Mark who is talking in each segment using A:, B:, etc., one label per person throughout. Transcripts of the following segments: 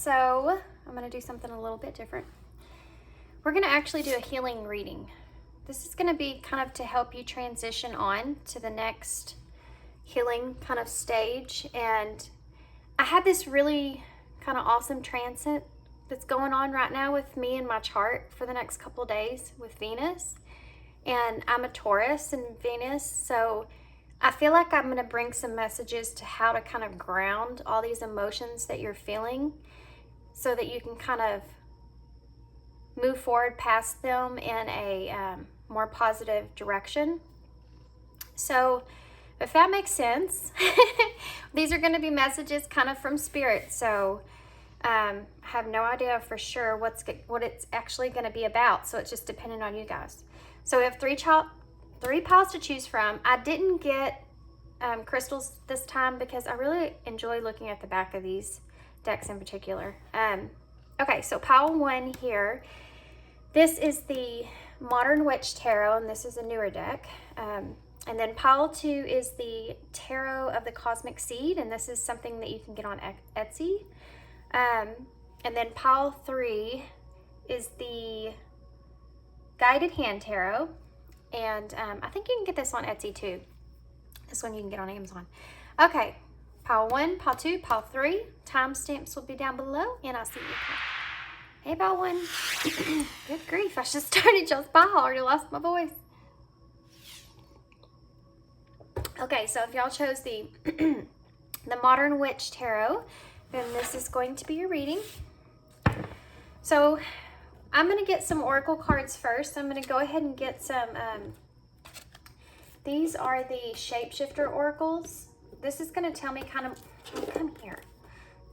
A: So I'm going to do something a little bit different. We're going to actually do a healing reading. This is going to be kind of to help you transition on to the next healing kind of stage. And I had this really kind of awesome transit that's going on right now with me and my chart for the next couple of days with Venus. And I'm a Taurus in Venus, so I feel like I'm going to bring some messages to how to kind of ground all these emotions that you're feeling so that you can kind of move forward past them in a more positive direction. So if that makes sense, these are going to be messages kind of from Spirit. So I have no idea for sure what it's actually going to be about. So it's just dependent on you guys. So we have three piles to choose from. I didn't get crystals this time because I really enjoy looking at the back of these decks in particular. Okay, so pile 1 here. This is the Modern Witch Tarot, and this is a newer deck. And then pile 2 is the Tarot of the Cosmic Seed, and this is something that you can get on Etsy. And then pile 3 is the Guided Hand Tarot, and I think you can get this on Etsy too. This one you can get on Amazon. Okay, pile 1, pile 2, pile 3. Timestamps will be down below, and I'll see you. Hey, pile 1. Good grief, I just started y'all's pile. I already lost my voice. Okay, so if y'all chose the the Modern Witch Tarot, then this is going to be your reading. So I'm going to get some oracle cards first. I'm going to go ahead and get some, these are the Shapeshifter oracles. This is going to tell me kind of, come here.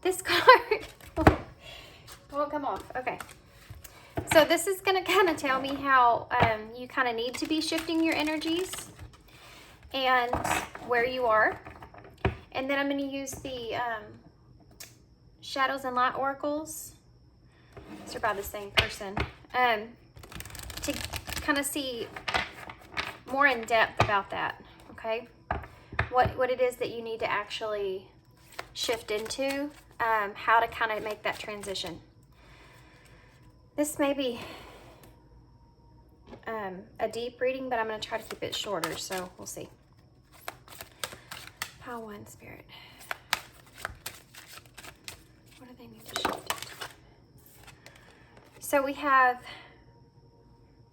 A: This card won't come off. Okay. So this is going to kind of tell me how you kind of need to be shifting your energies and where you are. And then I'm going to use the Shadows and Light oracles. These are by the same person. To kind of see more in depth about that, okay? What it is that you need to actually shift into, how to kind of make that transition. This may be a deep reading, but I'm going to try to keep it shorter, so we'll see. Pile 1, Spirit. What do they need to shift into? So we have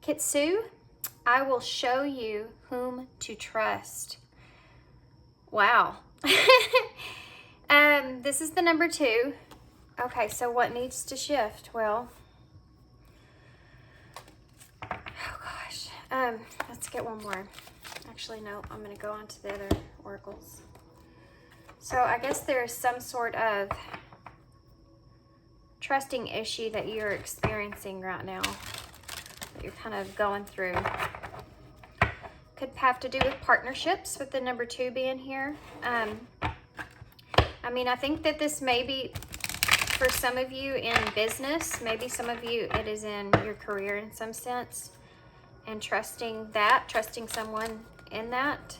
A: ℋℯ𝒶𝓁. I will show you whom to trust. Wow. This is the number 2. Okay, so what needs to shift? Well, oh gosh. Let's get one more. Actually, no, I'm going to go on to the other oracles. So I guess there's some sort of trusting issue that you're experiencing right now, that you're kind of going through. Could have to do with partnerships, with the number 2 being here. I mean, I think that this may be for some of you in business, maybe some of you it is in your career in some sense, and trusting someone in that.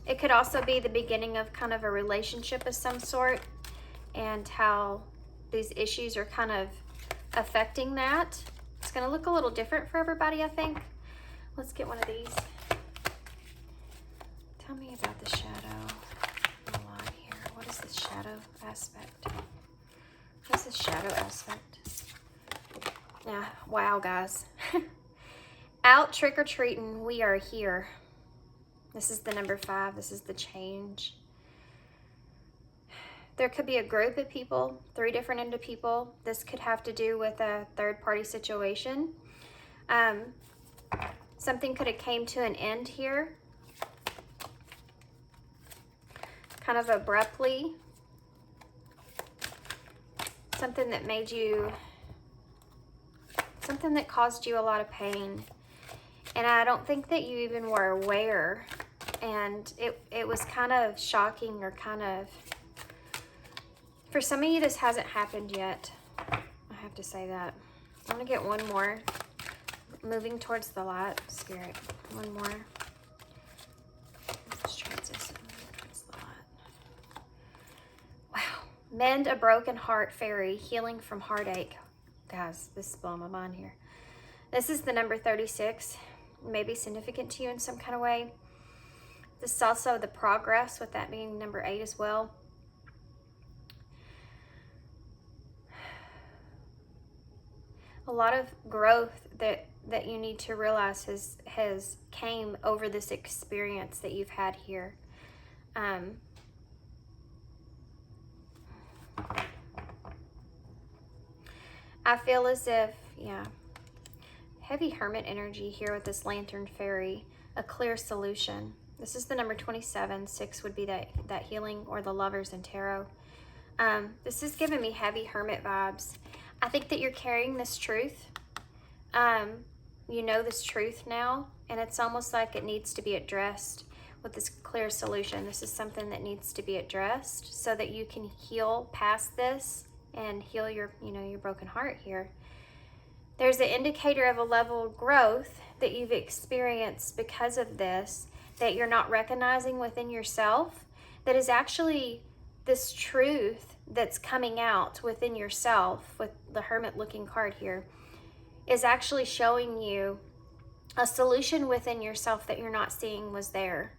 A: It could also be the beginning of kind of a relationship of some sort, and how these issues are kind of affecting that. It's going to look a little different for everybody, I think. Let's get one of these. Tell me about the shadow a lot here. What is the shadow aspect? What is the shadow aspect? Yeah, wow, guys. Out trick-or-treating, we are here. This is the number 5. This is the change. There could be a group of people, 3 different people. This could have to do with a third-party situation. Something could have came to an end here, kind of abruptly. Something that made you, something that caused you a lot of pain. And I don't think that you even were aware. And it was kind of shocking, or kind of, for some of you, this hasn't happened yet. I have to say that. I'm going to get one more. Moving towards the light, Spirit. One more. Let's transition towards the light. Mend a broken heart fairy, healing from heartache. Guys, this is blowing my mind here. This is the number 36. Maybe significant to you in some kind of way. This is also the progress, with that being number 8 as well. A lot of growth that you need to realize has came over this experience that you've had here. I feel as if, yeah, heavy hermit energy here with this lantern fairy, a clear solution. This is the number 27. 6 would be that healing or the lovers in tarot. This is giving me heavy hermit vibes. I think that you're carrying this truth. You know this truth now, and it's almost like it needs to be addressed with this clear solution. This is something that needs to be addressed so that you can heal past this and heal your, your broken heart here. There's an indicator of a level of growth that you've experienced because of this, that you're not recognizing within yourself, that is actually this truth that's coming out within yourself with the hermit looking card here is actually showing you a solution within yourself that you're not seeing was there.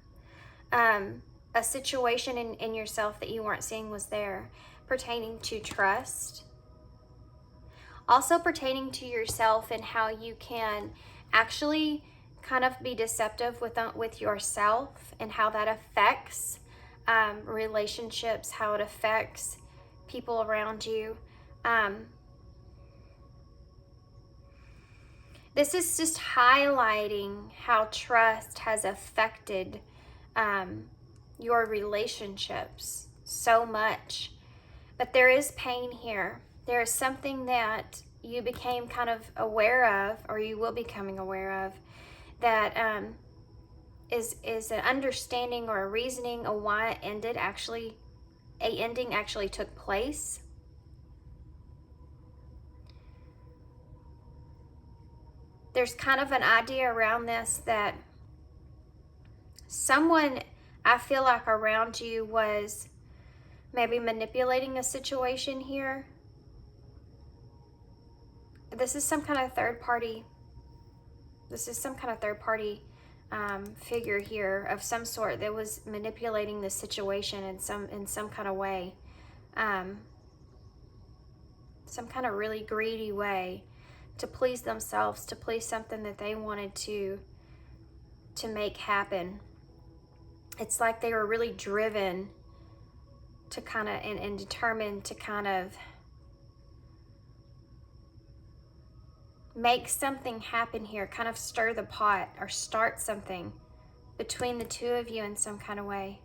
A: A situation in yourself that you weren't seeing was there, pertaining to trust. Also pertaining to yourself and how you can actually kind of be deceptive with yourself and how that affects relationships, how it affects people around you. This is just highlighting how trust has affected your relationships so much. But there is pain here. There is something that you became kind of aware of, or you will be becoming aware of, that is an understanding or a reasoning of why it ended. Actually, a ending actually took place. There's kind of an idea around this that someone, I feel like, around you was maybe manipulating a situation here. This is some kind of third party. This is some kind of third party figure here of some sort that was manipulating the situation in some kind of way, some kind of really greedy way to please themselves, to please something that they wanted to make happen. It's like they were really driven to kind of and determined to kind of make something happen here, kind of stir the pot or start something between the two of you in some kind of way.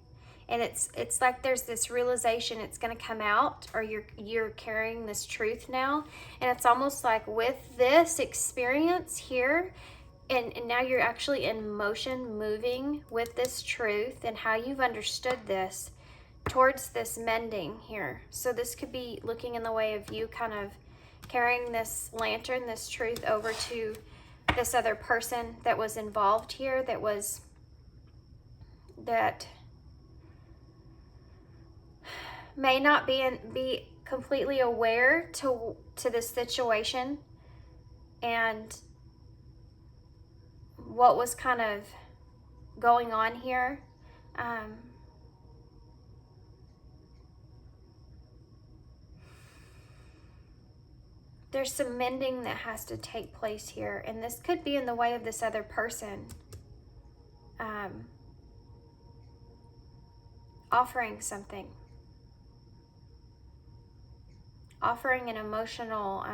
A: And it's like there's this realization it's going to come out, or you're carrying this truth now, and it's almost like with this experience here, and now you're actually in motion, moving with this truth and how you've understood this towards this mending here. So this could be looking in the way of you kind of carrying this lantern, this truth, over to this other person that was involved here, that may not be completely aware to this situation and what was kind of going on here. There's some mending that has to take place here, and this could be in the way of this other person offering something, offering an emotional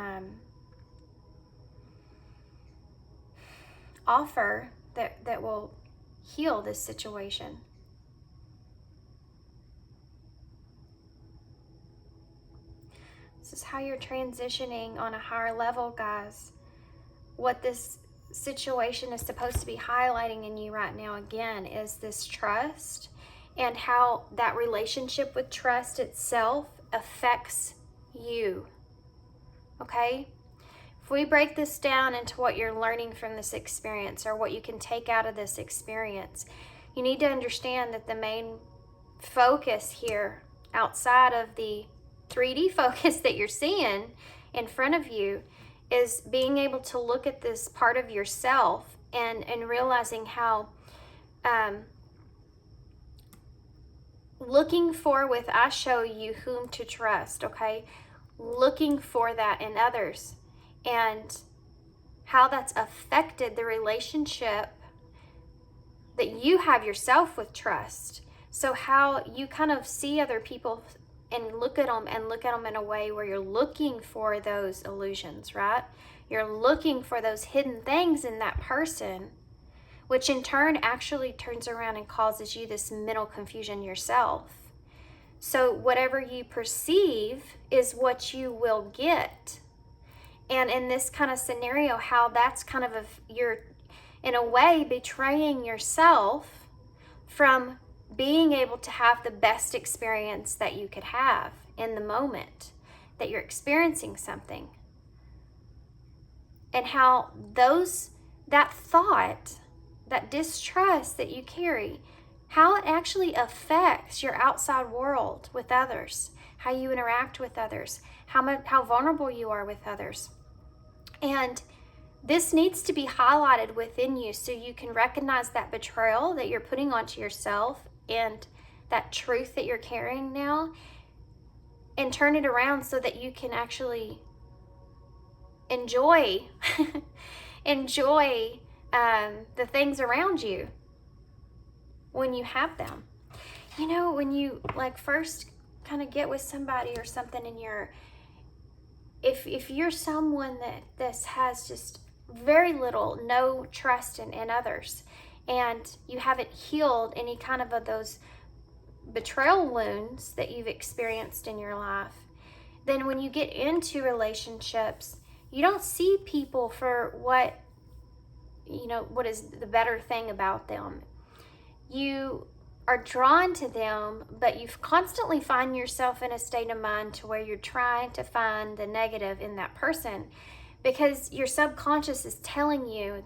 A: offer that will heal this situation. This is how you're transitioning on a higher level, guys. What this situation is supposed to be highlighting in you right now, again, is this trust, and how that relationship with trust itself affects you. Okay? If we break this down into what you're learning from this experience, or what you can take out of this experience, you need to understand that the main focus here, outside of the 3D focus that you're seeing in front of you is being able to look at this part of yourself and realizing how looking for with I show you whom to trust, okay? Looking for that in others and how that's affected the relationship that you have yourself with trust. So how you kind of see other people and look at them in a way where you're looking for those illusions, right? You're looking for those hidden things in that person, which in turn actually turns around and causes you this mental confusion yourself. So whatever you perceive is what you will get. And in this kind of scenario, how that's kind of you're in a way betraying yourself from being able to have the best experience that you could have in the moment that you're experiencing something. And how that thought, that distrust that you carry, how it actually affects your outside world with others, how you interact with others, how vulnerable you are with others. And this needs to be highlighted within you so you can recognize that betrayal that you're putting onto yourself and that truth that you're carrying now, and turn it around so that you can actually enjoy the things around you when you have them. You know, when you like first kind of get with somebody or something, and if you're someone that this has just very little, no trust in others, and you haven't healed any kind of those betrayal wounds that you've experienced in your life, then when you get into relationships, you don't see people for what is the better thing about them. You are drawn to them, but you constantly find yourself in a state of mind to where you're trying to find the negative in that person, because your subconscious is telling you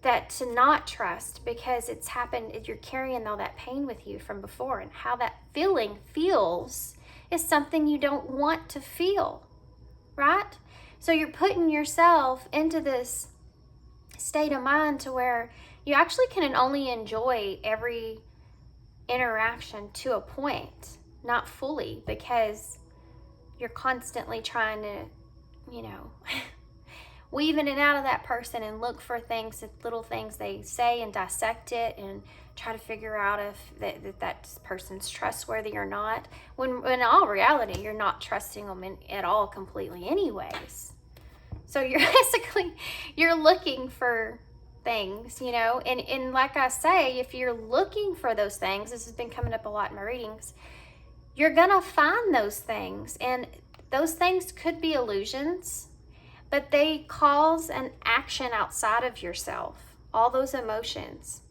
A: that to not trust, because it's happened, you're carrying all that pain with you from before, and how that feeling feels is something you don't want to feel, right? So you're putting yourself into this state of mind to where you actually can only enjoy every interaction to a point, not fully, because you're constantly trying to, weave in and out of that person and look for things, little things they say, and dissect it and try to figure out if that person's trustworthy or not. When in all reality, you're not trusting them at all completely anyways. So you're looking for things, and like I say, if you're looking for those things, this has been coming up a lot in my readings, you're gonna find those things, and those things could be illusions, but they cause an action outside of yourself, all those emotions.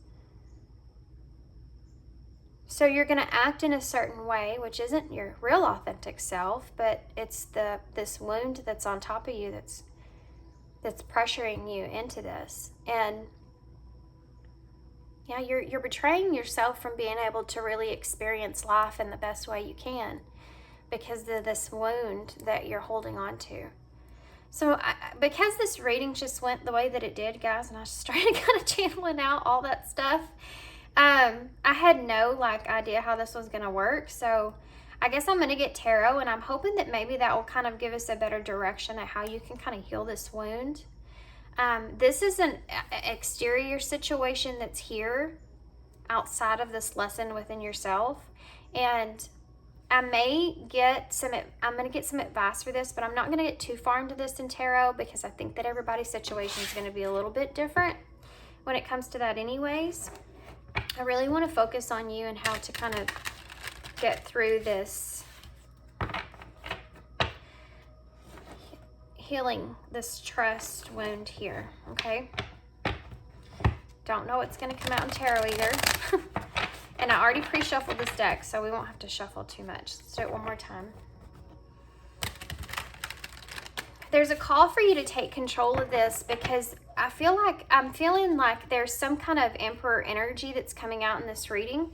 A: So you're gonna act in a certain way, which isn't your real authentic self, but it's this wound that's on top of you that's pressuring you into this. And yeah, you're betraying yourself from being able to really experience life in the best way you can, because of this wound that you're holding on to. So because this reading just went the way that it did, guys, and I was just trying to kind of channeling out all that stuff, I had no idea how this was going to work. So I guess I'm going to get tarot, and I'm hoping that maybe that will kind of give us a better direction at how you can kind of heal this wound. This is an exterior situation that's here outside of this lesson within yourself, and I'm going to get some advice for this, but I'm not going to get too far into this in tarot, because I think that everybody's situation is going to be a little bit different when it comes to that anyways. I really want to focus on you and how to kind of get through this healing this trust wound here, okay? Don't know what's going to come out in tarot either. And I already pre-shuffled this deck, so we won't have to shuffle too much. Let's do it one more time. There's a call for you to take control of this, because I'm feeling like there's some kind of emperor energy that's coming out in this reading.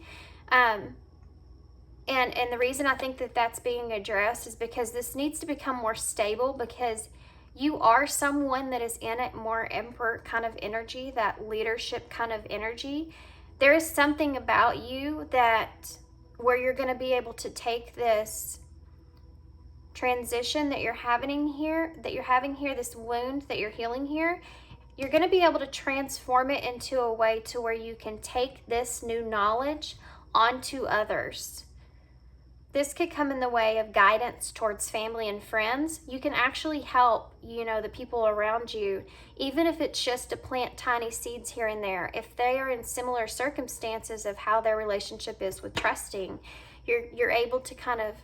A: And the reason I think that that's being addressed is because this needs to become more stable, because you are someone that is in a more emperor kind of energy, that leadership kind of energy. There is something about you that where you're going to be able to take this transition that you're having here, this wound that you're healing here, you're going to be able to transform it into a way to where you can take this new knowledge onto others. This could come in the way of guidance towards family and friends. You can actually help, the people around you, even if it's just to plant tiny seeds here and there. If they are in similar circumstances of how their relationship is with trusting, you're able to kind of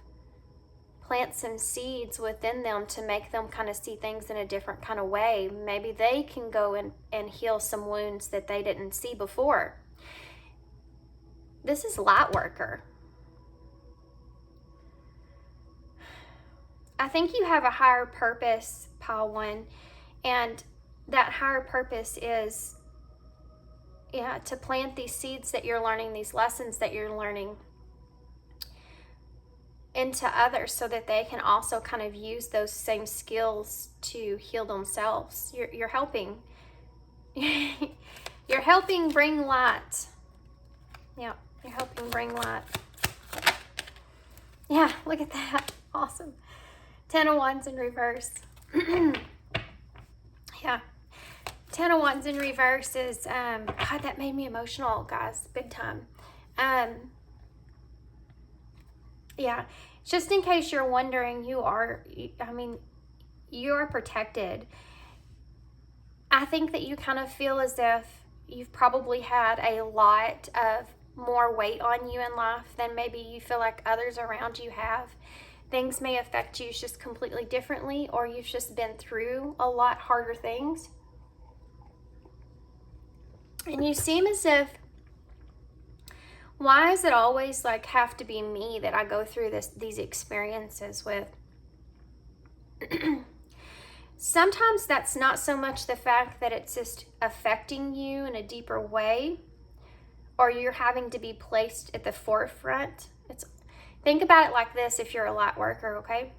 A: plant some seeds within them to make them kind of see things in a different kind of way. Maybe they can go and heal some wounds that they didn't see before. This is light worker. I think you have a higher purpose, pile 1, and that higher purpose is to plant these seeds that you're learning, these lessons that you're learning into others, so that they can also kind of use those same skills to heal themselves. You're helping. You're helping bring light. Yeah, you're helping bring light. Yeah, look at that. Awesome. 10 of Wands in reverse. Yeah. 10 of Wands in reverse is, God, that made me emotional, guys, big time. Yeah, just in case you're wondering, you are protected. I think that you kind of feel as if you've probably had a lot of more weight on you in life than maybe you feel like others around you have. Things may affect you just completely differently, or you've just been through a lot harder things. And you seem as if, why is it always like have to be me that I go through these experiences with? Sometimes that's not so much the fact that it's just affecting you in a deeper way, or you're having to be placed at the forefront. Think about it like this if you're a light worker, okay?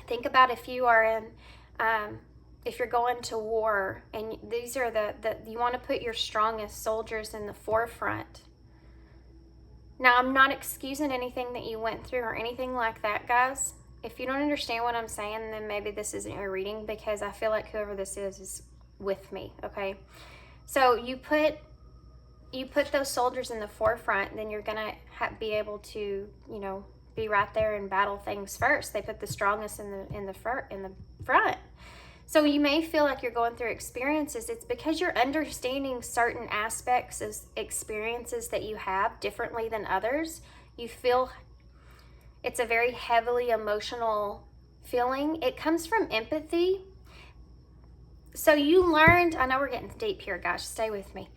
A: Think about if you are in, if you're going to war, and these are you want to put your strongest soldiers in the forefront. Now, I'm not excusing anything that you went through or anything like that, guys. If you don't understand what I'm saying, then maybe this isn't your reading, because I feel like whoever this is with me, okay? So you put those soldiers in the forefront, then you're gonna be able to, be right there and battle things first. They put the strongest in the front. So you may feel like you're going through experiences. It's because you're understanding certain aspects of experiences that you have differently than others. You feel it's a very heavily emotional feeling. It comes from empathy. So you learned, I know we're getting deep here, guys, stay with me.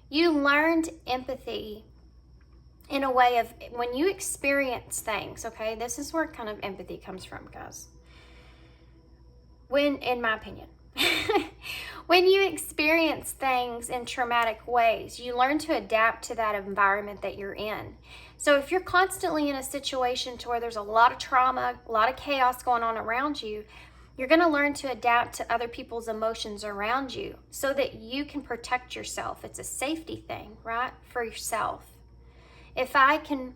A: You learned empathy in a way of when you experience things, okay? This is where kind of empathy comes from, guys. In my opinion, when you experience things in traumatic ways, you learn to adapt to that environment that you're in. So if you're constantly in a situation to where there's a lot of trauma, a lot of chaos going on around you, you're going to learn to adapt to other people's emotions around you so that you can protect yourself. It's a safety thing, right? For yourself. If I can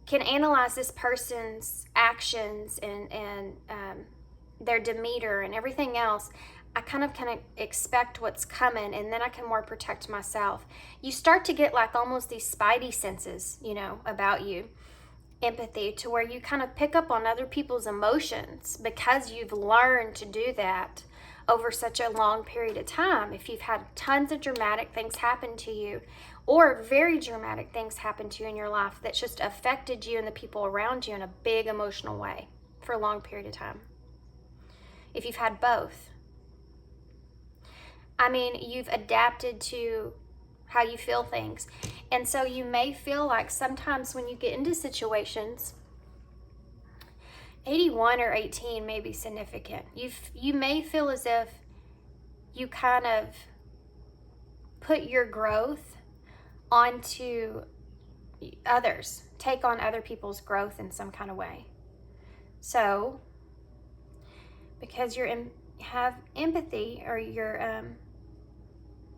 A: analyze this person's actions and their demeanor and everything else, I kind of can expect what's coming, and then I can more protect myself. You start to get like almost these spidey senses, about you. Empathy, to where you kind of pick up on other people's emotions because you've learned to do that over such a long period of time. If you've had tons of dramatic things happen to you, or very dramatic things happen to you in your life that just affected you and the people around you in a big emotional way for a long period of time. If you've had both, you've adapted to how you feel things. And so you may feel like sometimes when you get into situations, 81 or 18 may be significant. You may feel as if you kind of put your growth onto others, take on other people's growth in some kind of way. So, because have empathy, or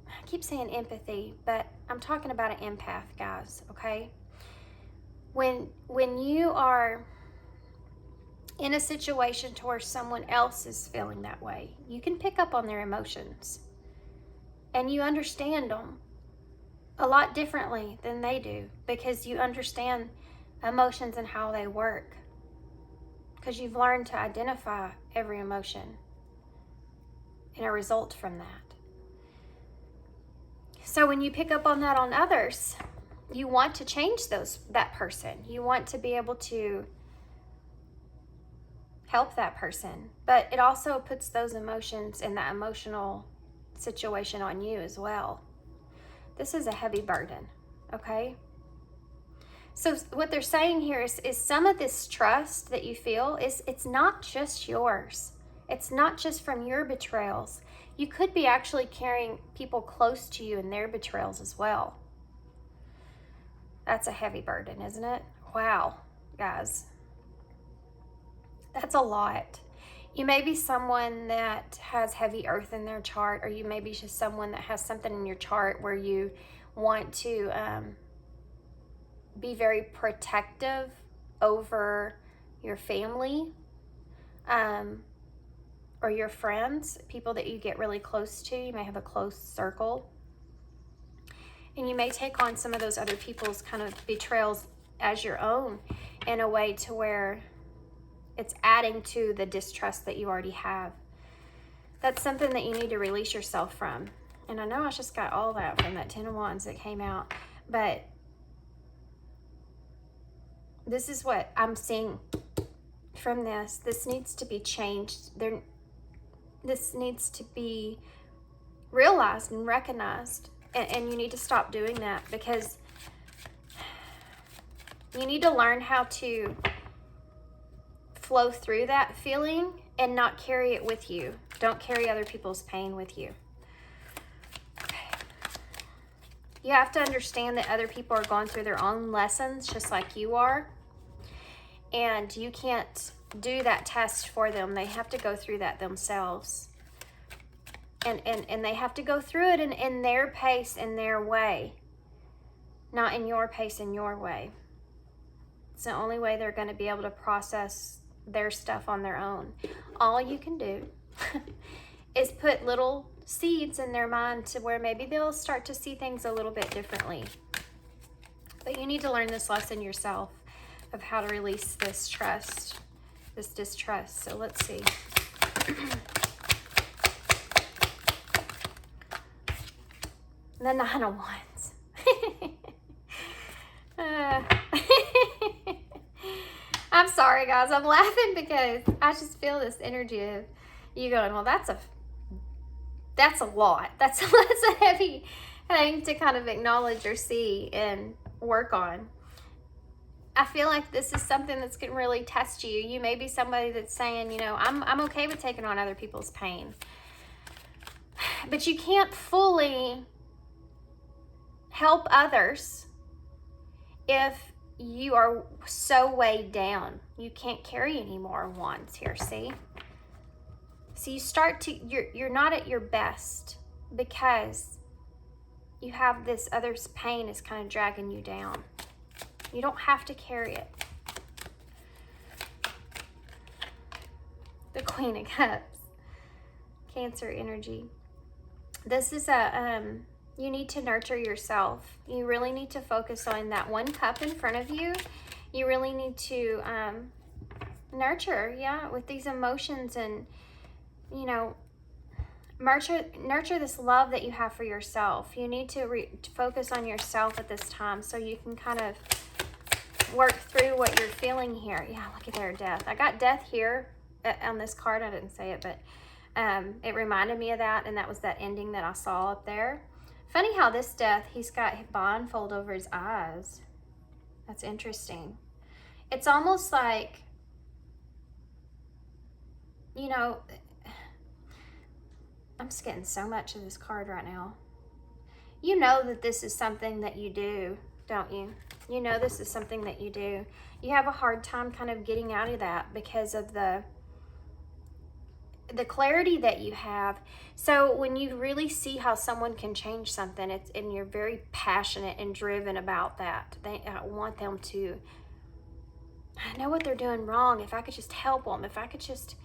A: I keep saying empathy, but I'm talking about an empath, guys, okay? When you are in a situation to where someone else is feeling that way, you can pick up on their emotions, and you understand them a lot differently than they do, because you understand emotions and how they work, because you've learned to identify every emotion and a result from that. So when you pick up on that on others, you want to change that person. You want to be able to help that person, but it also puts those emotions and that emotional situation on you as well. This is a heavy burden, okay? So what they're saying here is some of this trust that you feel it's not just yours. It's not just from your betrayals. You could be actually carrying people close to you in their betrayals as well. That's a heavy burden, isn't it? Wow, guys. That's a lot. You may be someone that has heavy earth in their chart, or you may be just someone that has something in your chart where you want to be very protective over your family, or your friends, people that you get really close to. You may have a close circle. And you may take on some of those other people's kind of betrayals as your own, in a way to where it's adding to the distrust that you already have. That's something that you need to release yourself from. And I know I just got all that from that 10 of Wands that came out, but this is what I'm seeing from this. This needs to be changed. This needs to be realized and recognized. And you need to stop doing that, because you need to learn how to flow through that feeling and not carry it with you. Don't carry other people's pain with you. Okay. You have to understand that other people are going through their own lessons just like you are. And you can't do that test for them. They have to go through that themselves. And they have to go through it in their pace, in their way. Not in your pace, in your way. It's the only way they're going to be able to process their stuff on their own. All you can do is put little seeds in their mind to where maybe they'll start to see things a little bit differently. But you need to learn this lesson yourself of how to release this distrust. So let's see. The 9 of Wands. I'm sorry, guys. I'm laughing because I just feel this energy of you going, well, that's a lot. That's a heavy thing to kind of acknowledge or see and work on. I feel like this is something that's going to really test you. You may be somebody that's saying, I'm okay with taking on other people's pain. But you can't fully help others if you are so weighed down. You can't carry any more wands here, see? So you start to, you're not at your best because you have this other's pain is kind of dragging you down. You don't have to carry it. The Queen of Cups. Cancer energy. This is you need to nurture yourself. You really need to focus on that one cup in front of you. You really need to nurture, with these emotions, and, nurture this love that you have for yourself. You need to focus on yourself at this time so you can kind of work through what you're feeling here. Yeah, look at their death. I got death here on this card. I didn't say it, but it reminded me of that, and that was that ending that I saw up there. Funny how this death, he's got blindfold over his eyes. That's interesting. It's almost like, I'm just getting so much of this card right now. You know that this is something that you do don't you? You know this is something that you do. You have a hard time kind of getting out of that because of the clarity that you have. So when you really see how someone can change something, and you're very passionate and driven about that. I want them to, I know what they're doing wrong. If I could just help them, if I could just,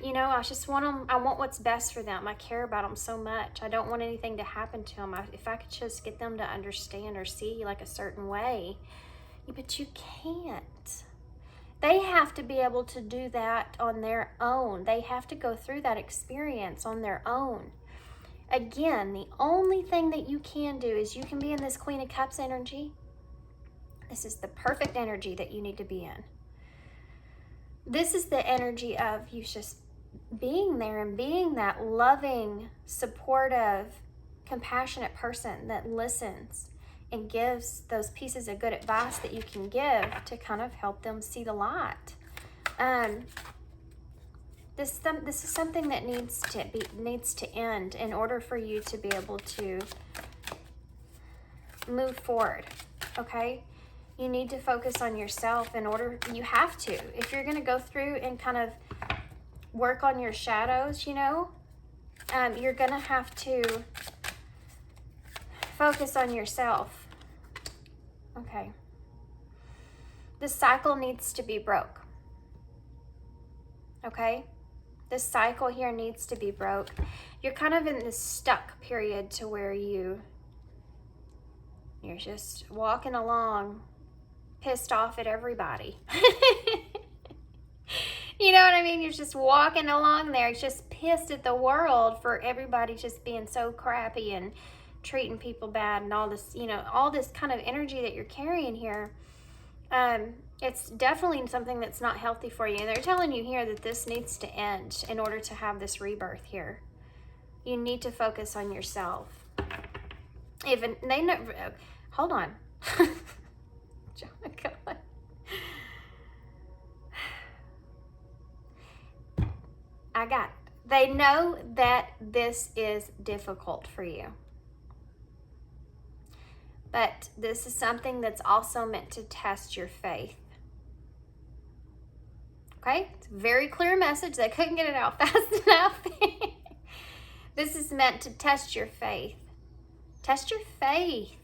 A: you know, I just want them, I want what's best for them. I care about them so much. I don't want anything to happen to them. If I could just get them to understand or see like a certain way, but you can't. They have to be able to do that on their own. They have to go through that experience on their own. Again, the only thing that you can do is you can be in this Queen of Cups energy. This is the perfect energy that you need to be in. This is the energy of you just being there and being that loving, supportive, compassionate person that listens and gives those pieces of good advice that you can give to kind of help them see the light. This is something that needs to end in order for you to be able to move forward. Okay, you need to focus on yourself in order. You have to, if you're going to go through and kind of work on your shadows. You know, you're going to have to focus on yourself. Okay. This cycle needs to be broke. Okay? This cycle here needs to be broke. You're kind of in this stuck period to where you're just walking along pissed off at everybody. You know what I mean? You're just walking along there, just pissed at the world for everybody just being so crappy and treating people bad and all this, you know, all this kind of energy that you're carrying here. It's definitely something that's not healthy for you. And they're telling you here that this needs to end in order to have this rebirth here. You need to focus on yourself. Even they know, hold on. I got it. They know that this is difficult for you. But this is something that's also meant to test your faith. Okay? It's a very clear message. They couldn't get it out fast enough. This is meant to test your faith. Test your faith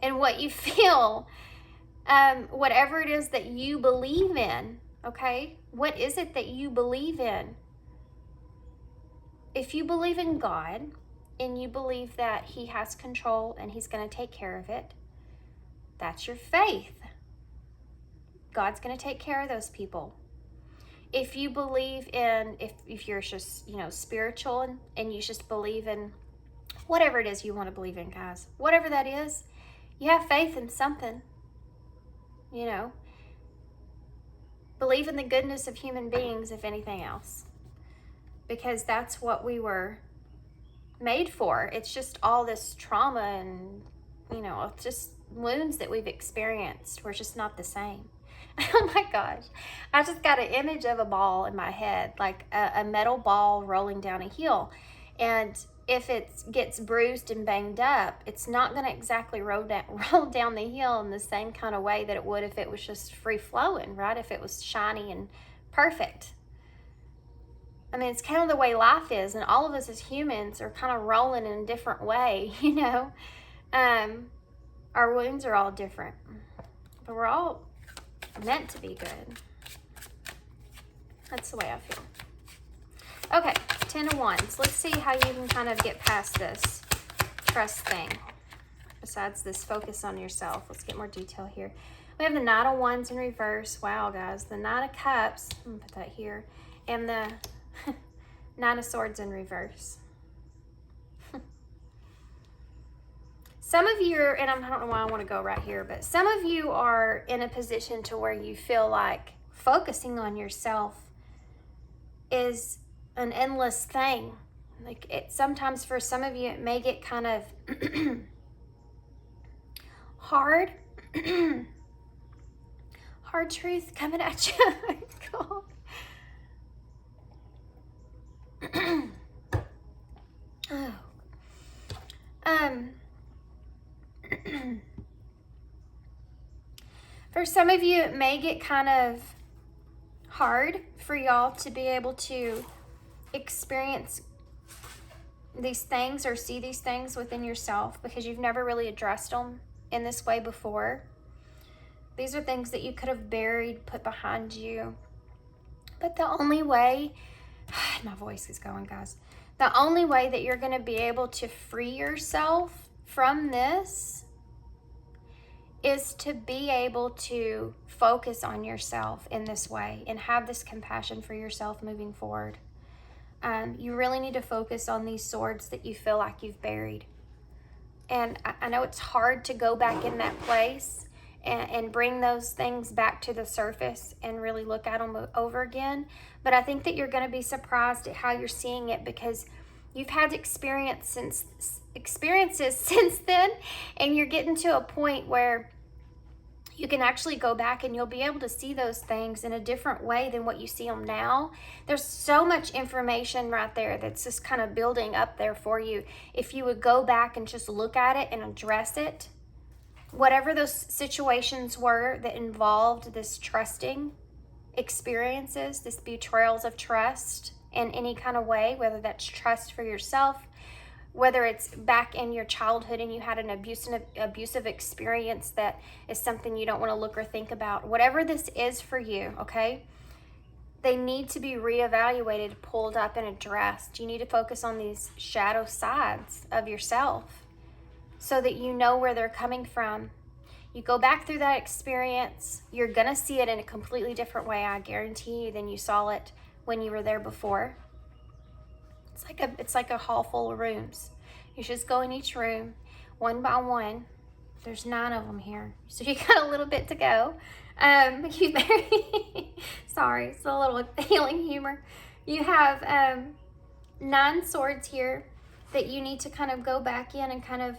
A: in what you feel. Whatever it is that you believe in. Okay? What is it that you believe in? If you believe in God, and you believe that He has control and He's going to take care of it, that's your faith. God's going to take care of those people. If you believe in, if you're just, you know, spiritual and you just believe in whatever it is you want to believe in, guys, whatever that is, you have faith in something, you know. Believe in the goodness of human beings, if anything else, because that's what we were made for. It's just all this trauma and, you know, just wounds that we've experienced. We're just not the same. Oh my gosh. I just got an image of a ball in my head, like a metal ball rolling down a hill. And if it gets bruised and banged up, it's not going to exactly roll down the hill in the same kind of way that it would if it was just free flowing, right? If it was shiny and perfect. I mean, it's kind of the way life is, and all of us as humans are kind of rolling in a different way, you know. Our wounds are all different, but we're all meant to be good. That's the way I feel. Okay, 10 of Wands. Let's see how you can kind of get past this trust thing, besides this focus on yourself. Let's get more detail here. We have the Knight of Wands in reverse. Wow, guys. The Knight of Cups. I'm going to put that here. And the Nine of Swords in reverse. Some of you are, and I don't know why I want to go right here, but some of you are in a position to where you feel like focusing on yourself is an endless thing. Like it sometimes for some of you it may get kind of hard. Hard truth coming at you. God. Oh. For some of you, it may get kind of hard for y'all to be able to experience these things or see these things within yourself because you've never really addressed them in this way before. These are things that you could have buried, put behind you. But the only way, my voice is going, guys. The only way that you're going to be able to free yourself from this is to be able to focus on yourself in this way and have this compassion for yourself moving forward. You really need to focus on these swords that you feel like you've buried. And I know it's hard to go back in that place and bring those things back to the surface and really look at them over again. But I think that you're going to be surprised at how you're seeing it because you've had experiences since then, and you're getting to a point where you can actually go back and you'll be able to see those things in a different way than what you see them now. There's so much information right there that's just kind of building up there for you. If you would go back and just look at it and address it, whatever those situations were that involved this trusting experiences, this betrayals of trust in any kind of way, whether that's trust for yourself, whether it's back in your childhood and you had an abusive experience that is something you don't want to look or think about. Whatever this is for you, okay? They need to be reevaluated, pulled up, and addressed. You need to focus on these shadow sides of yourself so that you know where they're coming from. You go back through that experience, you're going to see it in a completely different way, I guarantee you, than you saw it when you were there before. It's like a hall full of rooms. You just go in each room one by one. There's 9 of them here, so you got a little bit to go. Sorry, it's a little healing humor. You have 9 swords here that you need to kind of go back in and kind of,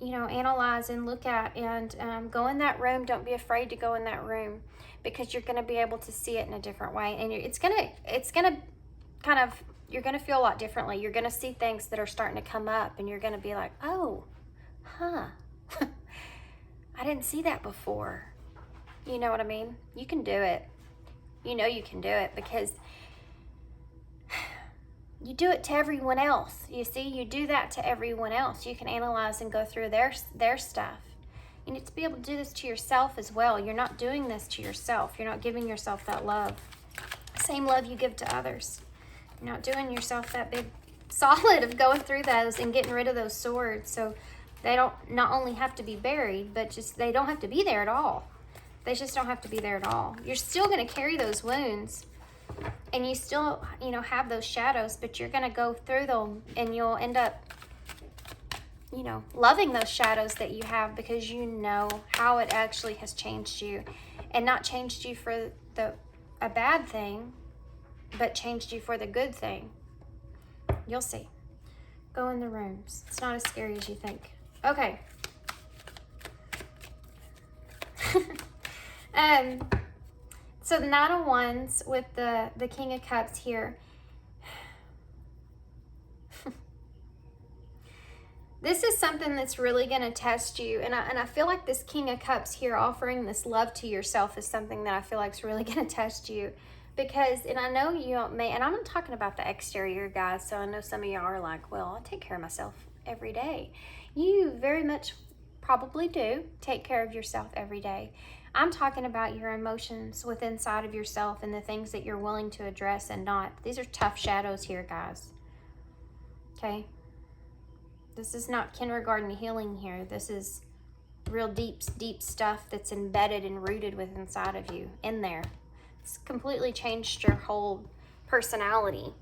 A: analyze and look at, and go in that room. Don't be afraid to go in that room because you're going to be able to see it in a different way, and it's gonna kind of. You're going to feel a lot differently. You're going to see things that are starting to come up and you're going to be like, oh, I didn't see that before. You know what I mean? You can do it. You know you can do it because you do it to everyone else. You see, you do that to everyone else. You can analyze and go through their stuff. You need to be able to do this to yourself as well. You're not doing this to yourself. You're not giving yourself that love. Same love you give to others. You're not doing yourself that big solid of going through those and getting rid of those swords. So they don't not only have to be buried, but just they don't have to be there at all. They just don't have to be there at all. You're still going to carry those wounds and you still, have those shadows, but you're going to go through them and you'll end up, loving those shadows that you have because you know how it actually has changed you, and not changed you for a bad thing, but changed you for the good thing. You'll see. Go in the rooms. It's not as scary as you think. Okay. So the 9 of Wands with the King of Cups here. This is something that's really going to test you. And I feel like this King of Cups here offering this love to yourself is something that I feel like is really going to test you. Because, and I know you may, and I'm not talking about the exterior, guys, so I know some of y'all are like, well, I take care of myself every day. You very much probably do take care of yourself every day. I'm talking about your emotions within inside of yourself and the things that you're willing to address and not. These are tough shadows here, guys. Okay? This is not kindergarten healing here. This is real deep stuff that's embedded and rooted within inside of you, in there. It's completely changed your whole personality.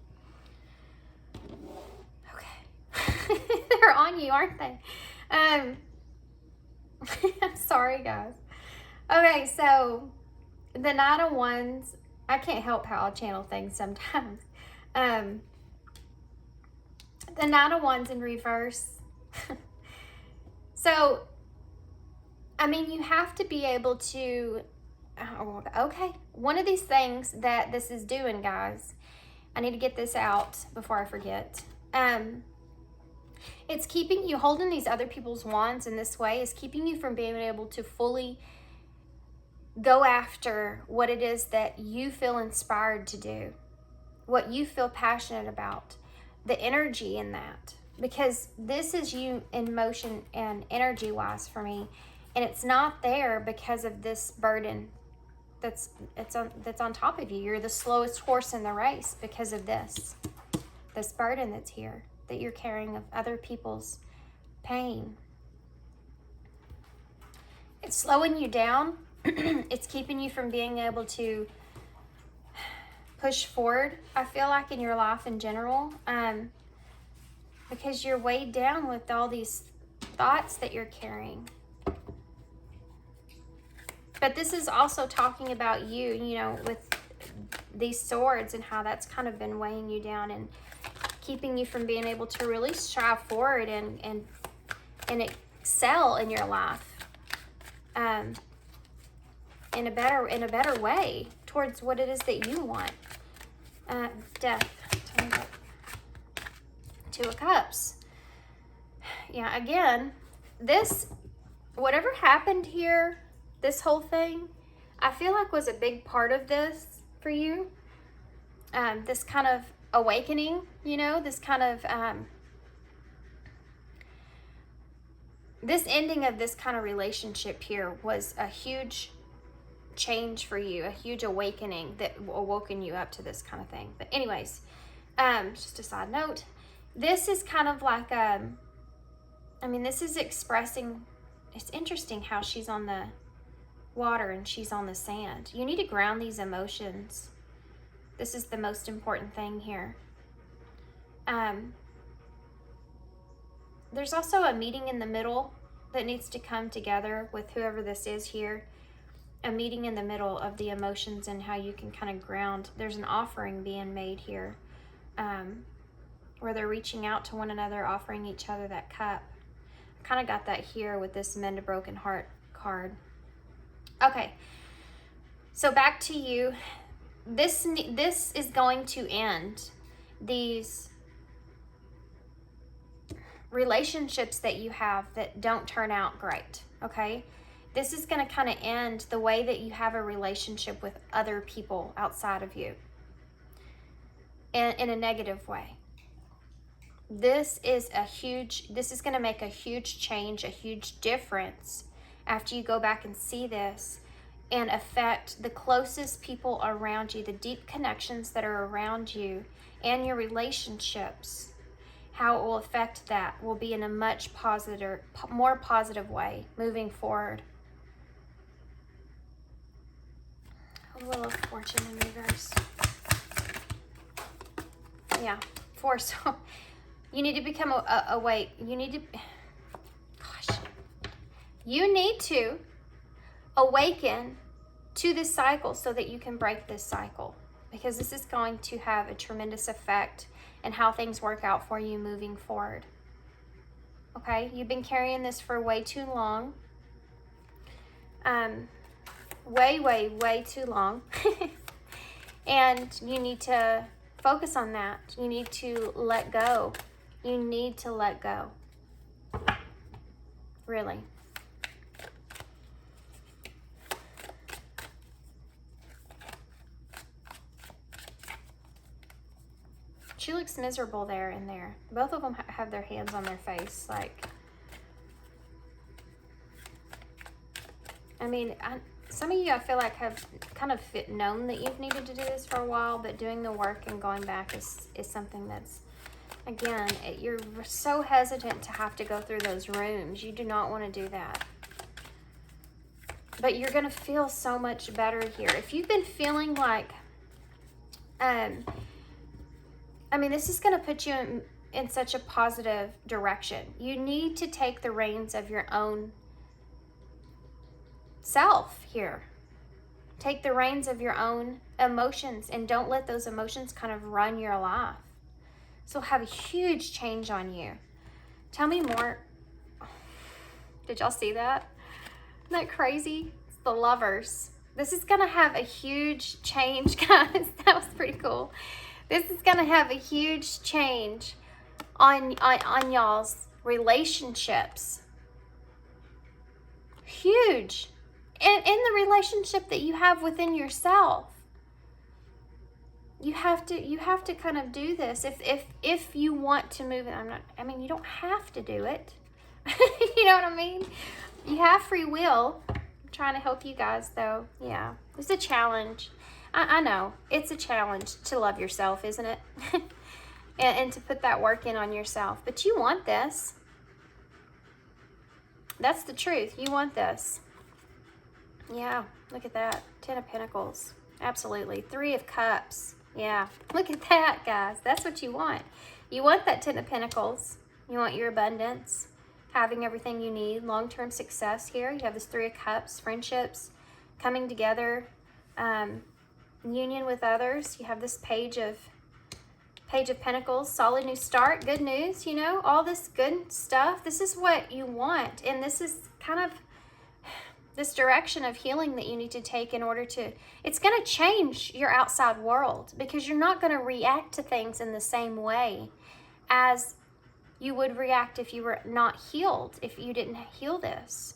A: Okay. They're on you, aren't they? I'm sorry, guys. Okay, so the 9 of Wands, I can't help how I channel things sometimes. The 9 of Wands in reverse. So, I mean, you have to be able to, okay, one of these things that this is doing, guys, I need to get this out before I forget. It's keeping you, holding these other people's wands in this way is keeping you from being able to fully go after what it is that you feel inspired to do, what you feel passionate about, the energy in that. Because this is you in motion and energy-wise for me. And it's not there because of this burden that's on top of you. You're the slowest horse in the race because of this burden that's here, that you're carrying of other people's pain. It's slowing you down. It's keeping you from being able to push forward, I feel like, in your life in general, because you're weighed down with all these thoughts that you're carrying. But this is also talking about you, you know, with these swords and how that's kind of been weighing you down and keeping you from being able to really strive forward and excel in your life in a better way towards what it is that you want. Death. Two of Cups. Yeah, again, this, whatever happened here, this whole thing, I feel like was a big part of this for you. This kind of awakening, you know, this kind of, this ending of this kind of relationship here was a huge change for you, a huge awakening that awoken you up to this kind of thing. But anyways, just a side note, this is kind of like, I mean, this is expressing, it's interesting how she's on the water and she's on the sand. You need to ground these emotions. This is the most important thing here. There's also a meeting in the middle that needs to come together with whoever this is here. A meeting in the middle of the emotions and how you can kind of ground. There's an offering being made here, where they're reaching out to one another, offering each other that cup. I kind of got that here with this Mend a Broken Heart card. Okay, so back to you. This is going to end these relationships that you have that don't turn out great, okay? This is going to kind of end the way that you have a relationship with other people outside of you in a negative way. This is going to make a huge change, a huge difference after you go back and see this and affect the closest people around you, the deep connections that are around you and your relationships. How it will affect that will be in a much more positive way moving forward. Wheel of Fortune in reverse. Yeah, 4. So you need to become awake. You need to awaken to this cycle so that you can break this cycle, because this is going to have a tremendous effect in how things work out for you moving forward. Okay, you've been carrying this for way too long. Way too long. And you need to focus on that. You need to let go. You need to let go. Really. She looks miserable there and there. Both of them have their hands on their face. Like, I mean, some of you, I feel like, have kind of known that you've needed to do this for a while, but doing the work and going back is something that's, again, you're so hesitant to have to go through those rooms. You do not want to do that. But you're going to feel so much better here. If you've been feeling like, I mean, this is going to put you in such a positive direction. You need to take the reins of your own self here. Take the reins of your own emotions and don't let those emotions kind of run your life. So have a huge change on you. Tell me more. Did y'all see that? Isn't that crazy? It's the Lovers. This is going to have a huge change, guys. That was pretty cool. This is going to have a huge change on y'all's relationships. Huge. And in the relationship that you have within yourself. You have to kind of do this if you want to move it. You don't have to do it. You know what I mean? You have free will. I'm trying to help you guys though. Yeah. It's a challenge. I know. It's a challenge to love yourself, isn't it? and to put that work in on yourself. But you want this. That's the truth. You want this. Yeah. Look at that. 10 of Pentacles. Absolutely. 3 of Cups. Yeah, look at that, guys. That's what you want. You want that 10 of Pentacles. You want your abundance, having everything you need, long-term success here. You have this 3 of Cups, friendships, coming together, union with others. You have this Page of Pentacles, solid new start, good news, you know, all this good stuff. This is what you want, and this is kind of this direction of healing that you need to take in order to, it's going to change your outside world, because you're not going to react to things in the same way as you would react if you were not healed, if you didn't heal this.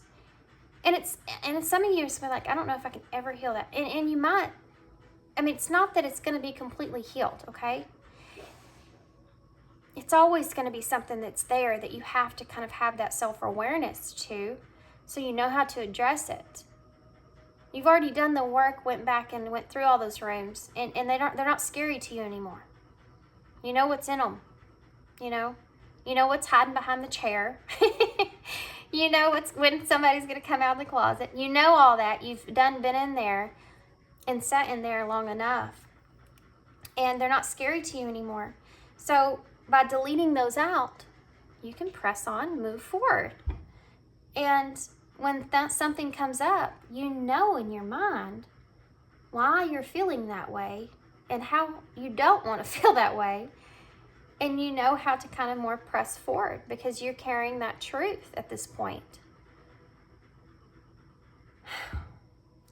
A: And some of you are like, I don't know if I can ever heal that. And you might, it's not that it's going to be completely healed, okay? It's always going to be something that's there that you have to kind of have that self-awareness to, so you know how to address it. You've already done the work, went back and went through all those rooms, and they're not scary to you anymore. You know what's in them. You know what's hiding behind the chair. You know what's when somebody's going to come out of the closet. You know all that. You've been in there and sat in there long enough, and they're not scary to you anymore. So by deleting those out, you can press on, move forward. And when something comes up, you know in your mind why you're feeling that way and how you don't want to feel that way. And you know how to kind of more press forward, because you're carrying that truth at this point.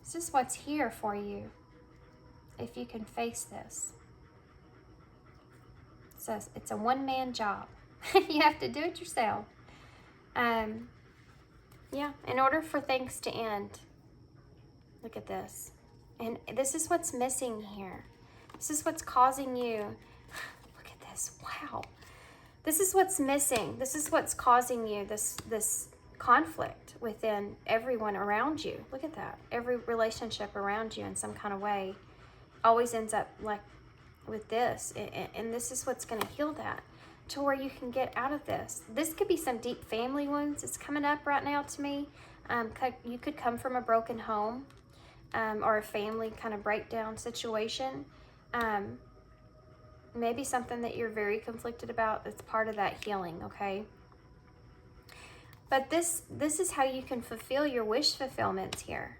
A: This is what's here for you if you can face this. It says it's a one-man job. You have to do it yourself. Yeah, in order for things to end. Look at this. And this is what's missing here. This is what's causing you. Look at this. Wow. This is what's missing. This is what's causing you this conflict within everyone around you. Look at that. Every relationship around you in some kind of way always ends up like with this. And this is what's going to heal that, to where you can get out of this. This could be some deep family wounds. It's coming up right now to me. You could come from a broken home, or a family kind of breakdown situation. Maybe something that you're very conflicted about. That's part of that healing, okay? But this is how you can fulfill your wish fulfillments here.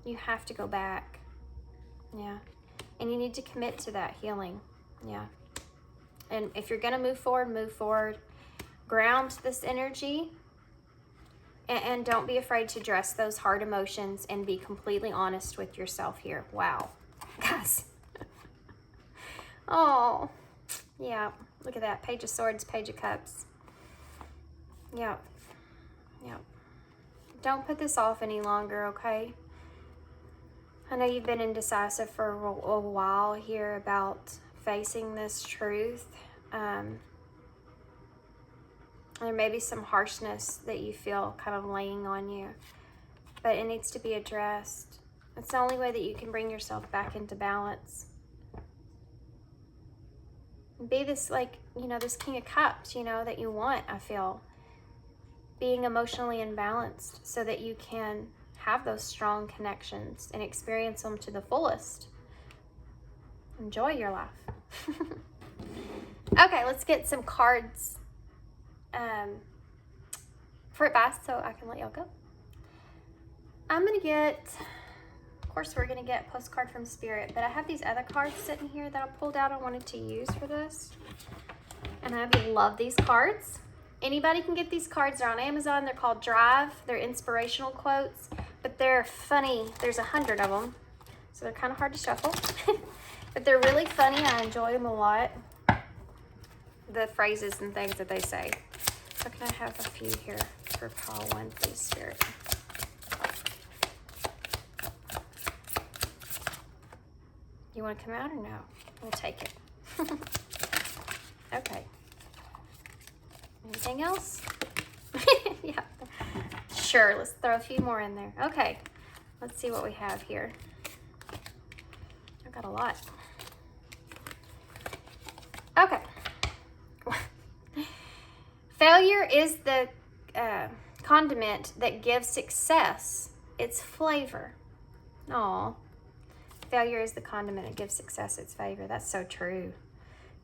A: You have to go back. Yeah. And you need to commit to that healing. Yeah. And if you're going to move forward, move forward. Ground this energy. And don't be afraid to address those hard emotions and be completely honest with yourself here. Wow. Guys. Oh. Yeah. Look at that. Page of Swords, Page of Cups. Yeah. Yeah. Don't put this off any longer, okay? I know you've been indecisive for a while here about facing this truth. There may be some harshness that you feel kind of laying on you, but it needs to be addressed. It's the only way that you can bring yourself back into balance. Be this, like, this King of Cups, that you want, I feel. Being emotionally imbalanced so that you can have those strong connections and experience them to the fullest. Enjoy your life. Okay, let's get some cards for advice so I can let y'all go. I'm going to get, of course we're going to get Postcard from Spirit, but I have these other cards sitting here that I pulled out I wanted to use for this. And I love these cards. Anybody can get these cards. They're on Amazon. They're called Drive. They're inspirational quotes, but they're funny. There's 100 of them, so they're kind of hard to shuffle. But they're really funny. I enjoy them a lot. The phrases and things that they say. So can I have a few here for pile 1, please, Spirit? You want to come out or no? We'll take it. Okay. Anything else? Yeah. Sure, let's throw a few more in there. Okay. Let's see what we have here. I've got a lot. Okay. Failure is the condiment that gives success its flavor. Aw. Failure is the condiment that gives success its flavor. That's so true.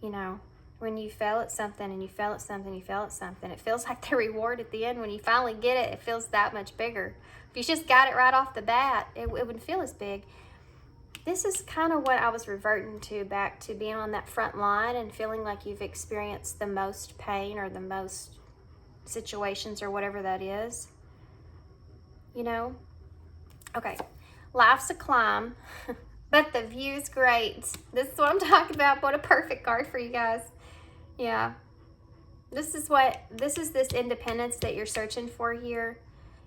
A: You know, when you fail at something and you fail at something, you fail at something, it feels like the reward at the end. When you finally get it, it feels that much bigger. If you just got it right off the bat, it wouldn't feel as big. This is kind of what I was reverting to, back to being on that front line and feeling like you've experienced the most pain or the most situations or whatever that is. You know? Okay. Life's a climb, but the view's great. This is what I'm talking about. What a perfect card for you guys. Yeah. This is this independence that you're searching for here.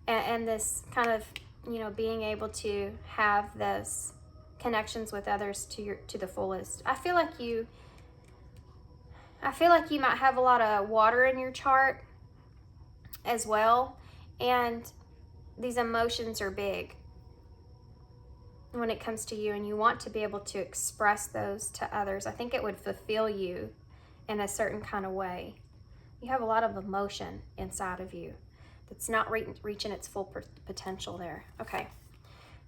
A: And this kind of, you know, being able to have those connections with others to the fullest. I feel like you might have a lot of water in your chart as well, and these emotions are big when it comes to you, and you want to be able to express those to others. I think it would fulfill you in a certain kind of way. You have a lot of emotion inside of you that's not reaching its full potential there. Okay.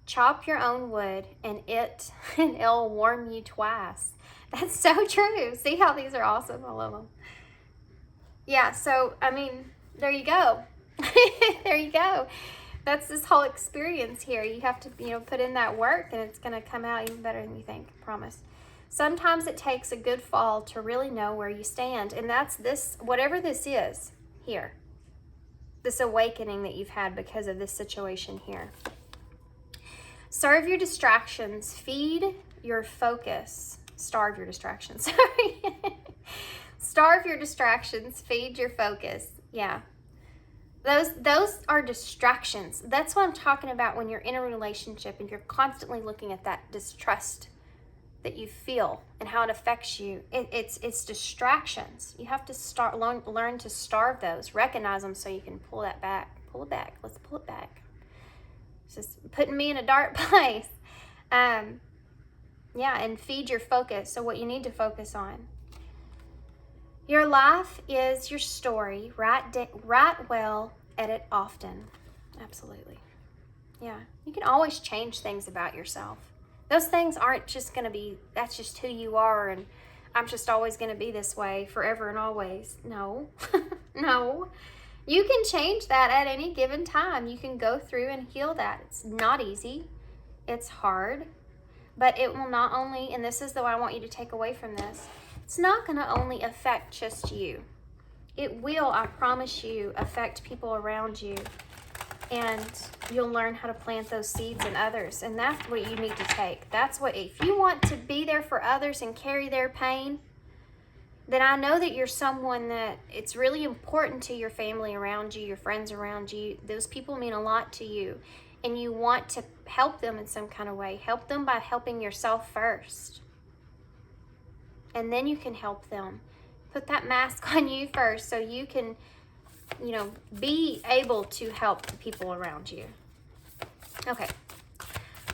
A: Chop your own wood and it'll warm you twice. That's so true. See how these are awesome? I love them. Yeah, so, I mean, there you go. There you go. That's this whole experience here. You have to, you know, put in that work, and it's going to come out even better than you think. I promise. Sometimes it takes a good fall to really know where you stand. And that's this, whatever this is here. This awakening that you've had because of this situation here. Serve your distractions. Feed your focus. Starve your distractions. Sorry. Starve your distractions. Feed your focus. Yeah. Those are distractions. That's what I'm talking about when you're in a relationship and you're constantly looking at that distrust that you feel and how it affects you. It's distractions. You have to learn to starve those, recognize them so you can pull that back. Pull it back. Let's pull it back. It's just putting me in a dark place. Yeah, and feed your focus. So what you need to focus on. Your life is your story. Write well, edit often. Absolutely. Yeah. You can always change things about yourself. Those things aren't just going to be, that's just who you are, and I'm just always going to be this way forever and always. No. No. You can change that at any given time. You can go through and heal that. It's not easy. It's hard. But it will not only, and this is the way I want you to take away from this, it's not going to only affect just you. It will, I promise you, affect people around you. And you'll learn how to plant those seeds in others. And that's what you need to take. That's what, if you want to be there for others and carry their pain, then I know that you're someone that it's really important to your family around you, your friends around you. Those people mean a lot to you. And you want to help them in some kind of way. Help them by helping yourself first. And then you can help them. Put that mask on you first so you can, you know, be able to help the people around you. Okay.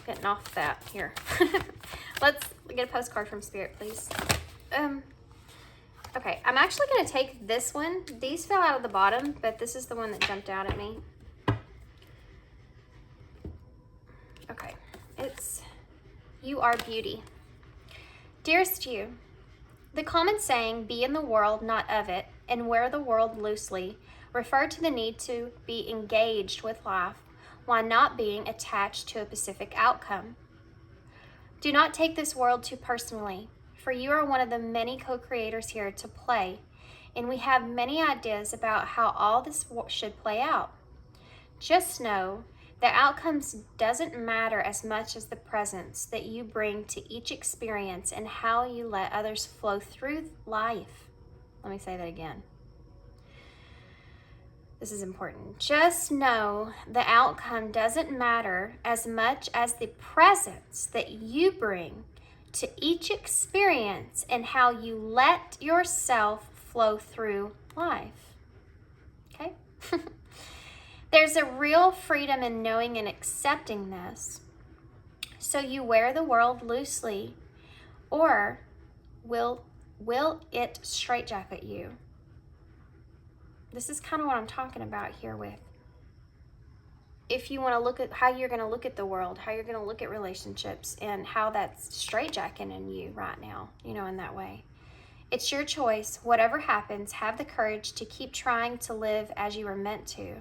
A: Getting off that here. Let's get a postcard from Spirit, please. Okay, I'm actually going to take this one. These fell out of the bottom, but this is the one that jumped out at me. Okay, it's You Are Beauty. Dearest you, the common saying, be in the world, not of it, and wear the world loosely, refer to the need to be engaged with life while not being attached to a specific outcome. Do not take this world too personally, for you are one of the many co-creators here to play, and we have many ideas about how all this should play out. Just know that outcomes doesn't matter as much as the presence that you bring to each experience and how you let others flow through life. Let me say that again. This is important. Just know the outcome doesn't matter as much as the presence that you bring to each experience and how you let yourself flow through life. Okay? There's a real freedom in knowing and accepting this. So you wear the world loosely, or will it straitjacket you? This is kind of what I'm talking about here with, if you want to look at how you're going to look at the world, how you're going to look at relationships, and how that's straitjacketing you right now, you know, in that way. It's your choice. Whatever happens, have the courage to keep trying to live as you were meant to.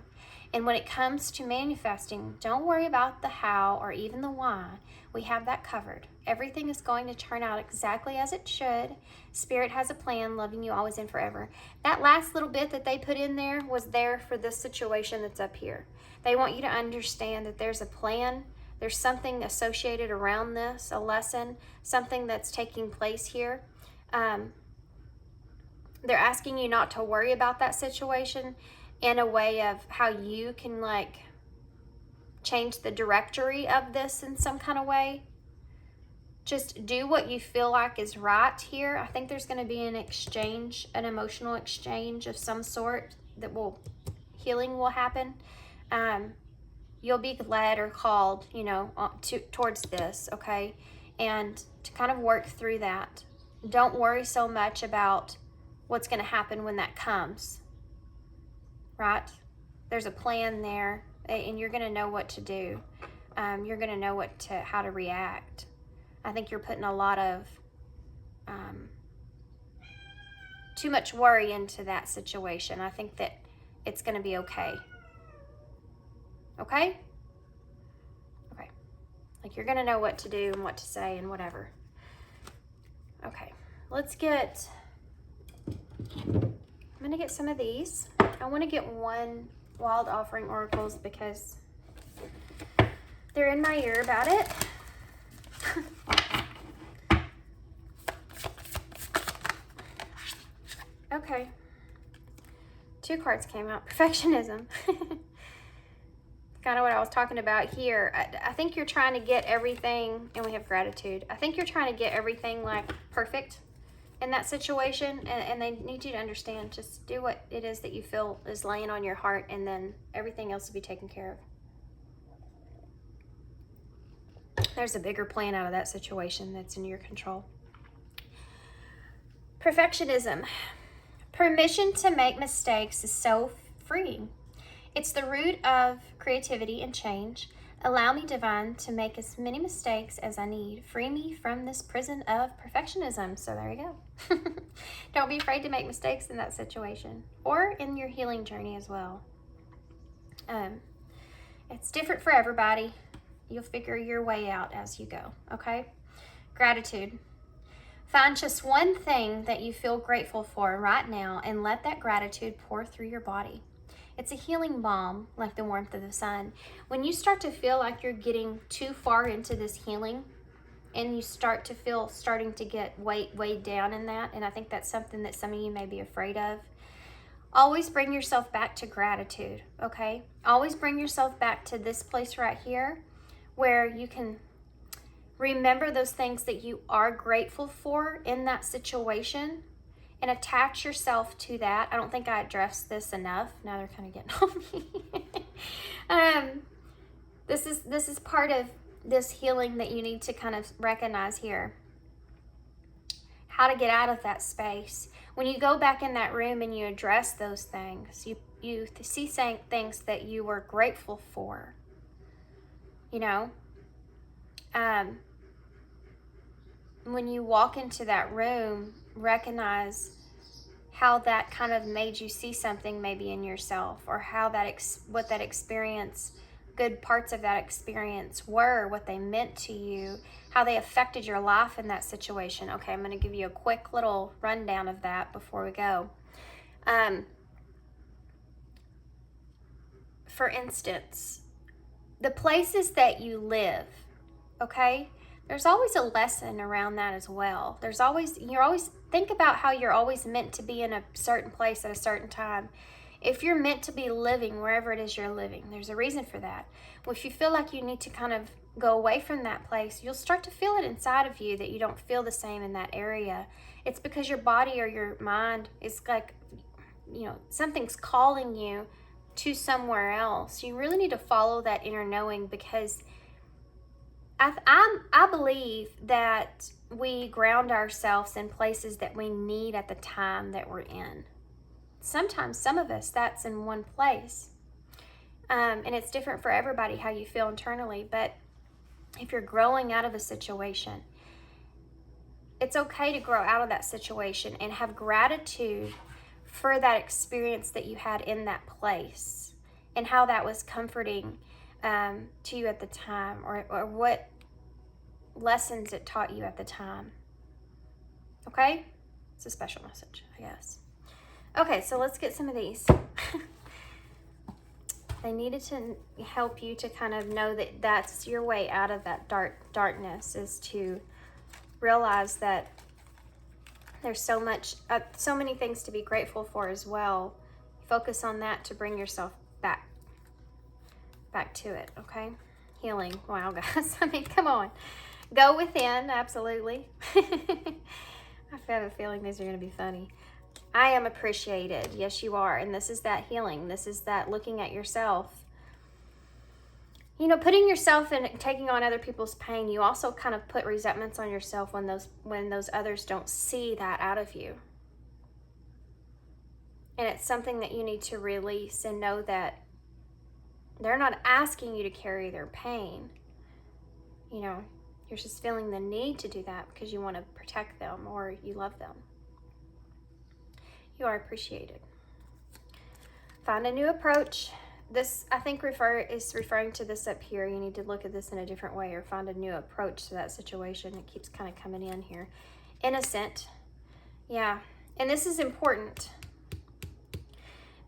A: And when it comes to manifesting, don't worry about the how or even the why. We have that covered. Everything is going to turn out exactly as it should. Spirit has a plan, loving you always and forever. That last little bit that they put in there was there for this situation that's up here. They want you to understand that there's a plan. There's something associated around this, a lesson, something that's taking place here. They're asking you not to worry about that situation in a way of how you can like change the directory of this in some kind of way. Just do what you feel like is right here. I think there's going to be an exchange, an emotional exchange of some sort that healing will happen. You'll be led or called, you know, towards this, okay? And to kind of work through that. Don't worry so much about what's going to happen when that comes, right? There's a plan there, and you're going to know what to do. You're going to know how to react. I think you're putting a lot of too much worry into that situation. I think that it's going to be okay. Okay? Okay. Like you're going to know what to do and what to say and whatever. Okay. Let's get... I'm going to get some of these. I want to get one Wild Offering Oracles because they're in my ear about it. Okay. 2 cards came out. Perfectionism. Kind of what I was talking about here. I think you're trying to get everything, and we have gratitude. I think you're trying to get everything like perfect in that situation, and they need you to understand, just do what it is that you feel is laying on your heart, and then everything else will be taken care of. There's a bigger plan out of that situation that's in your control. Perfectionism. Permission to make mistakes is so freeing. It's the root of creativity and change. Allow me, Divine, to make as many mistakes as I need. Free me from this prison of perfectionism. So there you go. Don't be afraid to make mistakes in that situation or in your healing journey as well. It's different for everybody. You'll figure your way out as you go, okay? Gratitude. Find just one thing that you feel grateful for right now and let that gratitude pour through your body. It's a healing balm, like the warmth of the sun. When you start to feel like you're getting too far into this healing and you start to feel starting to get weighed down in that, and I think that's something that some of you may be afraid of, always bring yourself back to gratitude, okay? Always bring yourself back to this place right here where you can remember those things that you are grateful for in that situation and attach yourself to that. I don't think I addressed this enough. Now they're kind of getting on me. This is part of this healing that you need to kind of recognize here. How to get out of that space. When you go back in that room and you address those things, you see things that you were grateful for. You know? When you walk into that room, recognize how that kind of made you see something maybe in yourself, or how what that experience, good parts of that experience were, what they meant to you, how they affected your life in that situation. Okay, I'm going to give you a quick little rundown of that before we go. For instance, the places that you live, okay? There's always a lesson around that as well. You're always think about how you're always meant to be in a certain place at a certain time. If you're meant to be living wherever it is you're living, there's a reason for that. Well, if you feel like you need to kind of go away from that place, you'll start to feel it inside of you that you don't feel the same in that area. It's because your body or your mind is like, something's calling you to somewhere else. You really need to follow that inner knowing, because I believe that we ground ourselves in places that we need at the time that we're in. Sometimes, some of us, that's in one place. And it's different for everybody how you feel internally. But if you're growing out of a situation, it's okay to grow out of that situation and have gratitude for that experience that you had in that place and how that was comforting to you at the time, or what lessons it taught you at the time. Okay? It's a special message, I guess. Okay, so let's get some of these. They needed to help you to kind of know that that's your way out of that darkness, is to realize that there's so many things to be grateful for as well. Focus on that to bring yourself back to it, okay? Healing. Wow, guys. I mean, come on. Go within, absolutely. I have a feeling these are going to be funny. I am appreciated. Yes, you are. And this is that healing. This is that looking at yourself. Putting yourself in, taking on other people's pain, you also kind of put resentments on yourself when those others don't see that out of you. And it's something that you need to release and know that they're not asking you to carry their pain. You're just feeling the need to do that because you want to protect them or you love them. You are appreciated. Find a new approach. This, I think, is referring to this up here. You need to look at this in a different way or find a new approach to that situation. It keeps kind of coming in here. Innocent. Yeah. And this is important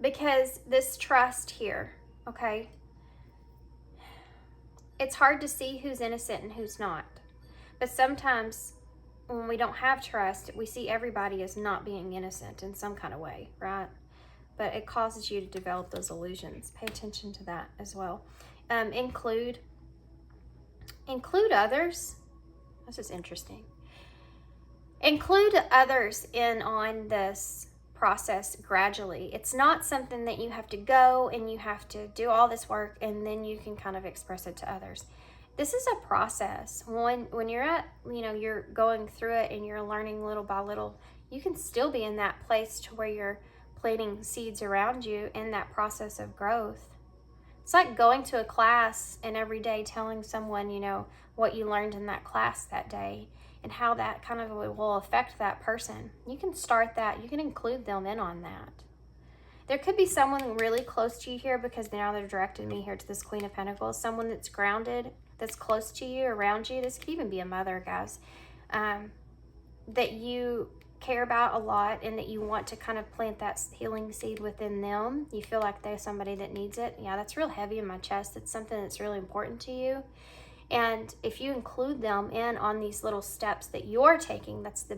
A: because this trust here, okay? It's hard to see who's innocent and who's not. But sometimes when we don't have trust, we see everybody as not being innocent in some kind of way, right? But it causes you to develop those illusions. Pay attention to that as well. Include others. This is interesting. Include others in on this process gradually. It's not something that you have to go and you have to do all this work and then you can kind of express it to others. This is a process. When you're at, you're going through it and you're learning little by little, you can still be in that place to where you're planting seeds around you in that process of growth. It's like going to a class and every day telling someone, what you learned in that class that day and how that kind of will affect that person. You can start that. You can include them in on that. There could be someone really close to you here because now they're directing me here to this Queen of Pentacles. Someone that's grounded, that's close to you, around you. This could even be a mother, guys, that you care about a lot and that you want to kind of plant that healing seed within them. You feel like they're somebody that needs it. Yeah, that's real heavy in my chest. It's something that's really important to you. And if you include them in on these little steps that you're taking, that's the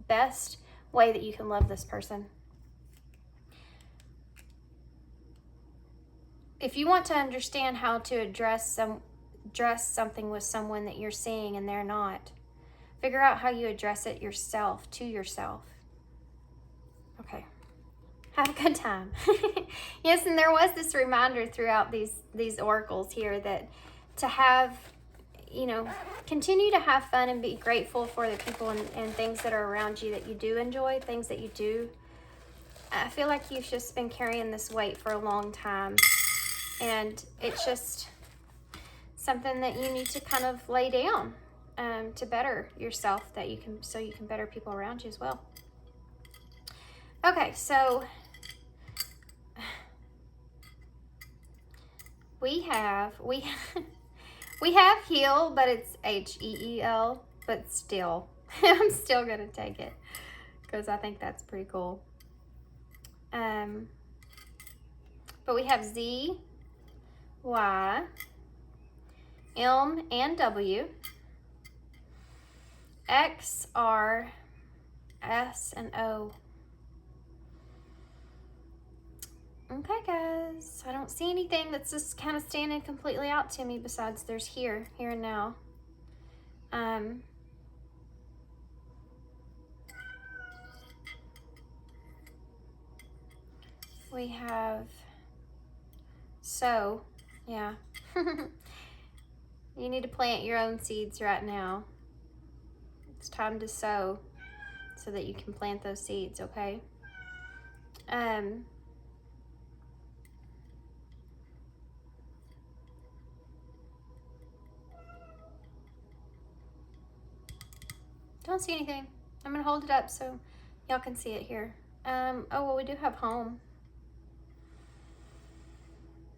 A: best way that you can love this person. If you want to understand how to address something with someone that you're seeing and they're not, figure out how you address it yourself, to yourself. Okay. Have a good time. Yes, and there was this reminder throughout these oracles here that to have, continue to have fun and be grateful for the people and things that are around you that you do enjoy, things that you do. I feel like you've just been carrying this weight for a long time. And it's just something that you need to kind of lay down to better yourself, so you can better people around you as well. Okay, so we have heal, but it's H-E-E-L, but still, I'm still gonna take it because I think that's pretty cool. But we have Z, Y, M and W, X, R, S, and O. Okay, guys, I don't see anything that's just kind of standing completely out to me besides there's here and now. We have sow, yeah. You need to plant your own seeds right now. It's time to sow so that you can plant those seeds, okay? Don't see anything. I'm gonna hold it up so y'all can see it here. Oh, well, we do have home.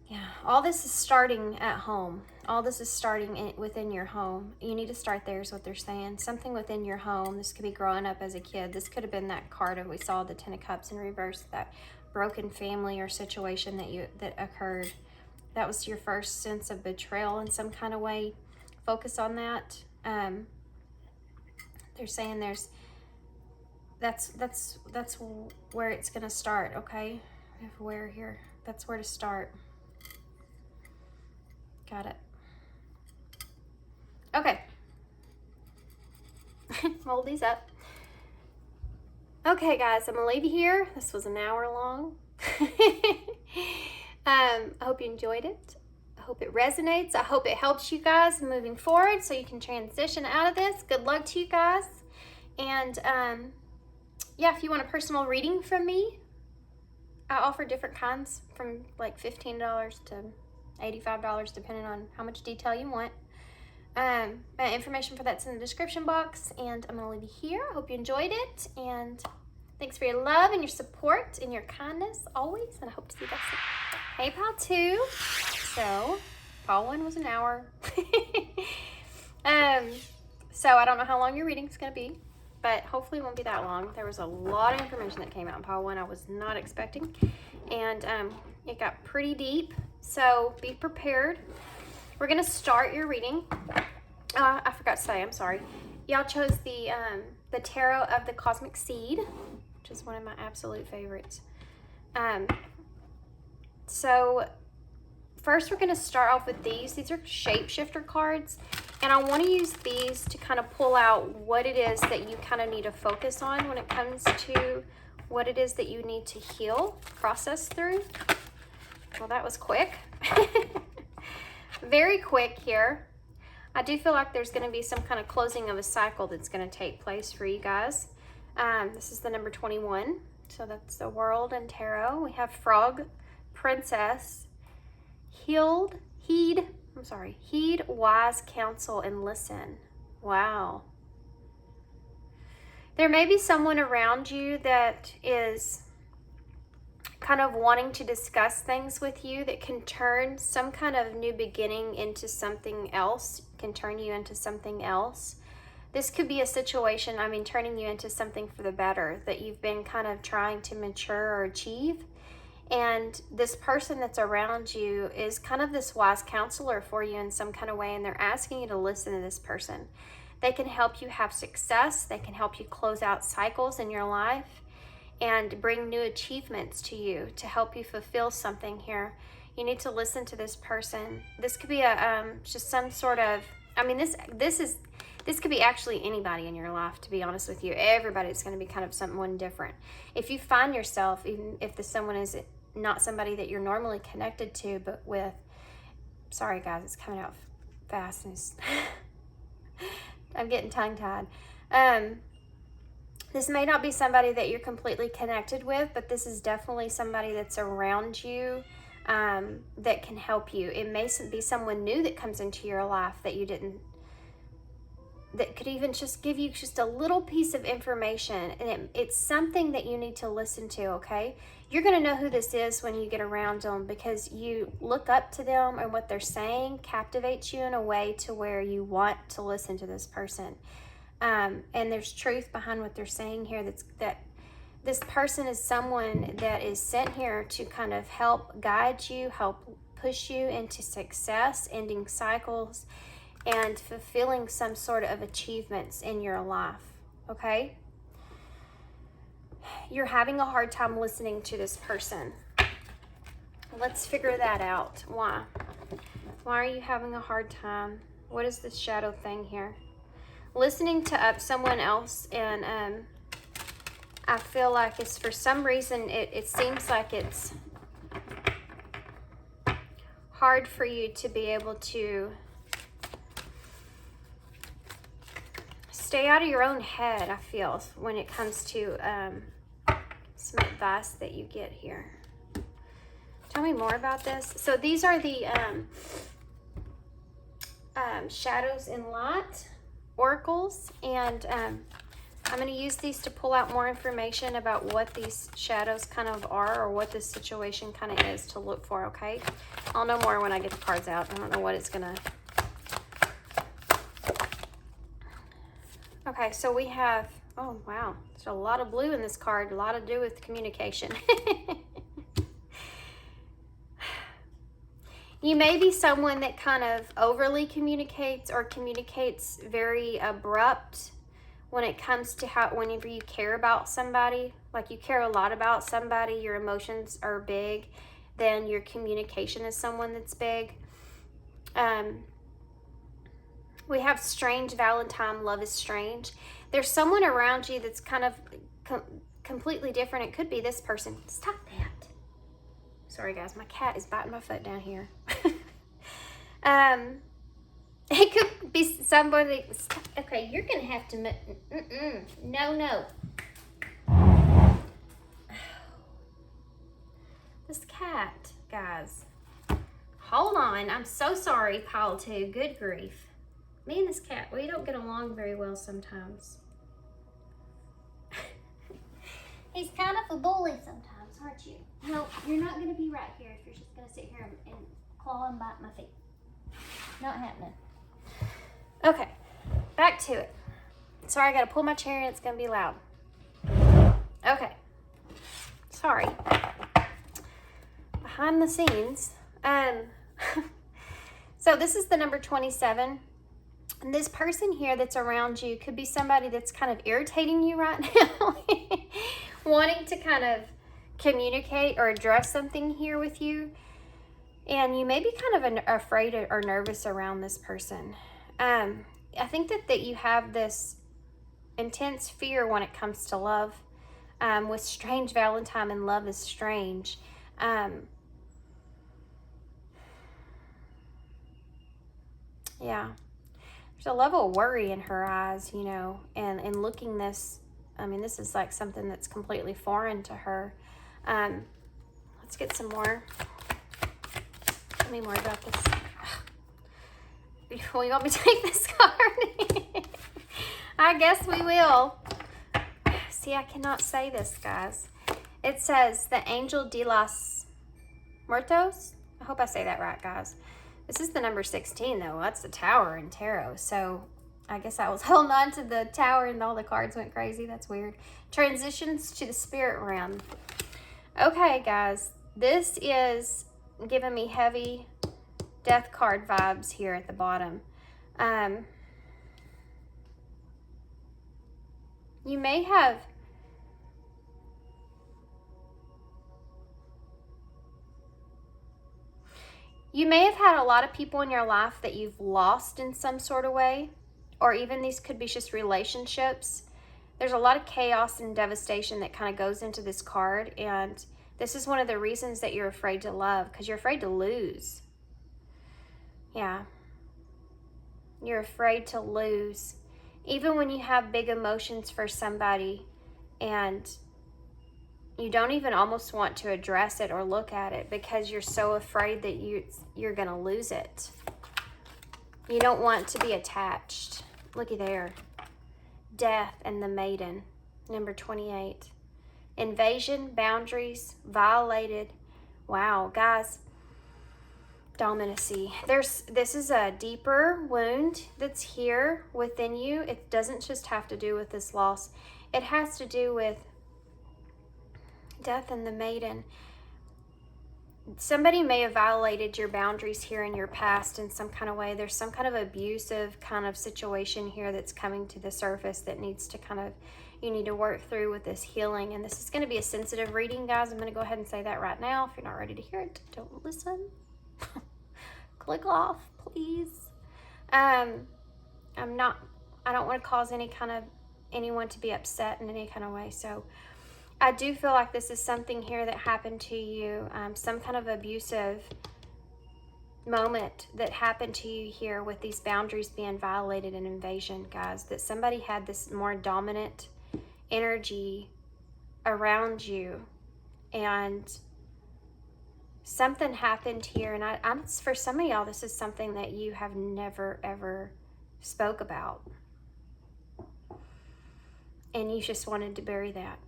A: Yeah, all this is starting at home. All this is starting within your home. You need to start there is what they're saying. Something within your home. This could be growing up as a kid. This could have been that card that we saw, the Ten of Cups in reverse, that broken family or situation that occurred. That was your first sense of betrayal in some kind of way. Focus on that. They're saying that's where it's gonna start, okay? I have where here. That's where to start. Got it. Okay. Hold these up. Okay, guys, I'm gonna leave you here. This was an hour long. I hope you enjoyed it. I hope it resonates. I hope it helps you guys moving forward so you can transition out of this. Good luck to you guys. And yeah, if you want a personal reading from me, I offer different kinds from like $15 to $85 depending on how much detail you want. My information for that's in the description box, and I'm gonna leave you here. I hope you enjoyed it, and thanks for your love and your support and your kindness always, and I hope to see you guys soon. Hey, Pile 2. So, Pile 1 was an hour. So I don't know how long your reading is gonna be, but hopefully it won't be that long. There was a lot of information that came out in Pile 1 I was not expecting, and it got pretty deep, so be prepared. We're gonna start your reading. I forgot to say, I'm sorry. Y'all chose the Tarot of the Cosmic Seed, which is one of my absolute favorites. So first we're gonna start off with these. These are shapeshifter cards, and I want to use these to kind of pull out what it is that you kind of need to focus on when it comes to what it is that you need to heal, process through. Well, that was quick. Very quick here. I do feel like there's going to be some kind of closing of a cycle that's going to take place for you guys. This is the number 21. So that's the World and Tarot. We have Frog Princess. Heed wise counsel and listen. Wow. There may be someone around you that is kind of wanting to discuss things with you that can turn some kind of new beginning into something else, can turn you into something else. This could be a situation, turning you into something for the better that you've been kind of trying to mature or achieve. And this person that's around you is kind of this wise counselor for you in some kind of way, and they're asking you to listen to this person. They can help you have success. They can help you close out cycles in your life and bring new achievements to you to help you fulfill something here. You need to listen to this person. This could be just some sort of, this could be actually anybody in your life, to be honest with you. Everybody's going to be kind of someone different. If you find yourself, even if someone is not somebody that you're normally connected to, but with, sorry guys, it's coming out fast and I'm getting tongue-tied. This may not be somebody that you're completely connected with, but this is definitely somebody that's around you that can help you. It may be someone new that comes into your life that you didn't, that could even just give you just a little piece of information, and it's something that you need to listen to, okay? You're going to know who this is when you get around them, because you look up to them, and what they're saying captivates you in a way to where you want to listen to this person. And there's truth behind what they're saying here. That this person is someone that is sent here to kind of help guide you, help push you into success, ending cycles, and fulfilling some sort of achievements in your life, okay? You're having a hard time listening to this person. Let's figure that out. Why? Why are you having a hard time? What is this shadow thing here? Listening to someone else, and I feel like it's for some reason, it seems like it's hard for you to be able to stay out of your own head, I feel, when it comes to some advice that you get here. Tell me more about this. So these are the shadows and light oracles, and I'm going to use these to pull out more information about what these shadows kind of are, or what this situation kind of is to look for, okay? I'll know more when I get the cards out. I don't know what it's going to... Okay, so we have... Oh, wow. There's a lot of blue in this card. A lot to do with communication. You may be someone that kind of overly communicates, or communicates very abrupt when it comes to whenever you care about somebody. Like, you care a lot about somebody, your emotions are big, then your communication is someone that's big. We have strange Valentine, love is strange. There's someone around you that's kind of completely different. It could be this person. Stop that. Sorry guys, my cat is biting my foot down here. It could be somebody. Okay, you're gonna have to. No. This cat, guys. Hold on. I'm so sorry, pile two. Good grief. Me and this cat, we don't get along very well sometimes. He's kind of a bully sometimes, aren't you? No, you're not going to be right here if you're just going to sit here and claw and bite my feet. Not happening. Okay, back to it. Sorry, I got to pull my chair and it's going to be loud. Okay. Sorry. Behind the scenes. So this is the number 27. And this person here that's around you could be somebody that's kind of irritating you right now. Wanting to kind of communicate or address something here with you. And you may be kind of afraid or nervous around this person. I think that you have this intense fear when it comes to love. With strange Valentine and love is strange. Yeah. There's a level of worry in her eyes, you know, and looking this, I mean, this is like something that's completely foreign to her. Let's get some more. Tell me more about this. Well, you want me to take this card? I guess we will. See, I cannot say this, guys. It says the Angel de los Muertos. I hope I say that right, guys. This is the number 16, though. That's the Tower in tarot. So I guess I was holding on to the Tower and all the cards went crazy. That's weird. Transitions to the spirit realm. Okay, guys. This is giving me heavy death card vibes here at the bottom. You may have... You may have had a lot of people in your life that you've lost in some sort of way, or even these could be just relationships. There's a lot of chaos and devastation that kind of goes into this card, and this is one of the reasons that you're afraid to love, because you're afraid to lose. Yeah. You're afraid to lose. Even when you have big emotions for somebody, and you don't even almost want to address it or look at it because you're so afraid that you're going to lose it. You don't want to be attached. Looky there. Death and the Maiden. Number 28. Invasion, boundaries, violated. Wow, guys. Dominacy. This is a deeper wound that's here within you. It doesn't just have to do with this loss. It has to do with Death and the Maiden. Somebody may have violated your boundaries here in your past in some kind of way. There's some kind of abusive kind of situation here that's coming to the surface that needs to kind of you need to work through with this healing. And this is going to be a sensitive reading, guys. I'm going to go ahead and say that right now. If you're not ready to hear it, don't listen. Click off, please. I don't want to cause anyone to be upset in any kind of way. So I do feel like this is something here that happened to you, some kind of abusive moment that happened to you here with these boundaries being violated and invasion, guys, that somebody had this more dominant energy around you, and something happened here. And for some of y'all, this is something that you have never ever spoke about, and you just wanted to bury that.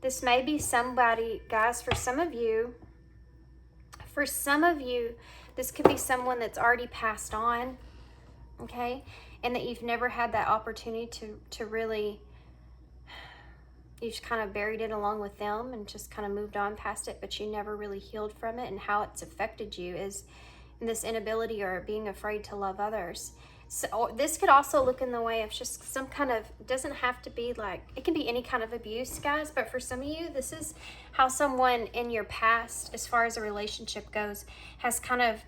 A: This may be somebody, guys, for some of you, this could be someone that's already passed on, okay? And that you've never had that opportunity to really, you just kind of buried it along with them and just kind of moved on past it, but you never really healed from it. And how it's affected you is this inability or being afraid to love others. So this could also look in the way of just some kind of, it doesn't have to be like, it can be any kind of abuse, guys, but for some of you, this is how someone in your past, as far as a relationship goes, has kind of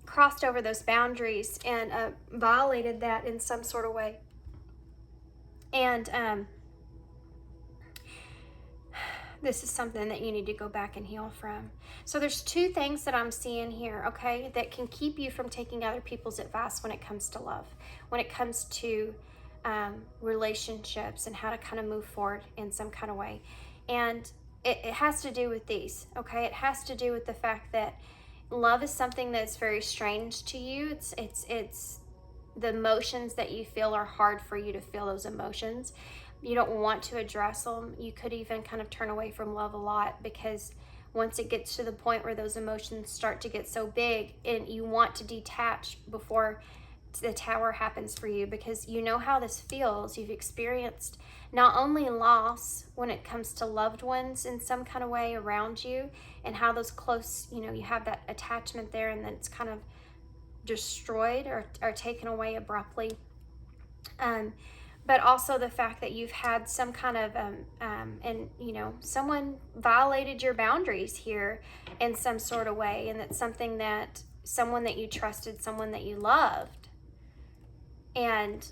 A: crossed over those boundaries and violated that in some sort of way. And this is something that you need to go back and heal from. So there's two things that I'm seeing here, okay, that can keep you from taking other people's advice when it comes to love, when it comes to relationships and how to kind of move forward in some kind of way. And it has to do with these, okay? It has to do with the fact that love is something that's very strange to you. It's the emotions that you feel are hard for you to feel those emotions. You don't want to address them. You could even kind of turn away from love a lot, because once it gets to the point where those emotions start to get so big, and you want to detach before the tower happens for you, because you know how this feels. You've experienced not only loss when it comes to loved ones in some kind of way around you, and how those close, you have that attachment there, and then it's kind of destroyed or taken away abruptly. But also the fact that you've had some kind of, someone violated your boundaries here in some sort of way. And that's something that someone that you trusted, someone that you loved, and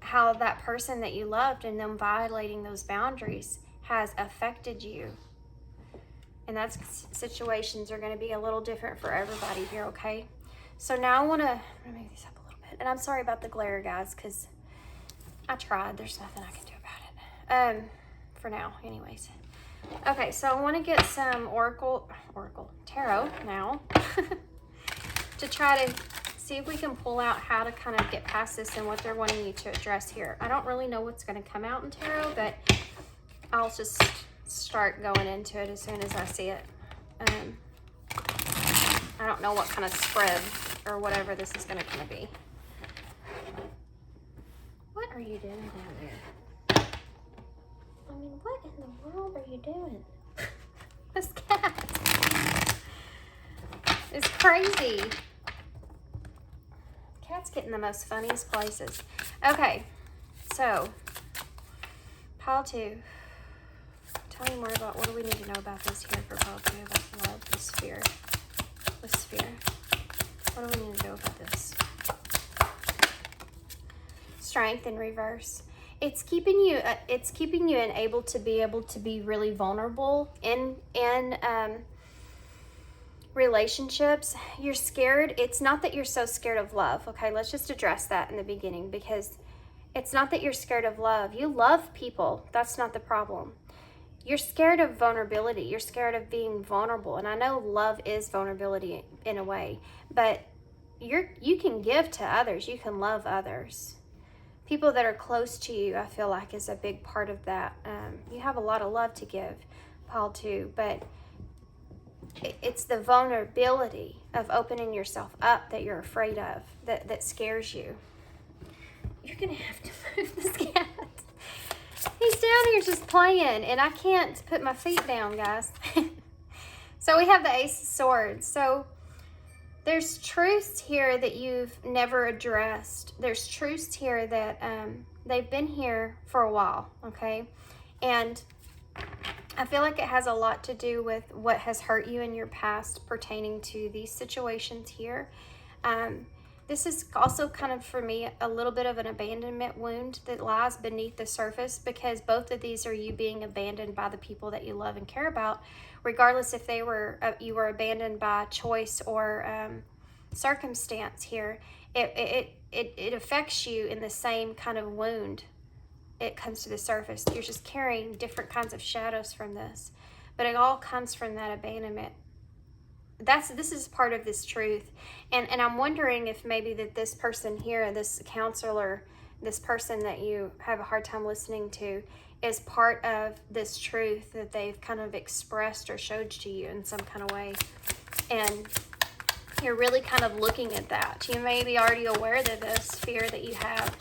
A: how that person that you loved and them violating those boundaries has affected you. And that's, situations are going to be a little different for everybody here, okay? So now I want to make these up a little bit. And I'm sorry about the glare, guys, because I tried. There's nothing I can do about it. For now, anyways. Okay, so I want to get some tarot now to try to see if we can pull out how to kind of get past this and what they're wanting you to address here. I don't really know what's going to come out in tarot, but I'll just start going into it as soon as I see it. I don't know what kind of spread or whatever this is going to kind of be. What are you doing down there? I mean, what in the world are you doing? This cat is crazy. Cats get in the most funniest places. Okay, so pile 2. Tell me more about, what do we need to know about this here for pile 2, about love, the sphere. The sphere. What do we need to know about this? Strength in reverse. It's keeping you and able to be really vulnerable in relationships. You're scared. It's not that you're so scared of love. Okay, let's just address that in the beginning, because it's not that you're scared of love. You love people. That's not the problem. You're scared of vulnerability. You're scared of being vulnerable. And I know love is vulnerability in a way, but you can give to others. You can love others. People that are close to you, I feel like, is a big part of that. You have a lot of love to give, Paul, too, but it's the vulnerability of opening yourself up that you're afraid of, that scares you. You're going to have to move this cat. He's down here just playing, and I can't put my feet down, guys. So we have the Ace of Swords. So There's truths here that you've never addressed. There's truths here that they've been here for a while, okay? And I feel like it has a lot to do with what has hurt you in your past pertaining to these situations here. This is also kind of, for me, a little bit of an abandonment wound that lies beneath the surface, because both of these are you being abandoned by the people that you love and care about, regardless if they were you were abandoned by choice or circumstance here. It affects you in the same kind of wound. It comes to the surface. You're just carrying different kinds of shadows from this, but it all comes from that abandonment. This is part of this truth, and I'm wondering if maybe that this person here, this counselor, this person that you have a hard time listening to, is part of this truth that they've kind of expressed or showed to you in some kind of way, and you're really kind of looking at that. You may be already aware of this fear that you have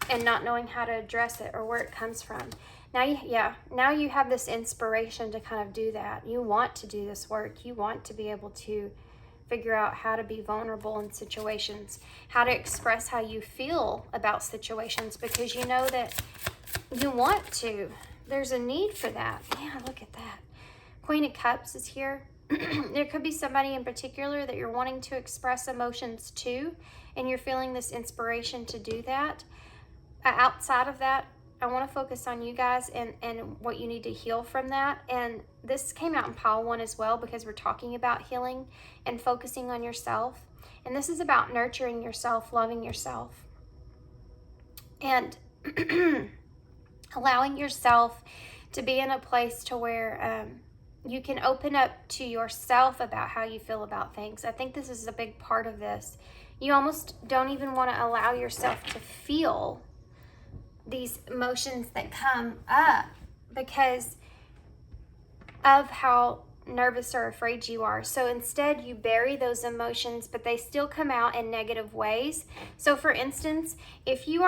A: and not knowing how to address it or where it comes from. Now you have this inspiration to kind of do that. You want to do this work. You want to be able to figure out how to be vulnerable in situations, how to express how you feel about situations, because you know that you want to. There's a need for that. Yeah, look at that. Queen of Cups is here. There could be somebody in particular that you're wanting to express emotions to, and you're feeling this inspiration to do that. Outside of that, I want to focus on you guys and what you need to heal from that. And this came out in pile 1 as well, because we're talking about healing and focusing on yourself. And this is about nurturing yourself, loving yourself, and allowing yourself to be in a place to where you can open up to yourself about how you feel about things. I think this is a big part of this. You almost don't even want to allow yourself to feel these emotions that come up because of how nervous or afraid you are. So instead you bury those emotions, but they still come out in negative ways. So for instance, if you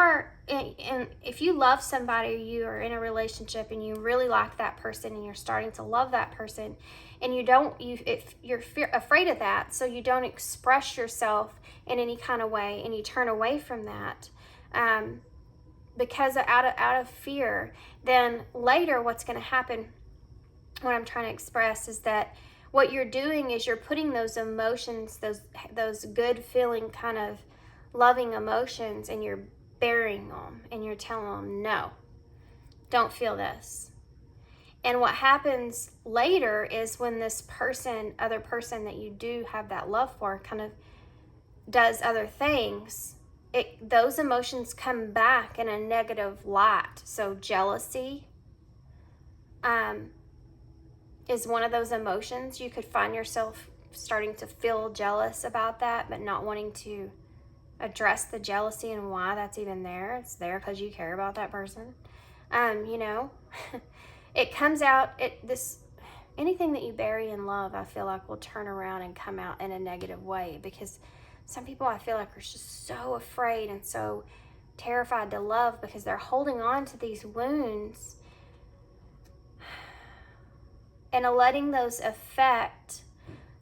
A: love somebody, or you are in a relationship and you really like that person and you're starting to love that person, and if you're afraid of that, so you don't express yourself in any kind of way and you turn away from that, because out of fear, then later what's going to happen, what I'm trying to express is that what you're doing is you're putting those emotions, those good feeling kind of loving emotions, and you're burying them, and you're telling them, no, don't feel this. And what happens later is when this other person that you do have that love for kind of does other things, those emotions come back in a negative light. So jealousy is one of those emotions. You could find yourself starting to feel jealous about that, but not wanting to address the jealousy and why that's even there. It's there because you care about that person. It comes out, anything that you bury in love, I feel like will turn around and come out in a negative way, because some people, I feel like, are just so afraid and so terrified to love because they're holding on to these wounds and letting those affect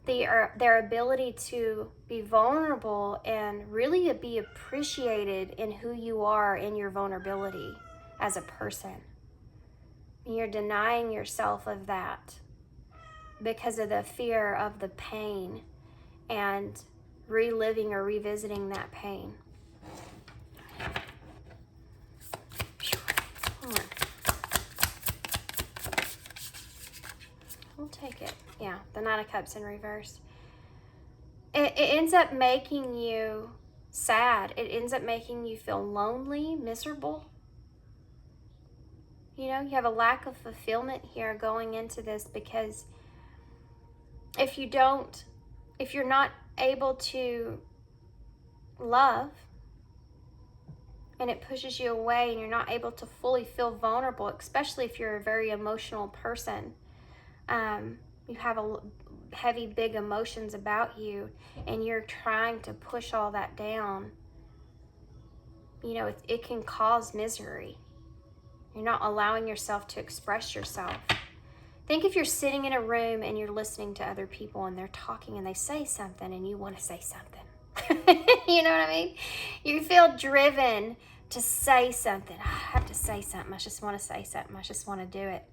A: their ability to be vulnerable and really be appreciated in who you are in your vulnerability as a person. And you're denying yourself of that because of the fear of the pain and reliving or revisiting that pain. We'll take it. Yeah, the Knight of Cups in reverse. It ends up making you sad. It ends up making you feel lonely, miserable. You have a lack of fulfillment here going into this, because if you're not able to love, and it pushes you away, and you're not able to fully feel vulnerable, especially if you're a very emotional person, you have heavy, big emotions about you, and you're trying to push all that down, it can cause misery. You're not allowing yourself to express yourself. Think if you're sitting in a room and you're listening to other people and they're talking and they say something and you want to say something. You know what I mean? You feel driven to say something. I have to say something. I just want to say something. I just want to do it.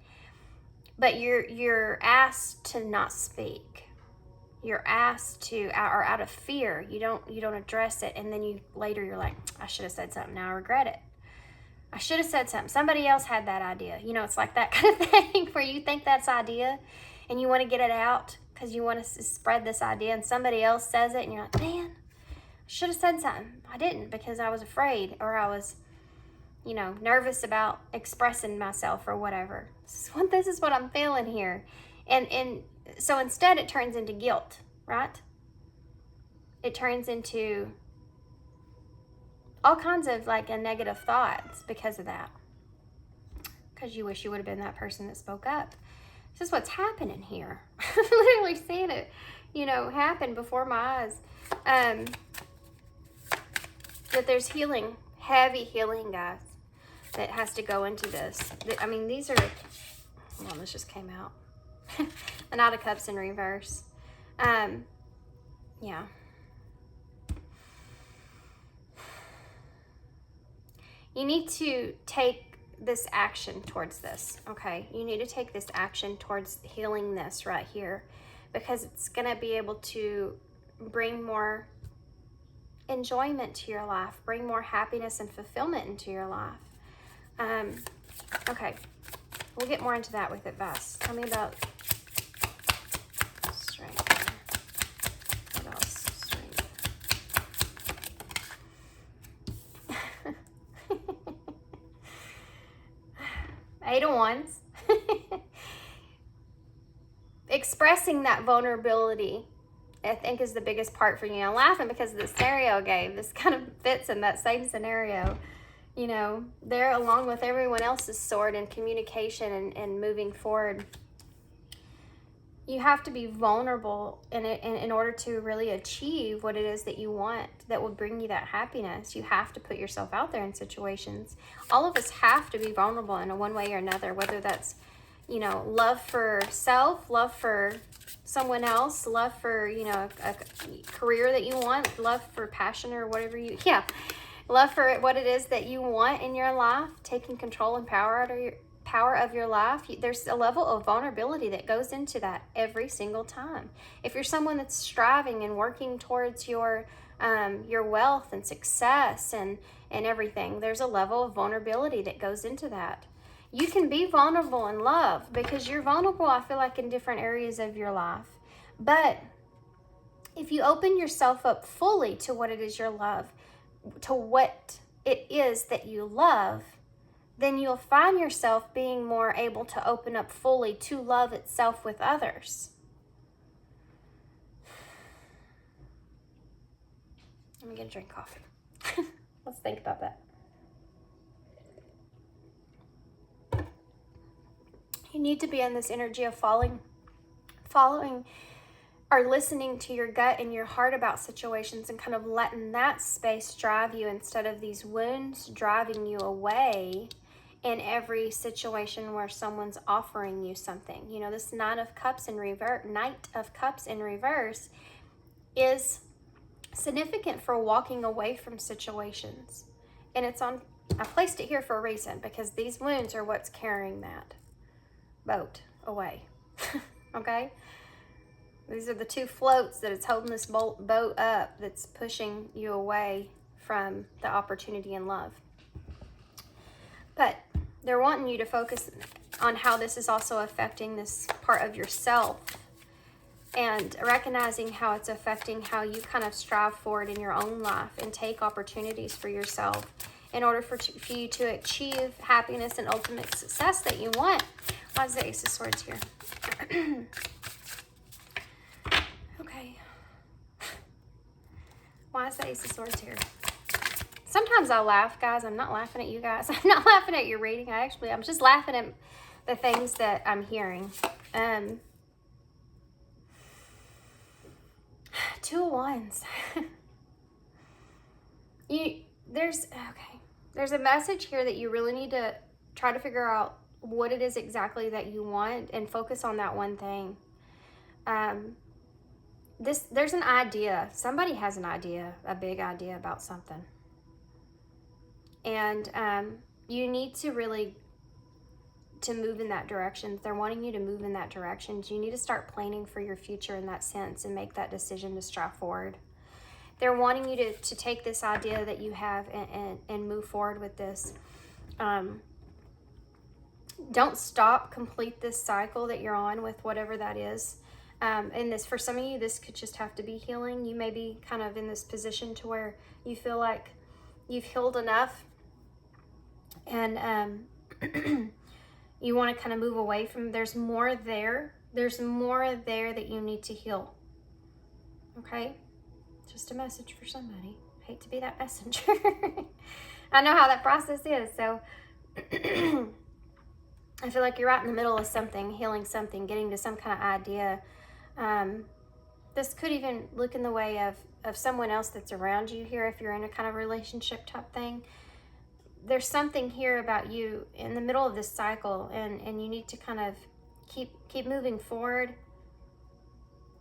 A: But you're asked to not speak. You're asked to, or out of fear, you don't address it, and then you're like, I should have said something. Now I regret it. I should have said something. Somebody else had that idea. You know, it's like that kind of thing where you think that's idea and you want to get it out because you want to spread this idea, and somebody else says it and you're like, man, I should have said something. I didn't because I was afraid, or I was, you know, nervous about expressing myself or whatever. This is what I'm feeling here. And so instead it turns into guilt, right? It turns into all kinds of like a negative thoughts because of that. Because you wish you would have been that person that spoke up. This is what's happening here. I'm literally seeing it, you know, happen before my eyes. That there's healing, heavy healing, guys, that has to go into this. I mean, these are, hold on, this just came out. The Knight of Cups in reverse. Yeah. You need to take this action towards this, okay? You need to take this action towards healing this right here, because it's going to be able to bring more enjoyment to your life, bring more happiness and fulfillment into your life. Okay, we'll get more into that with advice. Tell me about strength. What else? Strength. Eight of Wands. Expressing that vulnerability, I think, is the biggest part for you. I'm laughing because the scenario I gave, this kind of fits in that same scenario. You know, they're along with everyone else's sword in communication and moving forward. You have to be vulnerable in order to really achieve what it is that you want that will bring you that happiness. You have to put yourself out there in situations. All of us have to be vulnerable in a one way or another, whether that's, you know, love for self, love for someone else, love for, you know, a career that you want, love for passion or whatever you, love for what it is that you want in your life, taking control and power of your life. There's a level of vulnerability that goes into that every single time. If you're someone that's striving and working towards your wealth and success and everything, there's a level of vulnerability that goes into that. You can be vulnerable in love because you're vulnerable, I feel like, in different areas of your life. But if you open yourself up fully to what it is you love, to what it is that you love, then you'll find yourself being more able to open up fully to love itself with others. Let me get a drink of coffee. Let's think about that. You need to be in this energy of following or listening to your gut and your heart about situations and kind of letting that space drive you instead of these wounds driving you away in every situation where someone's offering you something. You know, this Knight of Cups in reverse is significant for walking away from situations. And I placed it here for a reason, because these wounds are what's carrying that boat away. Okay? These are the two floats that it's holding this boat up, that's pushing you away from the opportunity in love. But they're wanting you to focus on how this is also affecting this part of yourself, and recognizing how it's affecting how you kind of strive forward in your own life and take opportunities for yourself in order for you to achieve happiness and ultimate success that you want. Why is the Ace of Swords here? Okay. Why is the Ace of Swords here? Sometimes I laugh, guys. I'm not laughing at you guys. I'm not laughing at your reading. I'm just laughing at the things that I'm hearing. Two of Wands. There's a message here that you really need to try to figure out what it is exactly that you want and focus on that one thing. There's an idea. Somebody has an idea, a big idea about something. And you need to really to move in that direction. They're wanting you to move in that direction. You need to start planning for your future in that sense and make that decision to strive forward. They're wanting you to take this idea that you have and move forward with this. Don't stop, complete this cycle that you're on with whatever that is. And this, for some of you, this could just have to be healing. You may be kind of in this position to where you feel like you've healed enough, and you want to kind of move away from. There's more there. There's more there that you need to heal. Okay? Just a message for somebody. I hate to be that messenger. I know how that process is, so I feel like you're right in the middle of something, healing something, getting to some kind of idea. This could even look in the way of someone else that's around you here if you're in a kind of relationship type thing. There's something here about you in the middle of this cycle, and you need to kind of keep moving forward.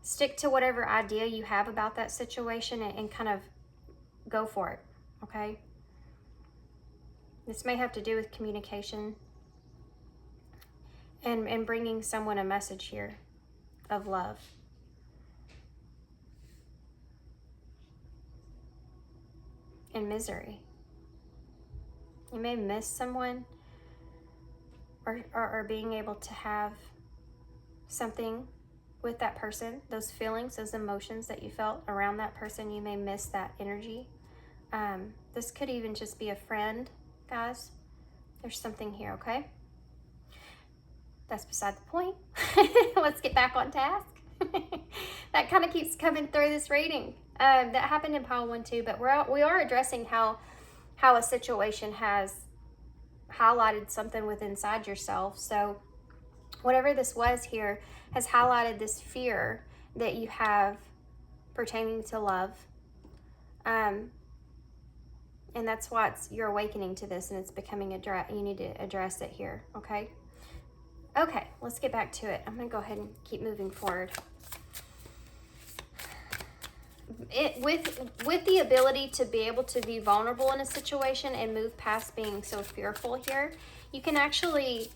A: Stick to whatever idea you have about that situation and kind of go for it, okay? This may have to do with communication and bringing someone a message here of love. And misery. You may miss someone or being able to have something with that person, those feelings, those emotions that you felt around that person. You may miss that energy. This could even just be a friend, guys. There's something here, okay? That's beside the point. Let's get back on task. That kind of keeps coming through this reading. That happened in pile 1 too, but we are addressing how a situation has highlighted something within inside yourself. So whatever this was here has highlighted this fear that you have pertaining to love. And that's why you're awakening to this, and it's becoming you need to address it here, okay? Okay, let's get back to it. I'm going to go ahead and keep moving forward. With the ability to be able to be vulnerable in a situation and move past being so fearful here, you can actually,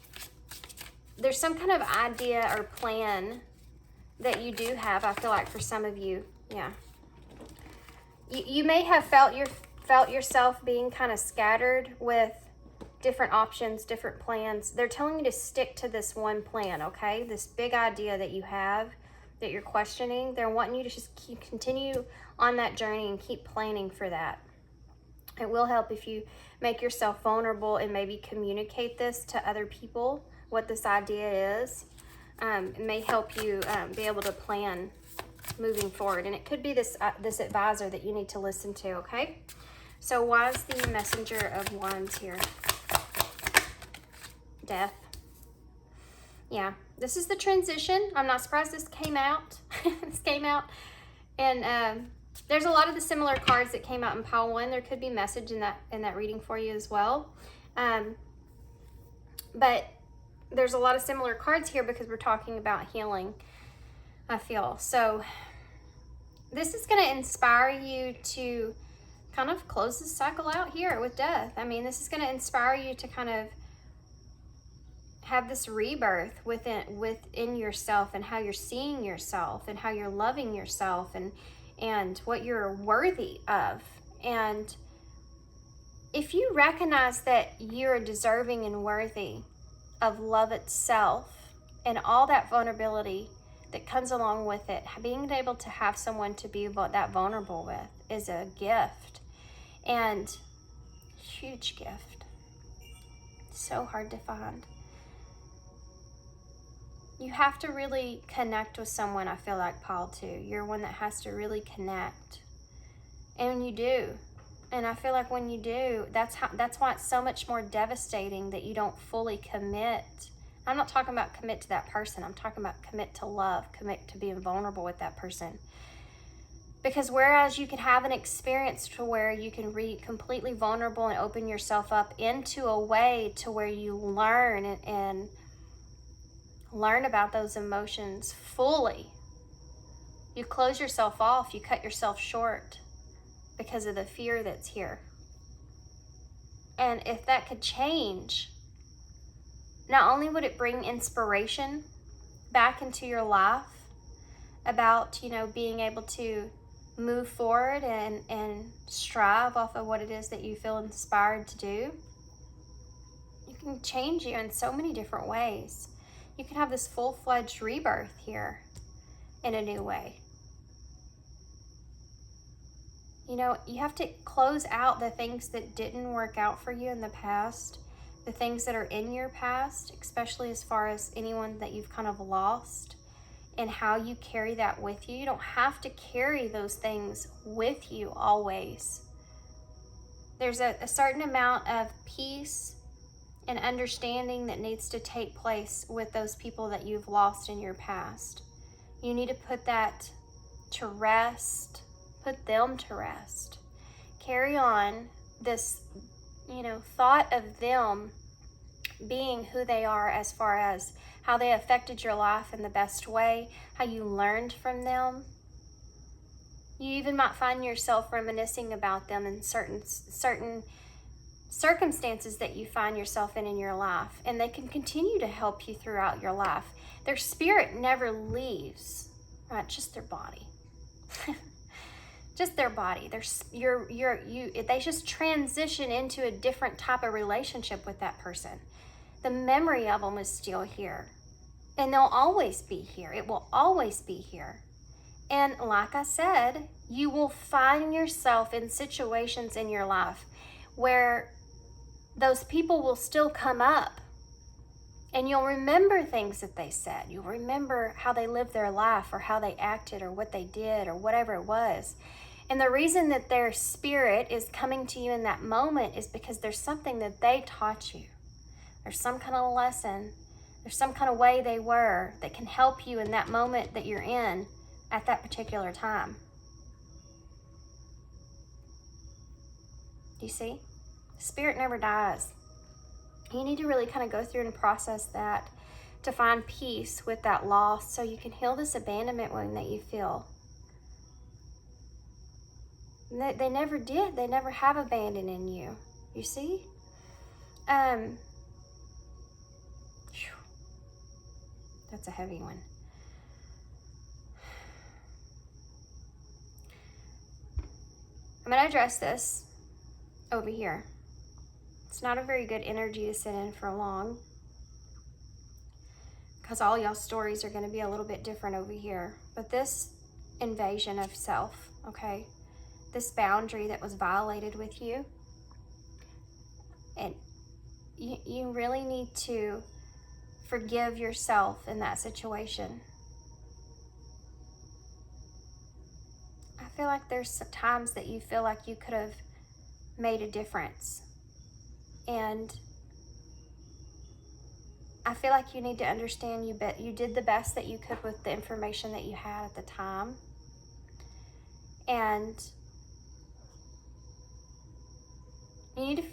A: there's some kind of idea or plan that you do have, I feel like, for some of you. Yeah. You may have felt yourself being kind of scattered with different options, different plans. They're telling you to stick to this one plan, okay? This big idea that you have that you're questioning. They're wanting you to just continue on that journey and keep planning for that. It will help if you make yourself vulnerable and maybe communicate this to other people, what this idea is. It may help you be able to plan moving forward. And it could be this advisor that you need to listen to, okay? So why is the Messenger of Wands here? Death. Yeah, this is the transition. I'm not surprised this came out. This came out. And there's a lot of the similar cards that came out in pile 1. There could be message in that reading for you as well. But there's a lot of similar cards here because we're talking about healing, I feel. So this is going to inspire you to kind of close this cycle out here with death. I mean, this is going to inspire you to kind of have this rebirth within yourself, and how you're seeing yourself and how you're loving yourself and what you're worthy of. And if you recognize that you're deserving and worthy of love itself and all that vulnerability that comes along with it, being able to have someone to be that vulnerable with is a gift, and huge gift. So hard to find. You have to really connect with someone, I feel like, pile 2. You're one that has to really connect. And you do. And I feel like when you do, that's why it's so much more devastating that you don't fully commit. I'm not talking about commit to that person. I'm talking about commit to love, commit to being vulnerable with that person. Because whereas you could have an experience to where you can be completely vulnerable and open yourself up into a way to where you learn and learn about those emotions fully, you close yourself off, you cut yourself short because of the fear that's here. And if that could change, not only would it bring inspiration back into your life about, being able to move forward and strive off of what it is that you feel inspired to do, it can change you in so many different ways. You can have this full-fledged rebirth here in a new way. You have to close out the things that didn't work out for you in the past, the things that are in your past, especially as far as anyone that you've kind of lost, and how you carry that with you. You don't have to carry those things with you always. There's a certain amount of peace and understanding that needs to take place with those people that you've lost in your past. You need to put that to rest, put them to rest. Carry on this, thought of them being who they are as far as how they affected your life in the best way, how you learned from them. You even might find yourself reminiscing about them in certain circumstances that you find yourself in your life, and they can continue to help you throughout your life. Their spirit never leaves, right? Just their body. Just their body. They just transition into a different type of relationship with that person. The memory of them is still here. And they'll always be here. It will always be here. And like I said, you will find yourself in situations in your life where those people will still come up. And you'll remember things that they said. You'll remember how they lived their life, or how they acted, or what they did, or whatever it was. And the reason that their spirit is coming to you in that moment is because there's something that they taught you. There's some kind of lesson. There's some kind of way they were that can help you in that moment that you're in at that particular time. Do you see? Spirit never dies. You need to really kind of go through and process that to find peace with that loss so you can heal this abandonment wound that you feel. They never did. They never have abandoned in you. You see? That's a heavy one. I'm going to address this over here. It's not a very good energy to sit in for long, because all y'all's stories are going to be a little bit different over here. But this invasion of self, okay, this boundary that was violated with you, and you really need to forgive yourself in that situation. I feel like there's times that you feel like you could have made a difference. And I feel like you need to understand you did the best that you could with the information that you had at the time. And you need to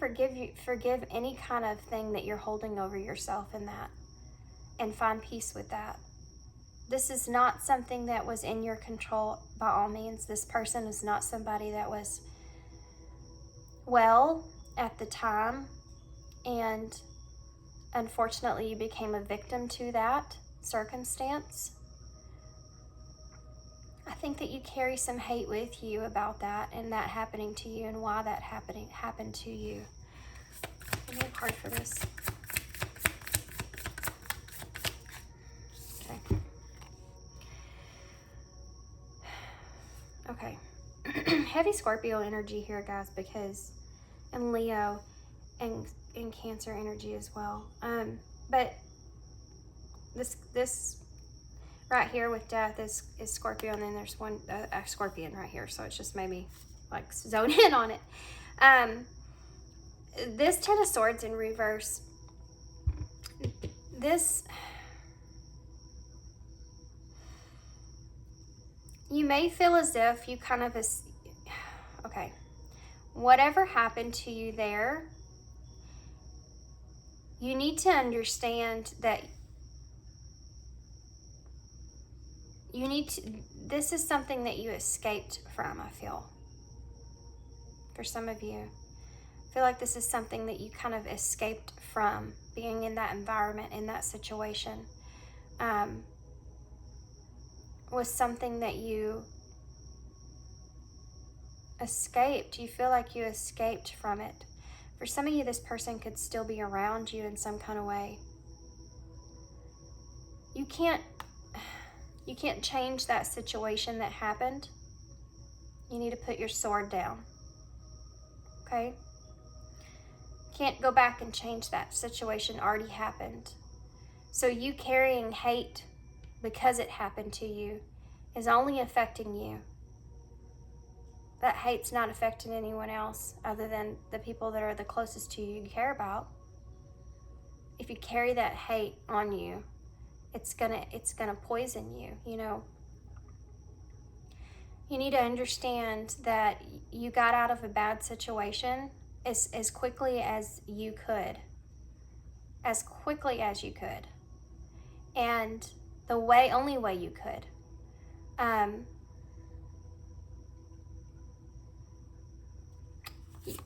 A: forgive any kind of thing that you're holding over yourself in that, and find peace with that. This is not something that was in your control by all means. This person is not somebody that was well at the time, and unfortunately you became a victim to that circumstance. I think that you carry some hate with you about that, and that happening to you, and why that happened to you. Give me a card for this. Okay. Heavy Scorpio energy here, guys, because, and Leo, and Cancer energy as well. But this right here with death is Scorpio, and then there's one Scorpion right here, so it's just made me like zone in on it. This Ten of Swords in reverse, You may feel as if you kind of, okay, whatever happened to you there, you need to understand that this is something that you escaped from, I feel. For some of you, I feel like this is something that you kind of escaped from, being in that environment, in that situation. Was something that you escaped. You feel like you escaped from it. For some of you, this person could still be around you in some kind of way. You can't change that situation that happened. You need to put your sword down. Okay? Can't go back and change that situation. Already happened. So you carrying hate because it happened to you is only affecting you. That hate's not affecting anyone else other than the people that are the closest to you care about. If you carry that hate on you, it's gonna poison you, you know. You need to understand that you got out of a bad situation as quickly as you could. As quickly as you could. And the only way you could.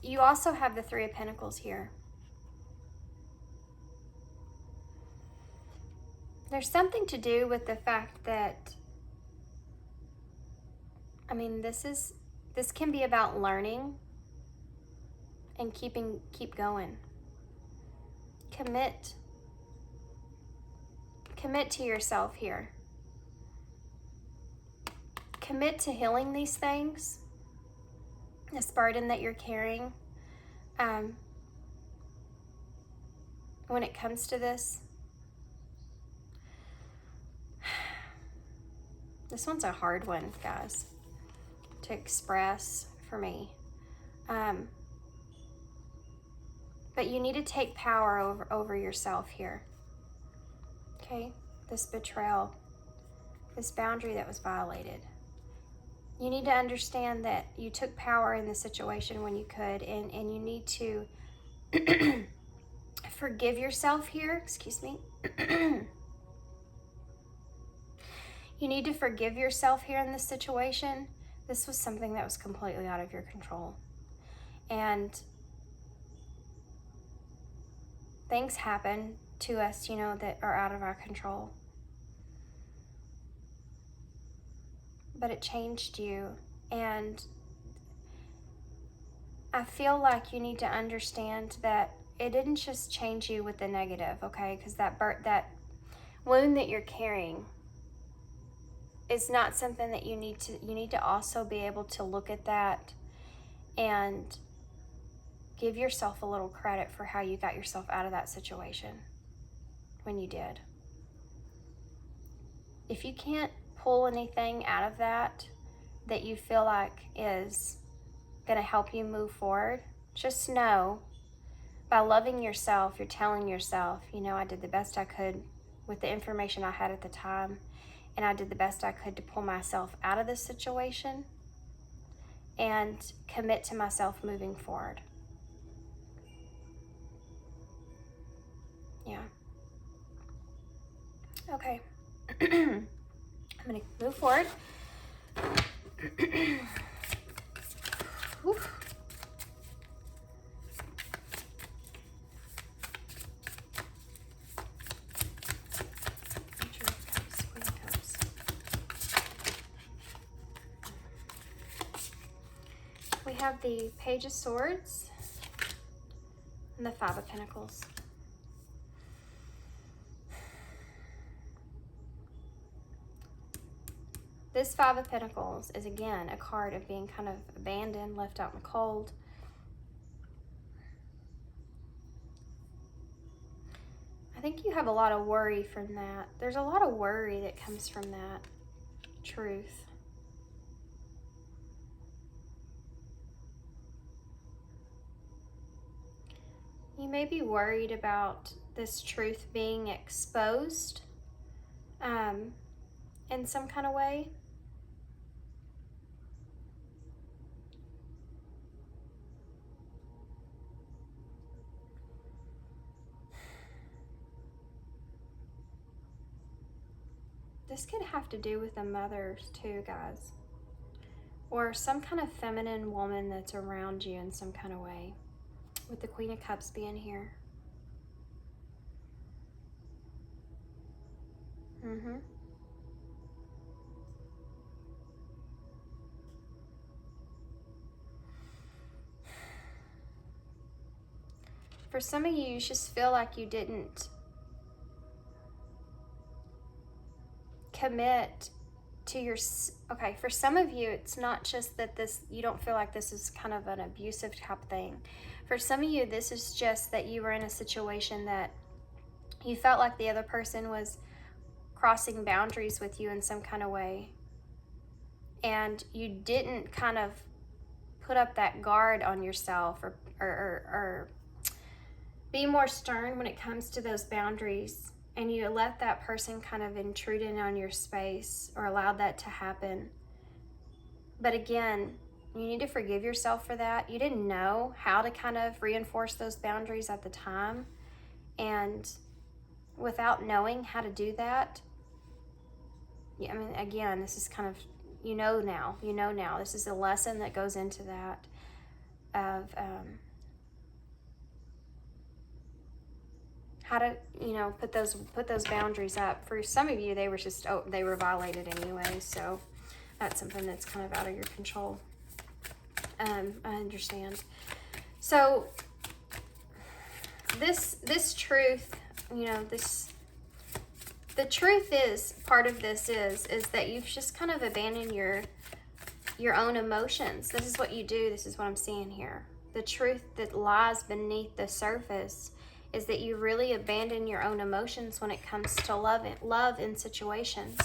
A: You also have the Three of Pentacles here. There's something to do with the fact that, I mean, this can be about learning and keep going. Commit to yourself here. Commit to healing these things, this burden that you're carrying. When it comes to this one's a hard one, guys, to express for me. But you need to take power over yourself here. Okay? This betrayal, this boundary that was violated. You need to understand that you took power in the situation when you could, and you need to forgive yourself here. Excuse me. You need to forgive yourself here in this situation. This was something that was completely out of your control. And things happen to us, you know, that are out of our control. But it changed you. And I feel like you need to understand that it didn't just change you with the negative, okay? Because that wound that you're carrying is not something that you need to also be able to look at that and give yourself a little credit for how you got yourself out of that situation when you did. If you can't pull anything out of that you feel like is going to help you move forward, just know, by loving yourself, you're telling yourself, you know, I did the best I could with the information I had at the time, and I did the best I could to pull myself out of this situation and commit to myself moving forward. Yeah. Okay. I'm going to move forward. We have the Page of Swords and the Five of Pentacles. This Five of Pentacles is, again, a card of being kind of abandoned, left out in the cold. I think you have a lot of worry from that. There's a lot of worry that comes from that truth. You may be worried about this truth being exposed in some kind of way. This could have to do with the mothers too, guys. Or some kind of feminine woman that's around you in some kind of way. With the Queen of Cups being here. For some of you, you just feel like you didn't commit to your, okay, for some of you, it's not just that this, you don't feel like this is kind of an abusive type thing. For some of you, this is just that you were in a situation that you felt like the other person was crossing boundaries with you in some kind of way. And you didn't kind of put up that guard on yourself or be more stern when it comes to those boundaries, and you let that person kind of intrude in on your space or allowed that to happen. But again, you need to forgive yourself for that. You didn't know how to kind of reinforce those boundaries at the time, and without knowing how to do that, I mean, again, this is kind of, you know now, this is a lesson that goes into that of how to, you know, put those boundaries up. For some of you, they were just, they were violated anyway, so that's something that's kind of out of your control. I understand. So this truth, you know, the truth is, part of this is that you've just kind of abandoned your own emotions. This is what you do. This is what I'm seeing here. The truth that lies beneath the surface is that you really abandon your own emotions when it comes to love in situations.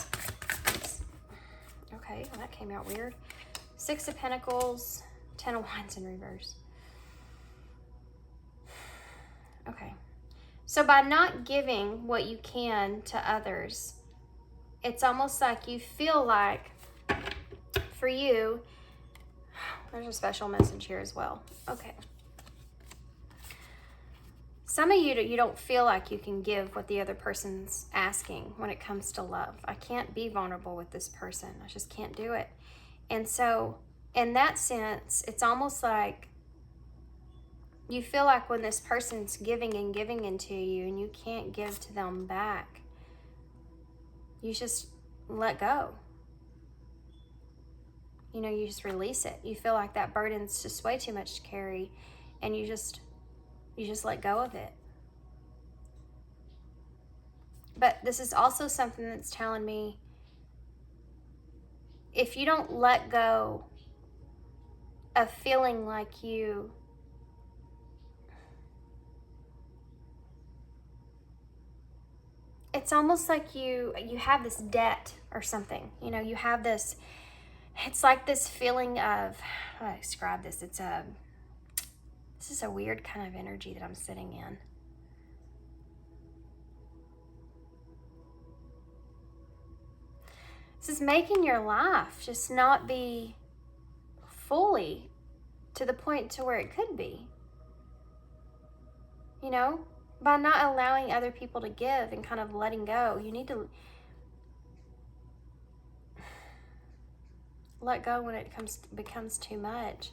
A: Okay, well, that came out weird. 6 of Pentacles, 10 of Wands in reverse. Okay. So by not giving what you can to others, it's almost like you feel like, for you, there's a special message here as well. Okay. Some of you don't feel like you can give what the other person's asking when it comes to love. I can't be vulnerable with this person. I just can't do it. And so in that sense, it's almost like you feel like when this person's giving and giving into you and you can't give to them back, you just let go. You know, you just release it. You feel like that burden's just way too much to carry, and you just let go of it. But this is also something that's telling me, if you don't let go of feeling like you it's almost like you have this debt or something. You know, you have this, it's like this feeling of, how do I describe this? This is a weird kind of energy that I'm sitting in. This is making your life just not be fully to the point to where it could be. You know, by not allowing other people to give and kind of letting go, you need to let go when it becomes too much.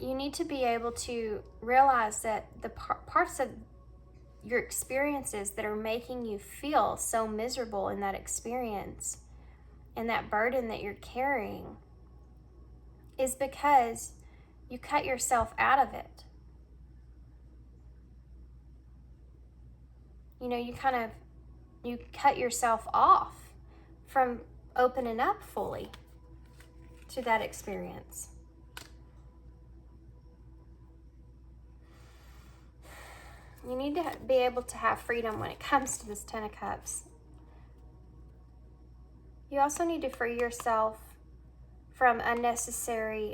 A: You need to be able to realize that the parts of your experiences that are making you feel so miserable in that experience and that burden that you're carrying is because you cut yourself out of it. You know, you cut yourself off from opening up fully to that experience. You need to be able to have freedom when it comes to this 10 of Cups. You also need to free yourself from unnecessary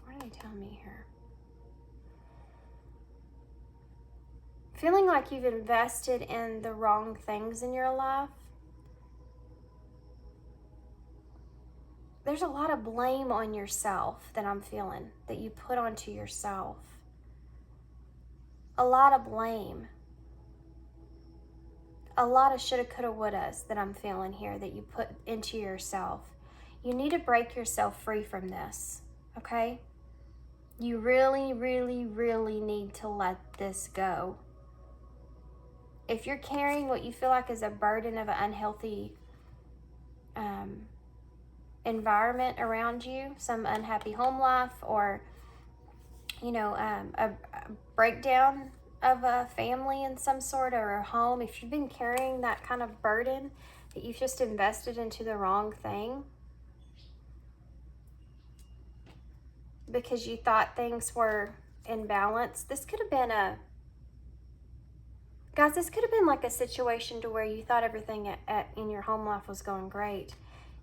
A: what are they telling me here? Feeling like you've invested in the wrong things in your life. There's a lot of blame on yourself that I'm feeling, that you put onto yourself. a lot of blame, a lot of shoulda, coulda, wouldas that I'm feeling here that you put into yourself. You need to break yourself free from this, okay? You really, really, really need to let this go. If you're carrying what you feel like is a burden of an unhealthy environment around you, some unhappy home life, or a breakdown of a family in some sort, or a home, if you've been carrying that kind of burden that you've just invested into the wrong thing because you thought things were in balance, this could have been this could have been like a situation to where you thought everything in your home life was going great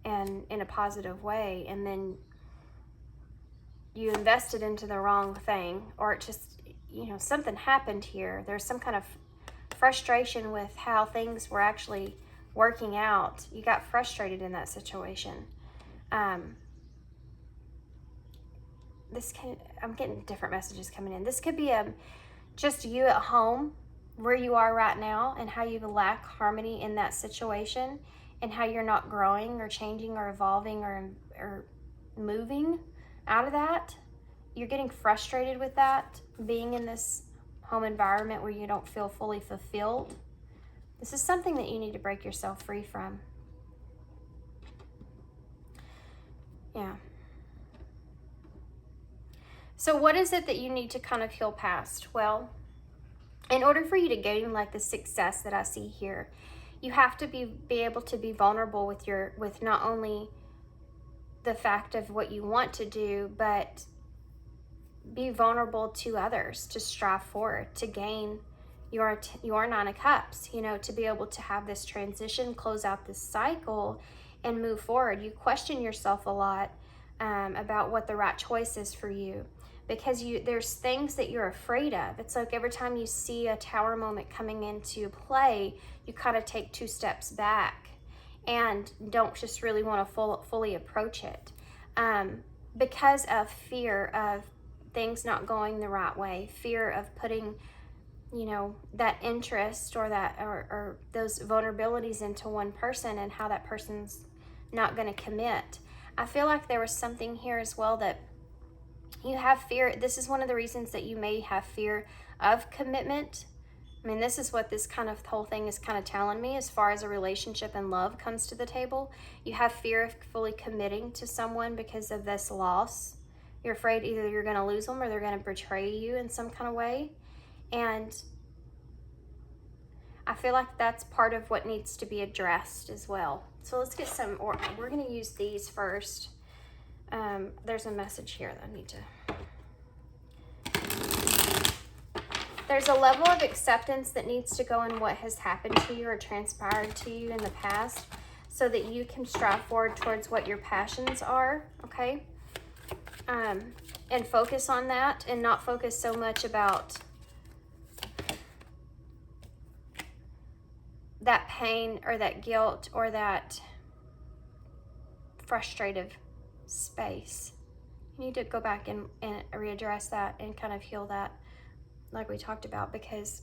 A: and in a positive way, and then you invested into the wrong thing, or it just, something happened here. There's some kind of frustration with how things were actually working out. You got frustrated in that situation. I'm getting different messages coming in. This could be just you at home, where you are right now, and how you lack harmony in that situation, and how you're not growing or changing or evolving or moving out of that. You're getting frustrated with that, being in this home environment where you don't feel fully fulfilled. This is something that you need to break yourself free from. Yeah. So what is it that you need to kind of heal past? Well, in order for you to gain like the success that I see here, you have to be able to be vulnerable with not only the fact of what you want to do, but be vulnerable to others, to strive for, to gain your 9 of Cups, to be able to have this transition, close out this cycle, and move forward. You question yourself a lot about what the right choice is for you, because there's things that you're afraid of. It's like every time you see a tower moment coming into play, you kind of take 2 steps back and don't just really want to fully approach it because of fear of things not going the right way, fear of putting that interest or those vulnerabilities into one person and how that person's not going to commit. I feel like there was something here as well that you have fear. This is one of the reasons that you may have fear of commitment. I mean, this is what this kind of whole thing is kind of telling me as far as a relationship and love comes to the table. You have fear of fully committing to someone because of this loss. You're afraid either you're going to lose them or they're going to betray you in some kind of way. And I feel like that's part of what needs to be addressed as well. So let's get some, or we're going to use these first. There's a message here that I need to. There's a level of acceptance that needs to go in what has happened to you or transpired to you in the past so that you can strive forward towards what your passions are, okay? And focus on that and not focus so much about that pain or that guilt or that frustrative space. You need to go back and readdress that and kind of heal that like we talked about, because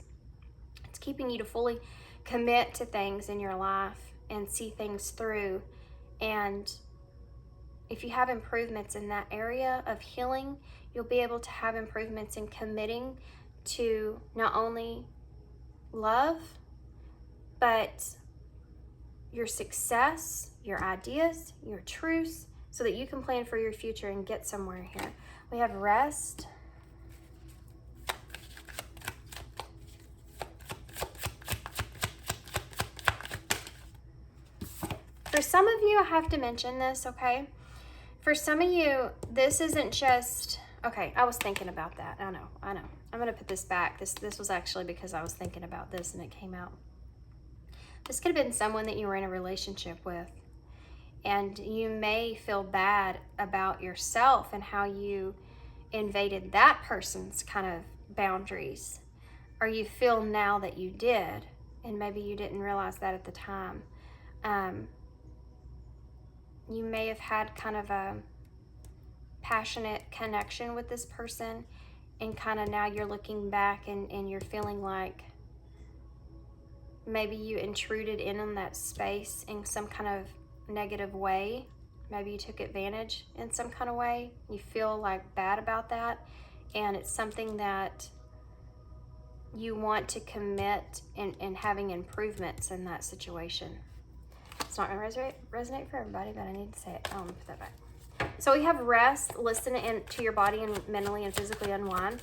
A: it's keeping you to fully commit to things in your life and see things through. And if you have improvements in that area of healing, you'll be able to have improvements in committing to not only love, but your success, your ideas, your truths, so that you can plan for your future and get somewhere here. We have rest. For some of you, I have to mention this, okay? For some of you, this isn't just, okay, I was thinking about that. I know. I'm going to put this back. This was actually because I was thinking about this and it came out. This could have been someone that you were in a relationship with, and you may feel bad about yourself and how you invaded that person's kind of boundaries, or you feel now that you did, and maybe you didn't realize that at the time. You may have had kind of a passionate connection with this person, and kind of now you're looking back and you're feeling like maybe you intruded in on that space in some kind of negative way. Maybe you took advantage in some kind of way. You feel like bad about that, and it's something that you want to commit in having improvements in that situation. It's not going to resonate for everybody, but I need to say it. I'm going to put that back. So we have rest, listen to your body and mentally and physically unwind.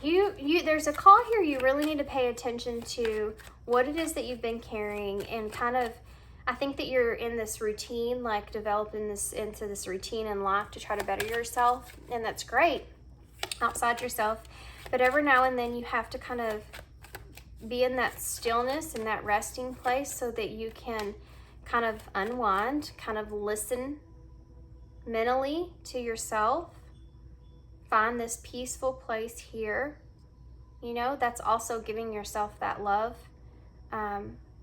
A: There's a call here. You really need to pay attention to what it is that you've been carrying, and kind of, I think that you're in this routine, like developing into this routine in life to try to better yourself, and that's great outside yourself. But every now and then you have to kind of be in that stillness and that resting place so that you can kind of unwind, kind of listen mentally to yourself, find this peaceful place here. You know, that's also giving yourself that love.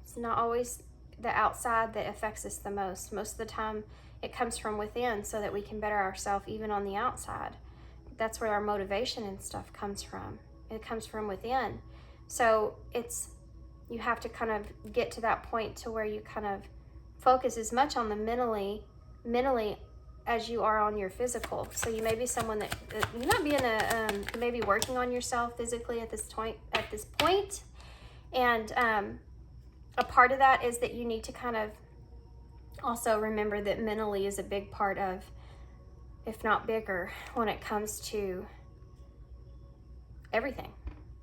A: It's not always the outside that affects us the most. Most of the time it comes from within so that we can better ourselves even on the outside. That's where our motivation and stuff comes from. It comes from within. So you have to kind of get to that point to where you kind of focus as much on the mentally as you are on your physical. So you may be someone that you might be you may be working on yourself physically at this point, and a part of that is that you need to kind of also remember that mentally is a big part of, if not bigger, when it comes to everything,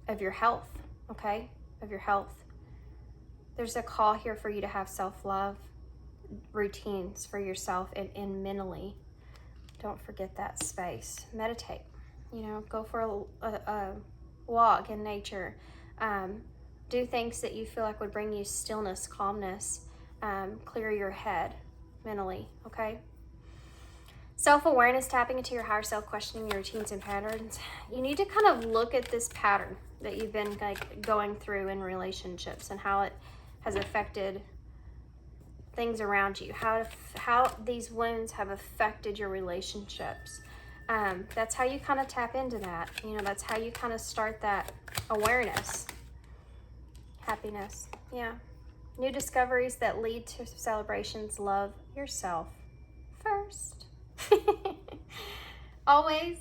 A: of your health, okay? Of your health. There's a call here for you to have self-love, routines for yourself, and mentally. Don't forget that space. Meditate, you know, go for a walk in nature. Do things that you feel like would bring you stillness, calmness, clear your head mentally, okay? Self-awareness, tapping into your higher self, questioning your routines and patterns. You need to kind of look at this pattern that you've been like going through in relationships and how it has affected things around you, how these wounds have affected your relationships. That's how you kind of tap into that. You know, that's how you kind of start that awareness. Happiness, yeah. New discoveries that lead to celebrations. Love yourself first. Always.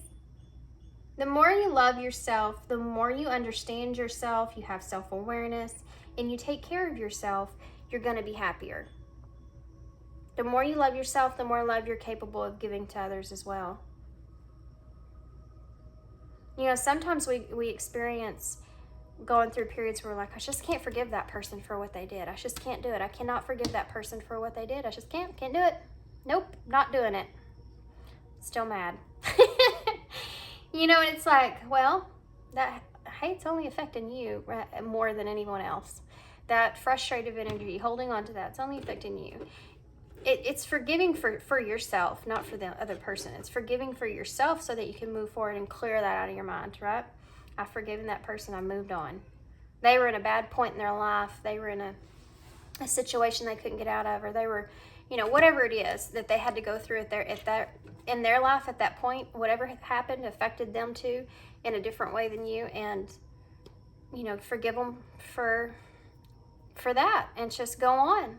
A: The more you love yourself, the more you understand yourself, you have self-awareness, and you take care of yourself, you're going to be happier. The more you love yourself, the more love you're capable of giving to others as well. You know, sometimes we experience going through periods where we're like, I just can't forgive that person for what they did. I just can't do it. I cannot forgive that person for what they did. I just can't do it. Nope, not doing it. Still mad. You know, and it's like, well, that hate's only affecting you more than anyone else. That frustrated energy, holding on to that, it's only affecting you. It's forgiving for yourself, not for the other person. It's forgiving for yourself so that you can move forward and clear that out of your mind, right? I've forgiven that person. I moved on. They were in a bad point in their life. They were in a situation they couldn't get out of, or they were, you know, whatever it is that they had to go through in their life at that point. Whatever happened affected them too in a different way than you, and you know, forgive them for that, and just go on.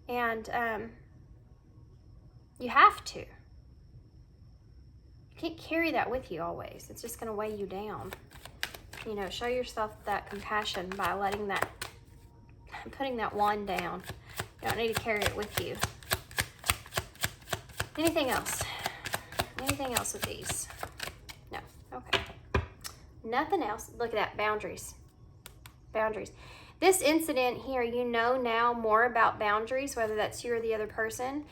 A: And you have to. You can't carry that with you always. It's just going to weigh you down. You know, show yourself that compassion by putting that wand down. You don't need to carry it with you. Anything else? Anything else with these? No. Okay. Nothing else. Look at that. Boundaries. Boundaries. This incident here, you know now more about boundaries, whether that's you or the other person,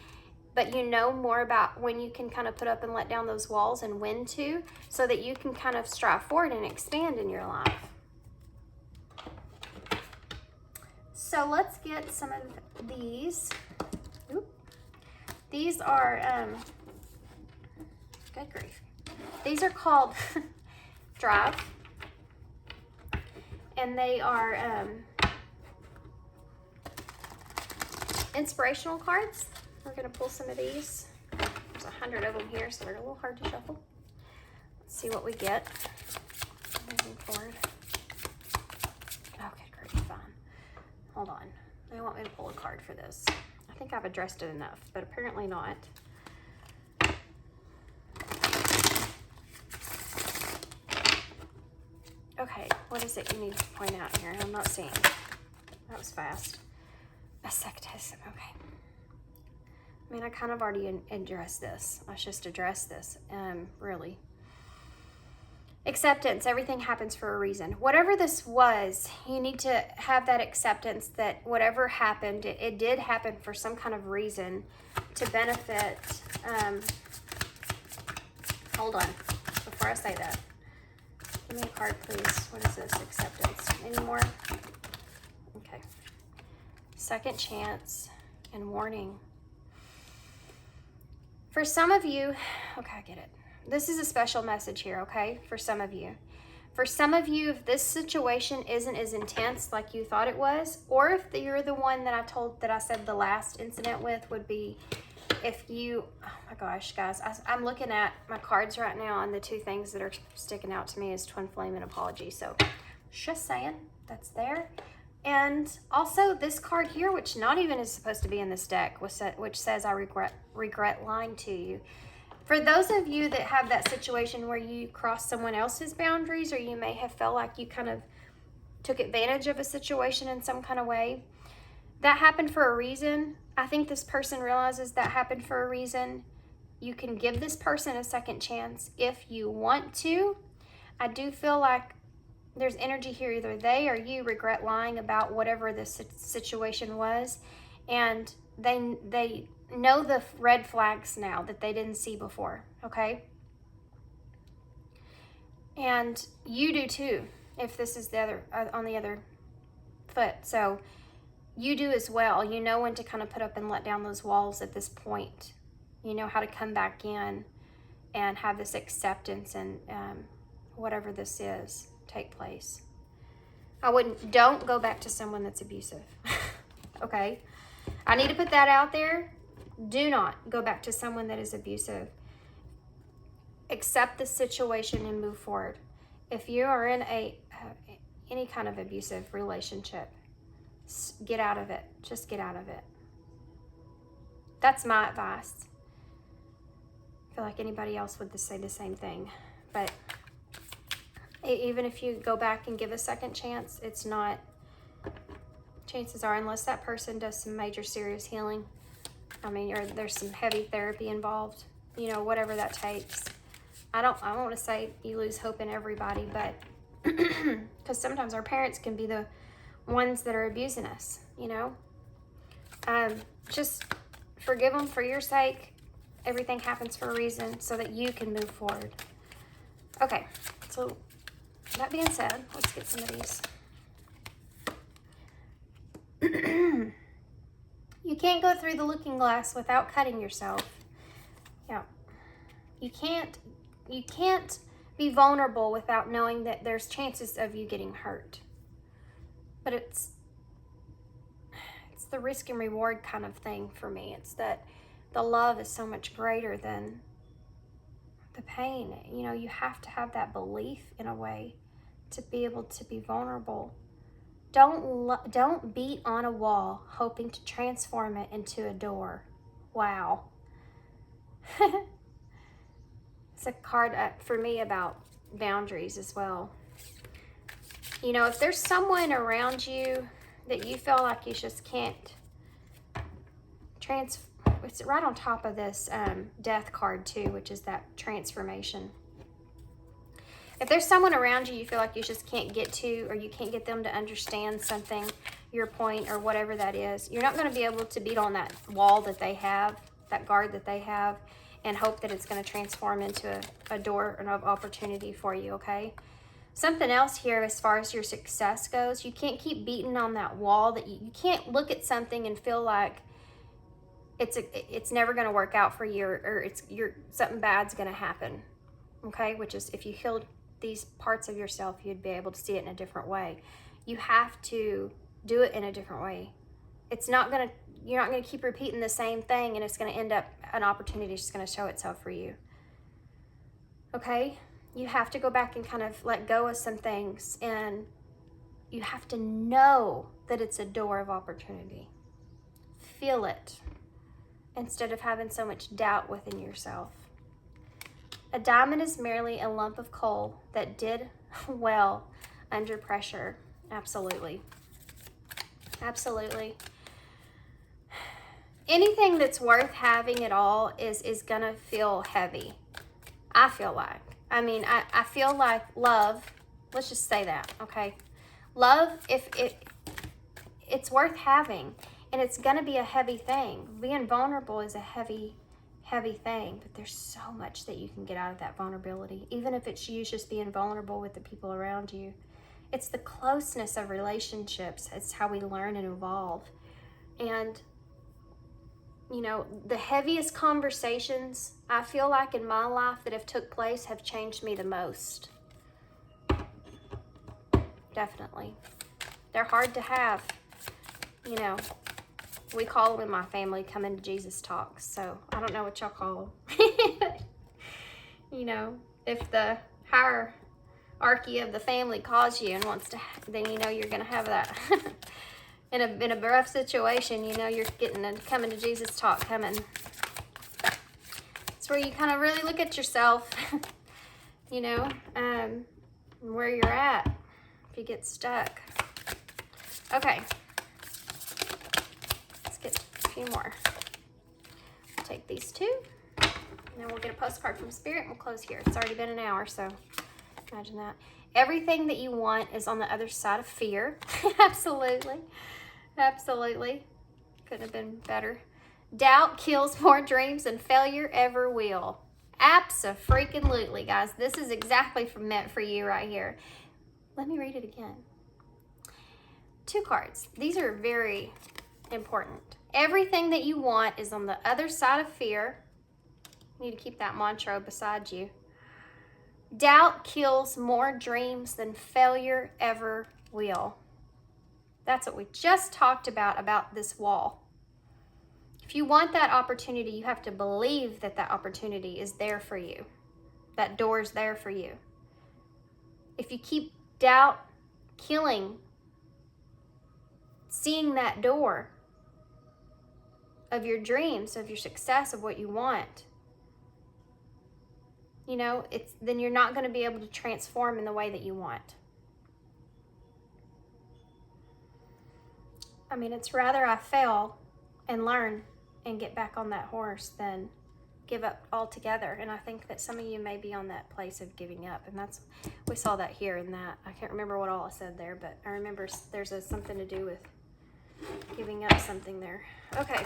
A: but you know more about when you can kind of put up and let down those walls and when to, so that you can kind of strive forward and expand in your life. So let's get some of these. Oop. These are, good grief. These are called Drive. And they are inspirational cards. We're going to pull some of these. There's 100 of them here, so they're a little hard to shuffle. Let's see what we get moving forward. Okay, great, fine. Hold on. They want me to pull a card for this. I think I've addressed it enough, but apparently not. Okay, what is it you need to point out here? I'm not seeing. That was fast. ℋℯ𝒶𝓁𝒾𝓃. Okay. I mean, I kind of already addressed this. Let's just address this, really. Acceptance. Everything happens for a reason. Whatever this was, you need to have that acceptance that whatever happened, it did happen for some kind of reason to benefit. Hold on, before I say that. Give me a card, please. What is this? Acceptance. Any more? Okay. Second chance and warning. For some of you, okay, I get it. This is a special message here, okay, for some of you. For some of you, if this situation isn't as intense like you thought it was, or if you're the one that I said the last incident with would be, if you, oh my gosh, guys, I'm looking at my cards right now, and the two things that are sticking out to me is twin flame and apology. So just saying, that's there. And also this card here, which not even is supposed to be in this deck, which says, I regret lying to you. For those of you that have that situation where you crossed someone else's boundaries, or you may have felt like you kind of took advantage of a situation in some kind of way, that happened for a reason. I think this person realizes that happened for a reason. You can give this person a second chance if you want to. I do feel like there's energy here, either they or you regret lying about whatever this situation was, and they know the red flags now that they didn't see before, okay? And you do too, if this is the other on the other foot. So you do as well. You know when to kind of put up and let down those walls at this point. You know how to come back in and have this acceptance and whatever this is take place. Don't go back to someone that's abusive. Okay? I need to put that out there. Do not go back to someone that is abusive. Accept the situation and move forward. If you are in any kind of abusive relationship, get out of it. Just get out of it. That's my advice. I feel like anybody else would say the same thing. But even if you go back and give a second chance, it's not, chances are, unless that person does some major serious healing, I mean, there's some heavy therapy involved, you know, whatever that takes. I don't want to say you lose hope in everybody, but because sometimes our parents can be the ones that are abusing us, you know. Just forgive them for your sake. Everything happens for a reason so that you can move forward. Okay, so that being said, let's get some of these. You can't go through the looking glass without cutting yourself. Yeah. You can't be vulnerable without knowing that there's chances of you getting hurt. But it's the risk and reward kind of thing for me. It's that the love is so much greater than the pain. You know, you have to have that belief in a way to be able to be vulnerable. Don't beat on a wall hoping to transform it into a door. Wow. It's a card for me about boundaries as well. You know, if there's someone around you that you feel like you just can't it's right on top of this death card too, which is that transformation. If there's someone around you feel like you just can't get to, or you can't get them to understand something, your point or whatever that is, you're not going to be able to beat on that wall that they have, that guard that they have, and hope that it's going to transform into a door, an opportunity for you, okay? Something else here as far as your success goes, you can't keep beating on that wall. That you can't look at something and feel like it's never going to work out for you, or something bad's going to happen, okay? Which is, if you healed these parts of yourself, you'd be able to see it in a different way. You have to do it in a different way. You're not going to keep repeating the same thing, and it's going to end up an opportunity is just going to show itself for you. Okay? you have to go back and kind of let go of some things, and you have to know that it's a door of opportunity. Feel it instead of having so much doubt within yourself. A diamond is merely a lump of coal that did well under pressure. Absolutely. Absolutely. Anything that's worth having at all is gonna feel heavy. I feel like. I mean, I feel like love, let's just say that, okay? Love, if it's worth having, and it's gonna be a heavy thing. Being vulnerable is a heavy thing, but there's so much that you can get out of that vulnerability, even if it's you just being vulnerable with the people around you. It's the closeness of relationships. It's how we learn and evolve. And you know, the heaviest conversations I feel like in my life that have took place have changed me the most. Definitely. They're hard to have. You know, we call them in my family coming to Jesus talks, so I don't know what y'all call them. You know, if the hierarchy of the family calls you and wants to, then you know you're going to have that. In a rough situation, you know you're getting a coming to Jesus talk coming. It's where you kind of really look at yourself, you know, where you're at if you get stuck. Okay, let's get a few more. We'll take these two, and then we'll get a postcard from Spirit, and we'll close here. It's already been an hour, so imagine that. Everything that you want is on the other side of fear. Absolutely. Absolutely. Couldn't have been better. Doubt kills more dreams than failure ever will. Abso-freaking-lutely, guys. This is exactly meant for you right here. Let me read it again. 2 cards. These are very important. Everything that you want is on the other side of fear. You need to keep that mantra beside you. Doubt kills more dreams than failure ever will. That's what we just talked about this wall. If you want that opportunity, you have to believe that that opportunity is there for you. That door is there for you. If you keep doubt killing, seeing that door of your dreams, of your success, of what you want, you know, then you're not going to be able to transform in the way that you want. I mean, it's rather I fail and learn and get back on that horse than give up altogether. And I think that some of you may be on that place of giving up. And we saw that here in that. I can't remember what all I said there, but I remember there's something to do with giving up something there. Okay.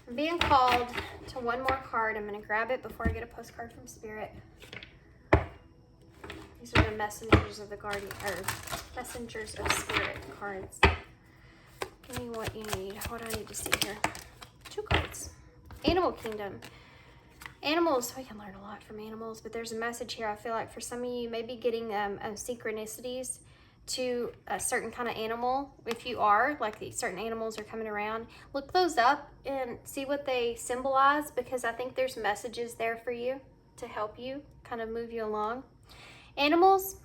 A: I'm being called to one more card. I'm going to grab it before I get a postcard from Spirit. These are the messengers of the guardian, or messengers of Spirit cards. Give me what you need. What do I need to see here? 2 cards. Animal Kingdom. Animals, we can learn a lot from animals, but there's a message here. I feel like for some of you, maybe getting synchronicities to a certain kind of animal. If you are, like certain animals are coming around, look those up and see what they symbolize, because I think there's messages there for you to help you, kind of move you along. Animals,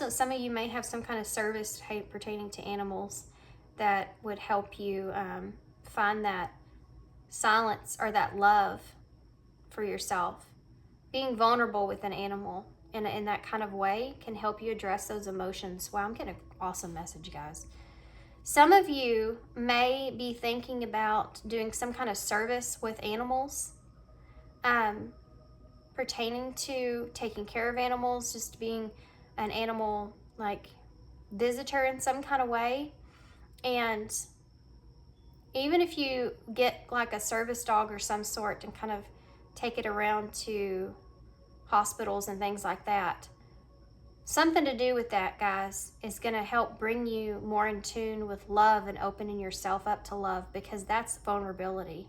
A: some of you may have some kind of service pertaining to animals that would help you find that silence or that love for yourself. Being vulnerable with an animal in that kind of way can help you address those emotions. Wow, I'm getting an awesome message, guys. Some of you may be thinking about doing some kind of service with animals, pertaining to taking care of animals, just being an animal like visitor in some kind of way. And even if you get like a service dog or some sort and kind of take it around to hospitals and things like that, something to do with that, guys, is going to help bring you more in tune with love and opening yourself up to love, because that's vulnerability.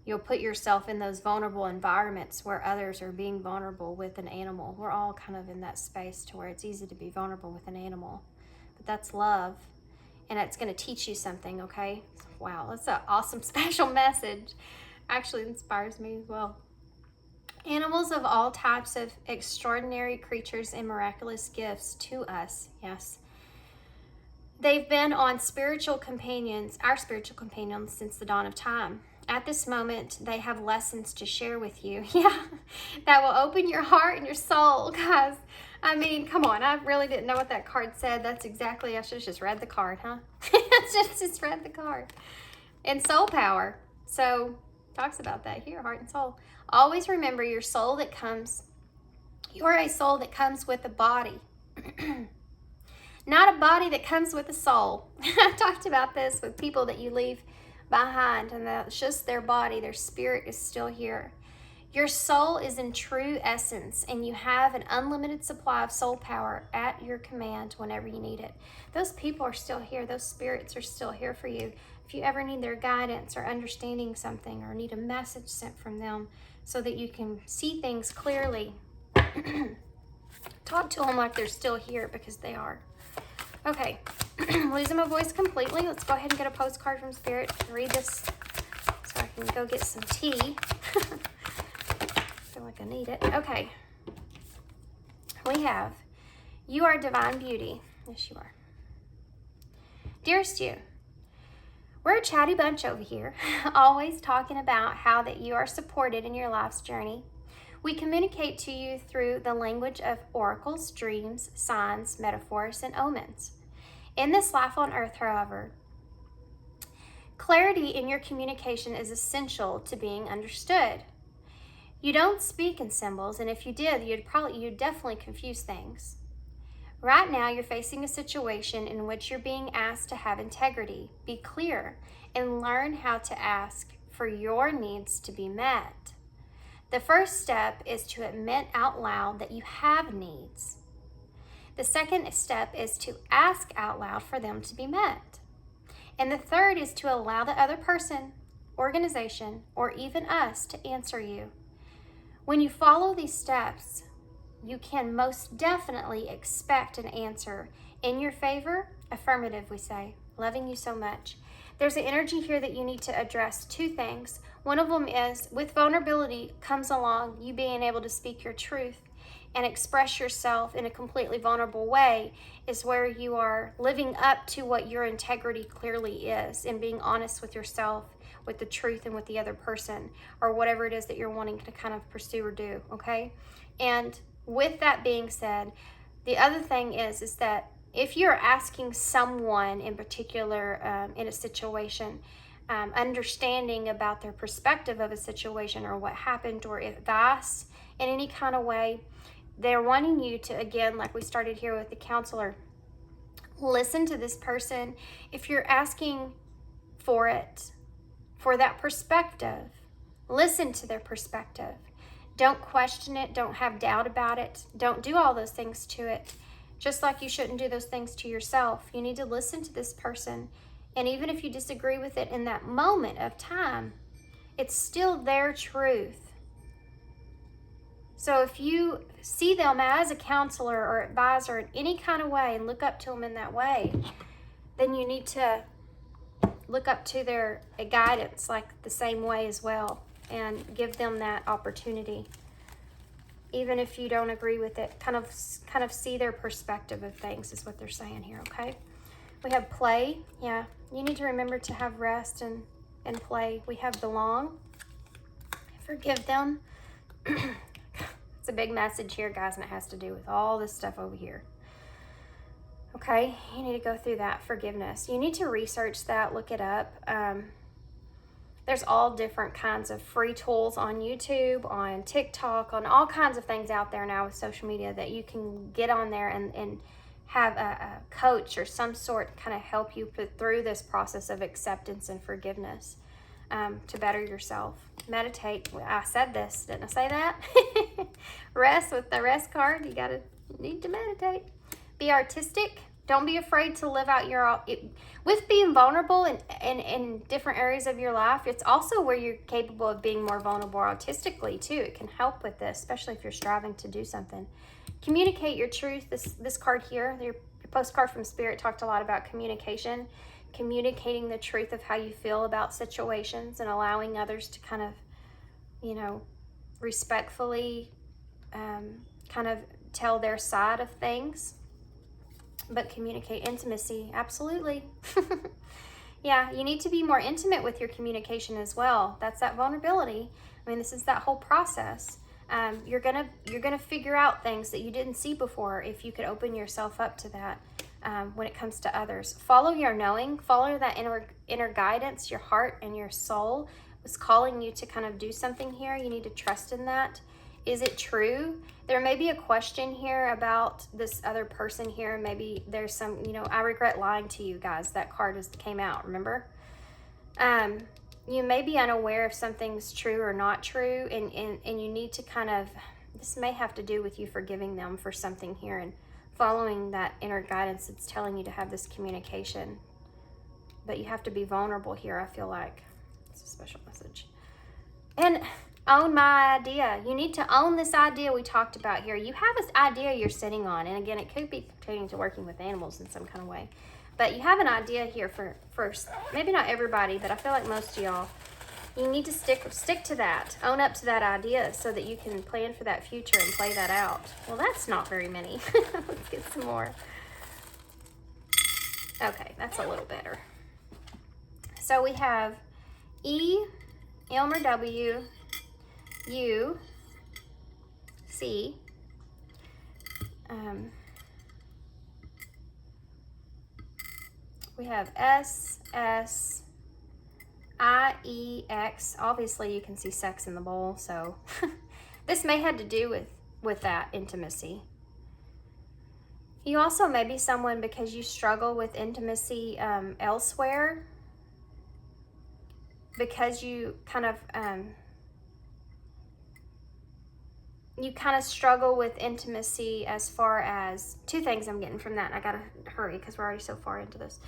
A: You'll put yourself in those vulnerable environments where others are being vulnerable with an animal. We're all kind of in that space to where it's easy to be vulnerable with an animal, but that's love, and it's going to teach you something. Okay, wow, that's an awesome special message. Actually inspires me as well. Animals of all types of extraordinary creatures and miraculous gifts to us. Yes. They've been our spiritual companions since the dawn of time. At this moment, they have lessons to share with you. Yeah, that will open your heart and your soul, guys. I mean, come on. I really didn't know what that card said. That's exactly, I should have just read the card, huh? just read the card. And soul power. So, talks about that here, heart and soul. Always remember you're a soul that comes with a body. Not a body that comes with a soul. I talked about this with people that you leave behind, and that's just their body. Their spirit is still here. Your soul is in true essence, and you have an unlimited supply of soul power at your command whenever you need it. Those people are still here. Those spirits are still here for you. If you ever need their guidance or understanding something or need a message sent from them so that you can see things clearly, talk to them like they're still here, because they are. Okay, losing my voice completely. Let's go ahead and get a postcard from Spirit and read this so I can go get some tea. I feel like I need it. Okay. We have, you are divine beauty. Yes, you are. Dearest you, we're a chatty bunch over here, always talking about how that you are supported in your life's journey. We communicate to you through the language of oracles, dreams, signs, metaphors, and omens. In this life on earth, however, clarity in your communication is essential to being understood. You don't speak in symbols, and if you did, you'd definitely confuse things. Right now, you're facing a situation in which you're being asked to have integrity, be clear, and learn how to ask for your needs to be met. The first step is to admit out loud that you have needs. The second step is to ask out loud for them to be met. And the third is to allow the other person, organization, or even us to answer you. When you follow these steps, you can most definitely expect an answer in your favor. Affirmative, we say. Loving you so much. There's an energy here that you need to address two things. One of them is, with vulnerability comes along you being able to speak your truth and express yourself in a completely vulnerable way, is where you are living up to what your integrity clearly is and being honest with yourself, with the truth, and with the other person, or whatever it is that you're wanting to kind of pursue or do, okay? And with that being said, the other thing is that if you're asking someone in particular in a situation, understanding about their perspective of a situation or what happened, or advice in any kind of way, they're wanting you to, again, like we started here with the counselor, listen to this person. If you're asking for it, for that perspective, listen to their perspective. Don't question it. Don't have doubt about it. Don't do all those things to it. Just like you shouldn't do those things to yourself. You need to listen to this person. And even if you disagree with it in that moment of time, it's still their truth. So if you see them as a counselor or advisor in any kind of way and look up to them in that way, then you need to look up to their guidance like the same way as well, and give them that opportunity. Even if you don't agree with it, kind of see their perspective of things is what they're saying here, okay? We have play. Yeah, you need to remember to have rest and play. We have belong. Forgive them. It's a big message here, guys, and it has to do with all this stuff over here. Okay, you need to go through that forgiveness. You need to research that, look it up. There's all different kinds of free tools on YouTube, on TikTok, on all kinds of things out there now with social media that you can get on there and have a coach or some sort kind of help you put through this process of acceptance and forgiveness to better yourself. Meditate. I said this, didn't I say that? Rest, with the rest card, you need to meditate. Be artistic. Don't be afraid to live out with being vulnerable in different areas of your life. It's also where you're capable of being more vulnerable artistically too. It can help with this, especially if you're striving to do something. Communicate your truth. This card here, your postcard from Spirit, talked a lot about communication. Communicating the truth of how you feel about situations and allowing others to kind of, respectfully kind of tell their side of things, but communicate intimacy. Absolutely. Yeah, you need to be more intimate with your communication as well. That's that vulnerability. I mean, this is that whole process. You're gonna figure out things that you didn't see before if you could open yourself up to that. When it comes to others, follow your knowing, follow that inner guidance. Your heart and your soul was calling you to kind of do something here. You need to trust in that. Is it true? There may be a question here about this other person here. Maybe there's some, you know, I regret lying to you guys. That card came out, remember? You may be unaware if something's true or not true, and you need to kind of, this may have to do with you forgiving them for something here and following that inner guidance that's telling you to have this communication. But you have to be vulnerable here, I feel like. It's a special message. And own my idea. You need to own this idea we talked about here. You have this idea you're sitting on, and again, it could be pertaining to working with animals in some kind of way. But you have an idea here for maybe not everybody, but I feel like most of y'all. You need to stick to that. Own up to that idea so that you can plan for that future and play that out. Well, that's not very many. Let's get some more. Okay, that's a little better. So we have E, Elmer W, U, C, we have S, S, I, E, X. Obviously you can see sex in the bowl, so this may have to do with that intimacy. You also may be someone because you struggle with intimacy elsewhere, because you kind of struggle with intimacy as far as two things I'm getting from that. And I gotta hurry because we're already so far into this.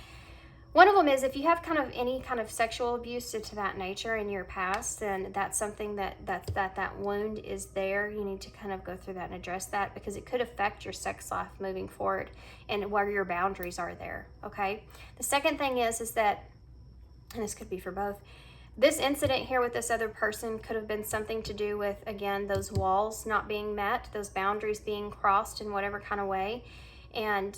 A: One of them is if you have kind of any kind of sexual abuse to that nature in your past, then that's something that wound is there. You need to kind of go through that and address that, because it could affect your sex life moving forward and where your boundaries are there, okay? The second thing is that, and this could be for both, this incident here with this other person could have been something to do with, again, those walls not being met, those boundaries being crossed in whatever kind of way. And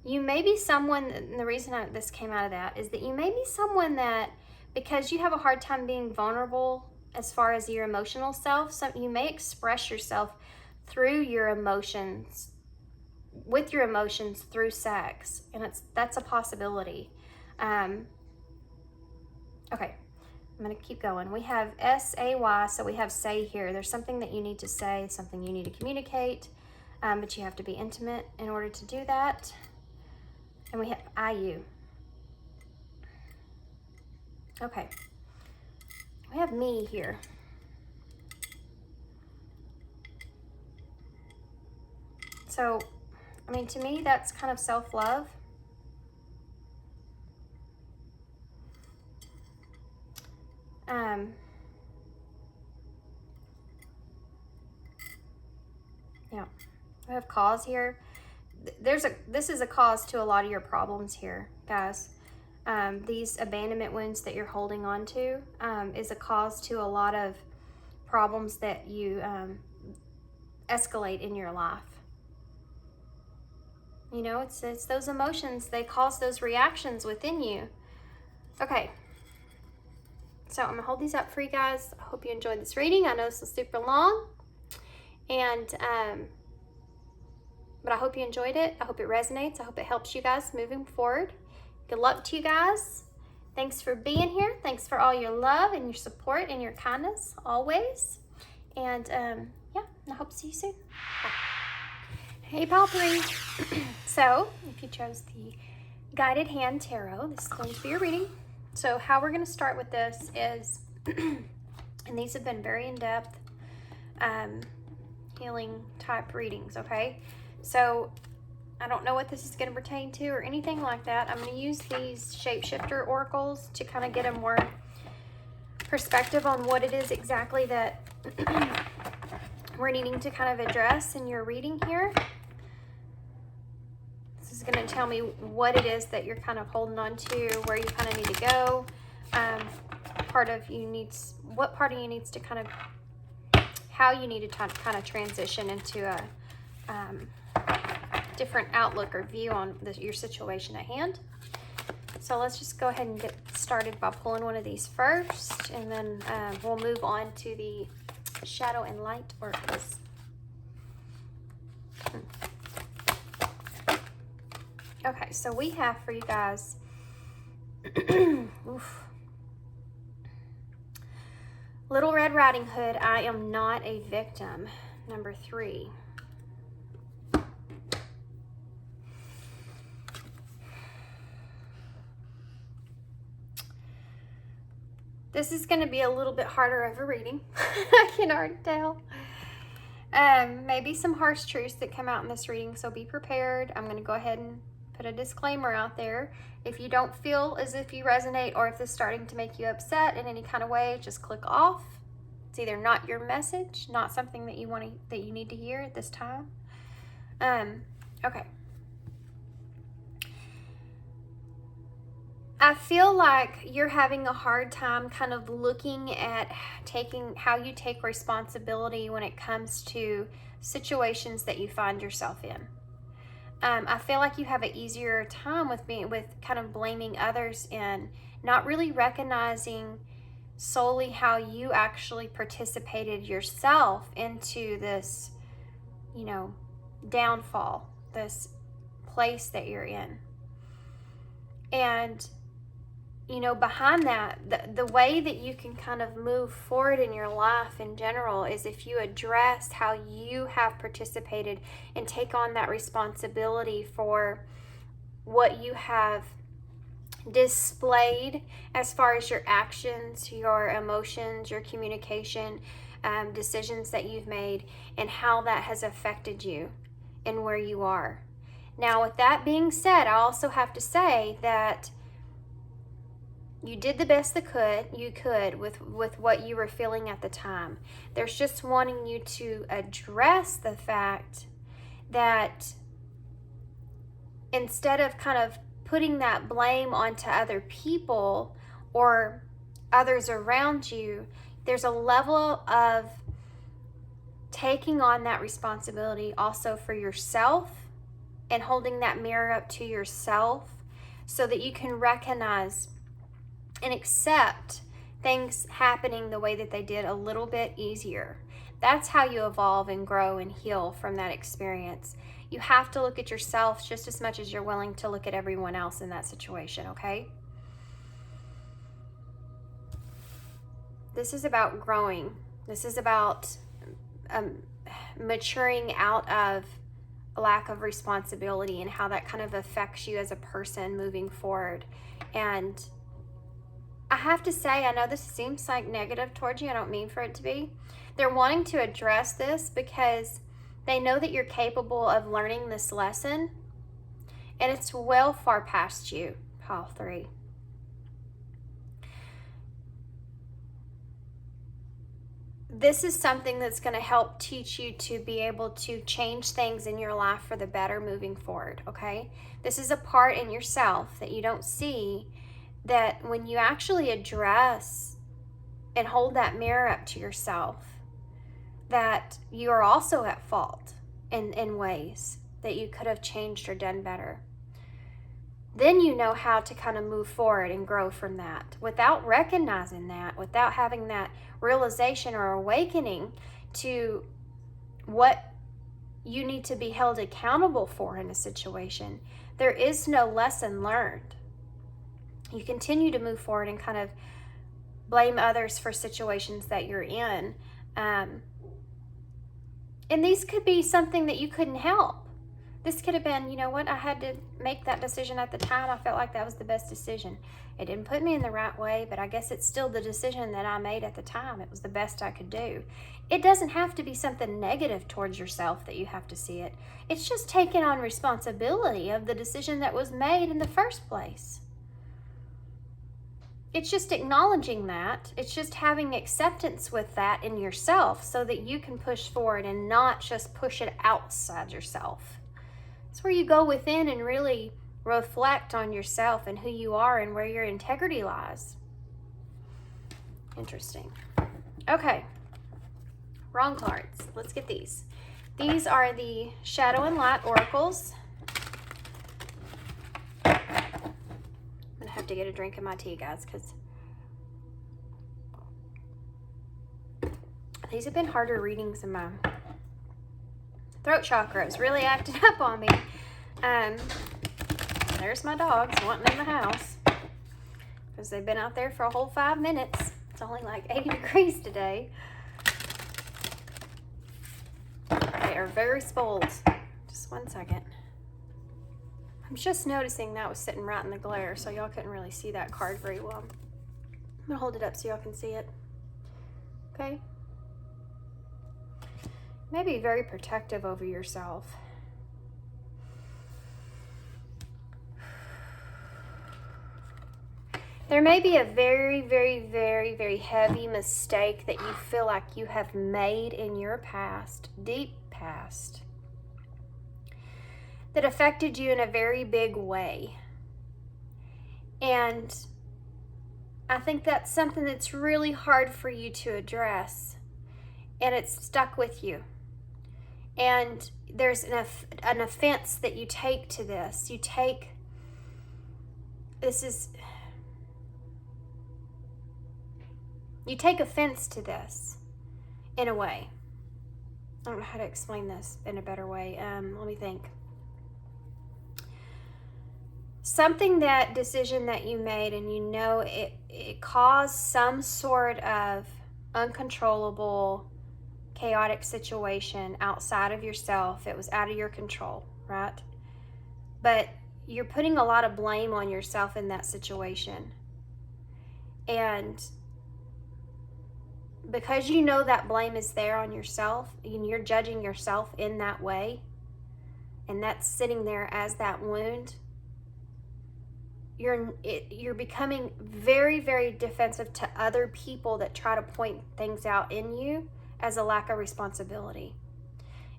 A: you may be someone, and the reason this came out of that is that you may be someone that, because you have a hard time being vulnerable as far as your emotional self, so you may express yourself through your emotions, with your emotions through sex, and that's a possibility. Okay, I'm going to keep going. We have S-A-Y, so we have say here. There's something that you need to say, something you need to communicate, but you have to be intimate in order to do that. And we have I-U. Okay, we have me here. So, I mean, to me, that's kind of self-love. Yeah, we have cause here. This is a cause to a lot of your problems here, guys. These abandonment wounds that you're holding on to is a cause to a lot of problems that you escalate in your life. You know, it's those emotions, they cause those reactions within you. Okay. So I'm gonna hold these up for you guys. I hope you enjoyed this reading. I know this was super long, and but I hope you enjoyed it. I hope it resonates. I hope it helps you guys moving forward. Good luck to you guys. Thanks for being here. Thanks for all your love and your support and your kindness always. And yeah, I hope to see you soon. Bye. Hey, Potpourri. So if you chose the Guided Hand Tarot, this is going to be your reading. So how we're going to start with this is, and these have been very in-depth healing type readings, okay? So I don't know what this is going to pertain to or anything like that. I'm going to use these shapeshifter oracles to kind of get a more perspective on what it is exactly that we're needing to kind of address in your reading here. This is going to tell me what it is that you're kind of holding on to, where you kind of need to go. What part of you needs to kind of how you need to kind of transition into a different outlook or view on your situation at hand. So let's just go ahead and get started by pulling one of these first, and then we'll move on to the shadow and light oracles. Okay, so we have for you guys oof. Little Red Riding Hood, I am not a victim. Number 3. This is going to be a little bit harder of a reading. I can already tell. Maybe some harsh truths that come out in this reading, so be prepared. I'm going to go ahead and put a disclaimer out there. If you don't feel as if you resonate, or if this is starting to make you upset in any kind of way, just click off. It's either not your message, not something that you need to hear at this time. Okay. I feel like you're having a hard time kind of looking at how you take responsibility when it comes to situations that you find yourself in. I feel like you have an easier time with kind of blaming others and not really recognizing solely how you actually participated yourself into this, downfall, this place that you're in. And behind that, the way that you can kind of move forward in your life in general is if you address how you have participated and take on that responsibility for what you have displayed as far as your actions, your emotions, your communication, decisions that you've made, and how that has affected you and where you are. Now, with that being said, I also have to say that you did the best that you could with what you were feeling at the time. There's just wanting you to address the fact that instead of kind of putting that blame onto other people or others around you, there's a level of taking on that responsibility also for yourself and holding that mirror up to yourself so that you can recognize and accept things happening the way that they did a little bit easier. That's how you evolve and grow and heal from that experience. You have to look at yourself just as much as you're willing to look at everyone else in that situation, okay? This is about growing. This is about maturing out of a lack of responsibility and how that kind of affects you as a person moving forward. And I have to say, I know this seems like negative towards you. I don't mean for it to be. They're wanting to address this because they know that you're capable of learning this lesson, and it's well far past you, pile 3. This is something that's going to help teach you to be able to change things in your life for the better moving forward, okay? This is a part in yourself that you don't see, that when you actually address and hold that mirror up to yourself, that you are also at fault in ways that you could have changed or done better. Then you know how to kind of move forward and grow from that without recognizing that, without having that realization or awakening to what you need to be held accountable for in a situation. There is no lesson learned. You continue to move forward and kind of blame others for situations that you're in. And these could be something that you couldn't help. This could have been, you know what, I had to make that decision at the time. I felt like that was the best decision. It didn't put me in the right way, but I guess it's still the decision that I made at the time. It was the best I could do. It doesn't have to be something negative towards yourself that you have to see it. It's just taking on responsibility of the decision that was made in the first place. It's just acknowledging that. It's just having acceptance with that in yourself so that you can push forward and not just push it outside yourself. It's where you go within and really reflect on yourself and who you are and where your integrity lies. Interesting. Okay. Wrong cards. Let's get these. These are the Shadow and Light Oracles. I'm gonna have to get a drink of my tea, guys, because these have been harder readings than my throat chakra is really acting up on me. There's my dogs wanting in the house because they've been out there for a whole 5 minutes. It's only like 80 degrees today. They are very spoiled. Just 1 second. I'm just noticing that was sitting right in the glare, so y'all couldn't really see that card very well. I'm gonna hold it up so y'all can see it. Okay? Maybe very protective over yourself. There may be a very, very, very, very heavy mistake that you feel like you have made in your past, deep past, that affected you in a very big way. And I think that's something that's really hard for you to address, and it's stuck with you. And there's an offense that you take to this. You take offense to this in a way. I don't know how to explain this in a better way. Let me think. Something, that decision that you made, and you know it caused some sort of uncontrollable, chaotic situation outside of yourself. It was out of your control, right? But you're putting a lot of blame on yourself in that situation. And because you know that blame is there on yourself, and you're judging yourself in that way, and that's sitting there as that wound, you're becoming very, very defensive to other people that try to point things out in you as a lack of responsibility.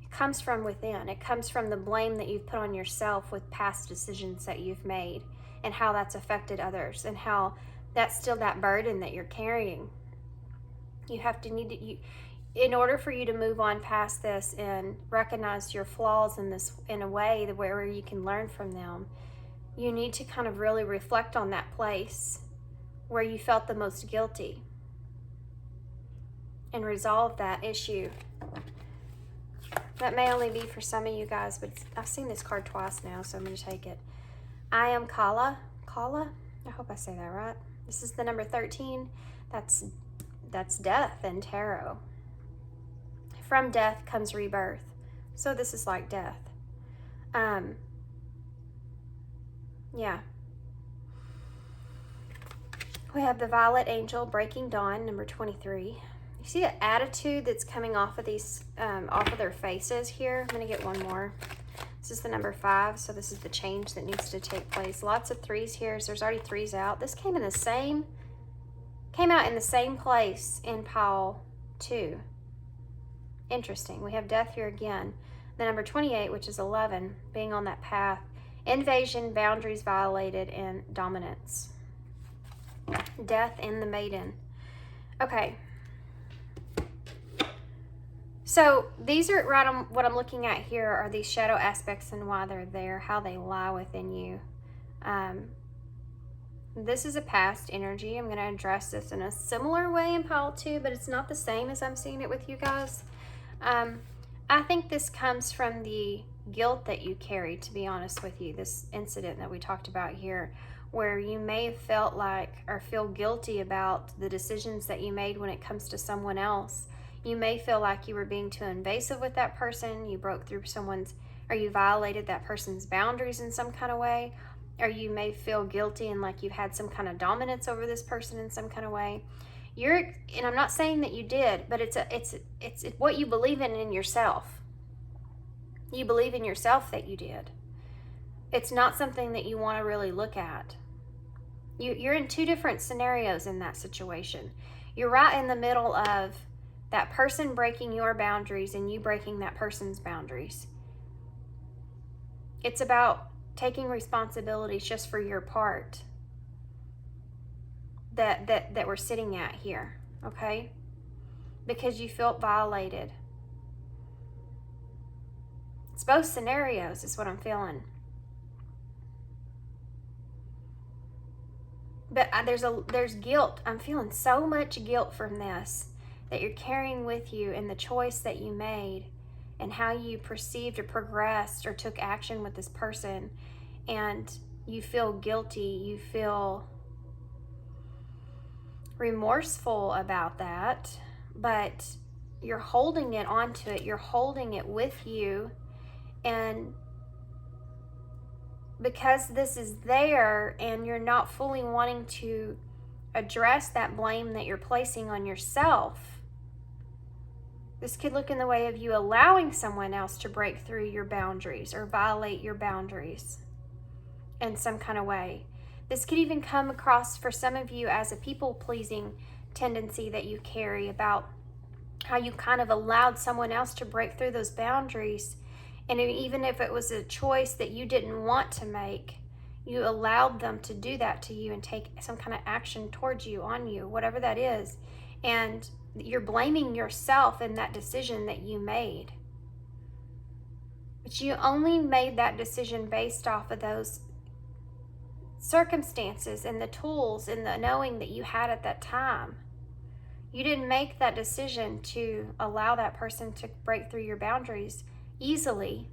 A: It comes from within. It comes from the blame that you've put on yourself with past decisions that you've made, and how that's affected others, and how that's still that burden that you're carrying. In order for you to move on past this and recognize your flaws in a way where you can learn from them, you need to kind of really reflect on that place where you felt the most guilty and resolve that issue. That may only be for some of you guys, but I've seen this card twice now, so I'm going to take it. I am ℋℯ𝒶𝓁. I hope I say that right. This is the number 13. That's death in tarot. From death comes rebirth. So this is like death. Yeah. We have the Violet Angel, Breaking Dawn, number 23. You see the attitude that's coming off of these, off of their faces here? I'm going to get one more. This is the number 5, so this is the change that needs to take place. Lots of 3s here, so there's already 3s out. This came out in the same place in pile 2. Interesting. We have death here again. The number 28, which is 11, being on that path. Invasion, boundaries violated, and dominance. Death in the Maiden. Okay. So these are right on what I'm looking at here are these shadow aspects and why they're there, how they lie within you. This is a past energy. I'm going to address this in a similar way in pile 2, but it's not the same as I'm seeing it with you guys. I think this comes from the guilt that you carry, to be honest with you, this incident that we talked about here, where you may have felt like or feel guilty about the decisions that you made when it comes to someone else. You may feel like you were being too invasive with that person, you broke through or you violated that person's boundaries in some kind of way, or you may feel guilty and like you had some kind of dominance over this person in some kind of way. And I'm not saying that you did, but it's what you believe in yourself. You believe in yourself that you did. It's not something that you want to really look at. You're in 2 different scenarios in that situation. You're right in the middle of that person breaking your boundaries and you breaking that person's boundaries. It's about taking responsibility just for your part that we're sitting at here, okay? because you felt violated. It's both scenarios is what I'm feeling. But there's guilt. I'm feeling so much guilt from this that you're carrying with you in the choice that you made and how you perceived or progressed or took action with this person. And you feel guilty. You feel remorseful about that, but you're holding it onto it. You're holding it with you. And because this is there and you're not fully wanting to address that blame that you're placing on yourself, this could look in the way of you allowing someone else to break through your boundaries or violate your boundaries in some kind of way. This could even come across for some of you as a people-pleasing tendency that you carry, about how you kind of allowed someone else to break through those boundaries. And even if it was a choice that you didn't want to make, you allowed them to do that to you and take some kind of action towards you, on you, whatever that is. And you're blaming yourself in that decision that you made. But you only made that decision based off of those circumstances and the tools and the knowing that you had at that time. You didn't make that decision to allow that person to break through your boundaries easily.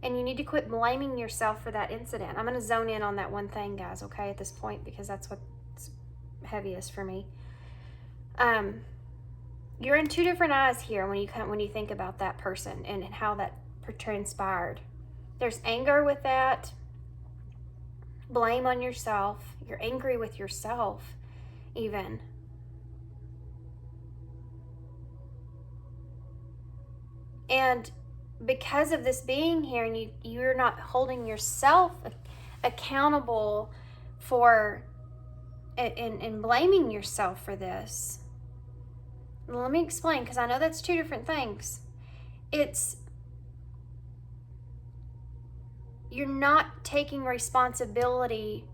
A: And you need to quit blaming yourself for that incident. I'm going to zone in on that one thing, guys, okay, at this point, because that's what's heaviest for me. You're in two different eyes here when you think about that person and how that transpired. There's anger with that, blame on yourself. You're angry with yourself even. And because of this being here, and you're not holding yourself accountable for and blaming yourself for this. Let me explain, because I know that's two different things. You're not taking responsibility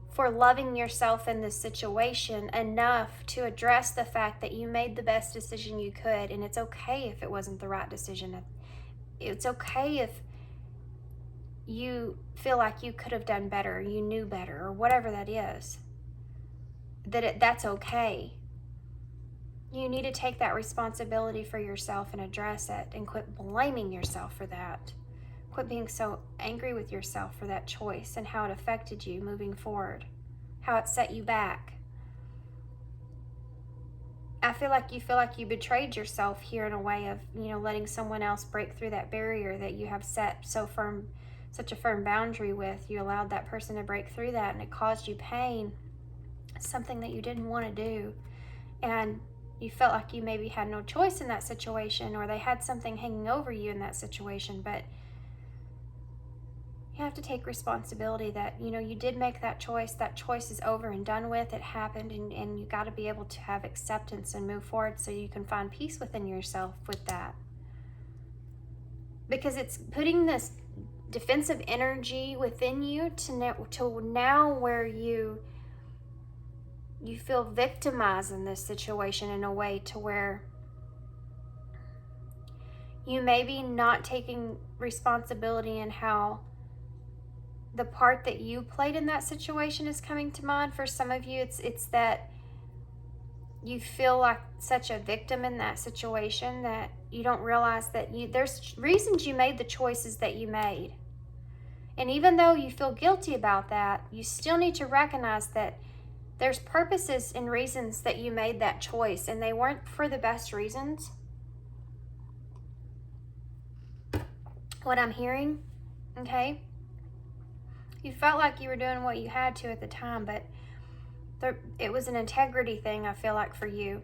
A: for loving yourself in this situation enough to address the fact that you made the best decision you could, and it's okay if it wasn't the right decision. It's okay if you feel like you could have done better, you knew better, or whatever that is. That's okay. You need to take that responsibility for yourself and address it, and quit blaming yourself for that. Quit being so angry with yourself for that choice and how it affected you moving forward, how it set you back. I feel like you betrayed yourself here in a way of, letting someone else break through that barrier that you have set such a firm boundary with. You allowed that person to break through that, and it caused you pain, something that you didn't want to do. And you felt like you maybe had no choice in that situation, or they had something hanging over you in that situation. But you have to take responsibility that, you did make that choice. That choice is over and done with. It happened, and you got to be able to have acceptance and move forward so you can find peace within yourself with that. Because it's putting this defensive energy within you to now where you feel victimized in this situation in a way to where you may be not taking responsibility in how the part that you played in that situation is coming to mind. For some of you, it's that you feel like such a victim in that situation that you don't realize that there's reasons you made the choices that you made. And even though you feel guilty about that, you still need to recognize that there's purposes and reasons that you made that choice, and they weren't for the best reasons. What I'm hearing, okay? You felt like you were doing what you had to at the time, but it was an integrity thing, I feel like, for you.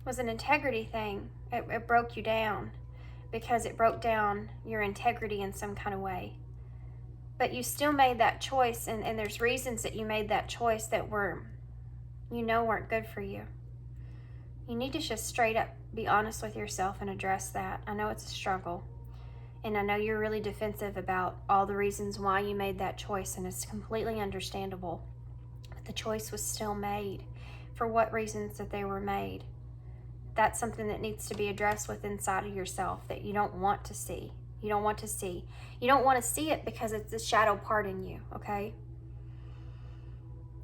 A: It was an integrity thing. It broke you down because it broke down your integrity in some kind of way. But you still made that choice, and there's reasons that you made that choice that weren't good for you. You need to just straight up be honest with yourself and address that. I know it's a struggle. And I know you're really defensive about all the reasons why you made that choice, and it's completely understandable. But the choice was still made for what reasons that they were made. That's something that needs to be addressed within inside of yourself that you don't want to see. You don't want to see. You don't want to see it because it's the shadow part in you, okay?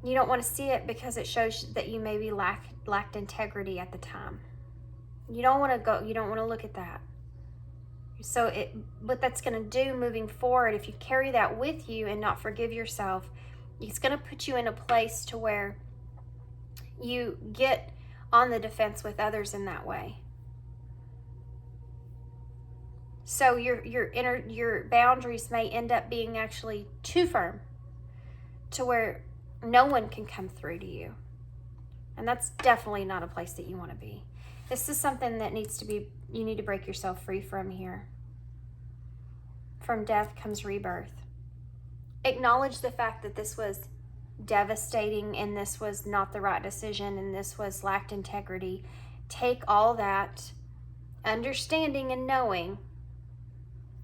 A: You don't want to see it because it shows that you maybe lacked integrity at the time. You don't want to look at that. So what that's going to do moving forward, if you carry that with you and not forgive yourself, it's going to put you in a place to where you get on the defense with others in that way. So your boundaries may end up being actually too firm to where no one can come through to you. And that's definitely not a place that you want to be. This is something that you need to break yourself free from here. From death comes rebirth. Acknowledge the fact that this was devastating and this was not the right decision and this was lacked integrity. Take all that understanding and knowing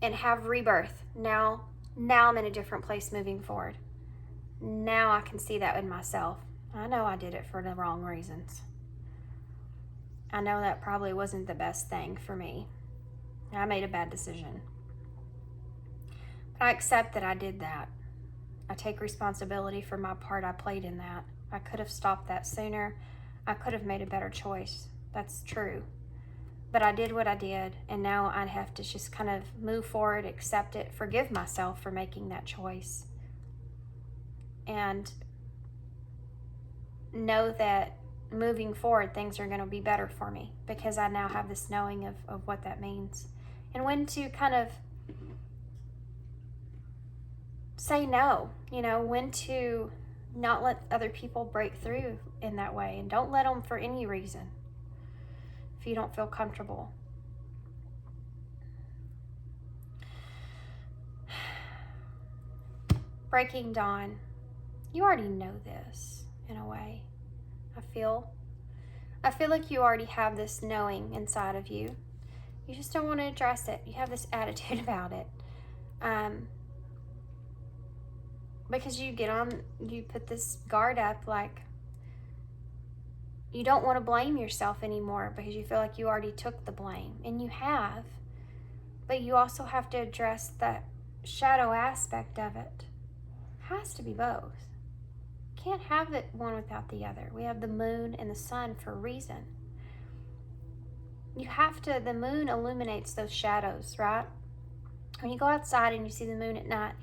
A: and have rebirth. Now I'm in a different place moving forward. Now I can see that in myself. I know I did it for the wrong reasons. I know that probably wasn't the best thing for me. I made a bad decision. But I accept that I did that. I take responsibility for my part I played in that. I could have stopped that sooner. I could have made a better choice. That's true. But I did what I did, and now I have to just kind of move forward, accept it, forgive myself for making that choice. And know that moving forward, things are going to be better for me because I now have this knowing of what that means. And when to kind of say no, when to not let other people break through in that way. And don't let them for any reason if you don't feel comfortable. Breaking dawn. You already know this in a way. I feel like you already have this knowing inside of you. You just don't want to address it. You have this attitude about it. Because you put this guard up like you don't want to blame yourself anymore because you feel like you already took the blame. And you have. But you also have to address that shadow aspect of it. It has to be both. Can't have it one without the other. We have the moon and the sun for a reason. The moon illuminates those shadows, right? When you go outside and you see the moon at night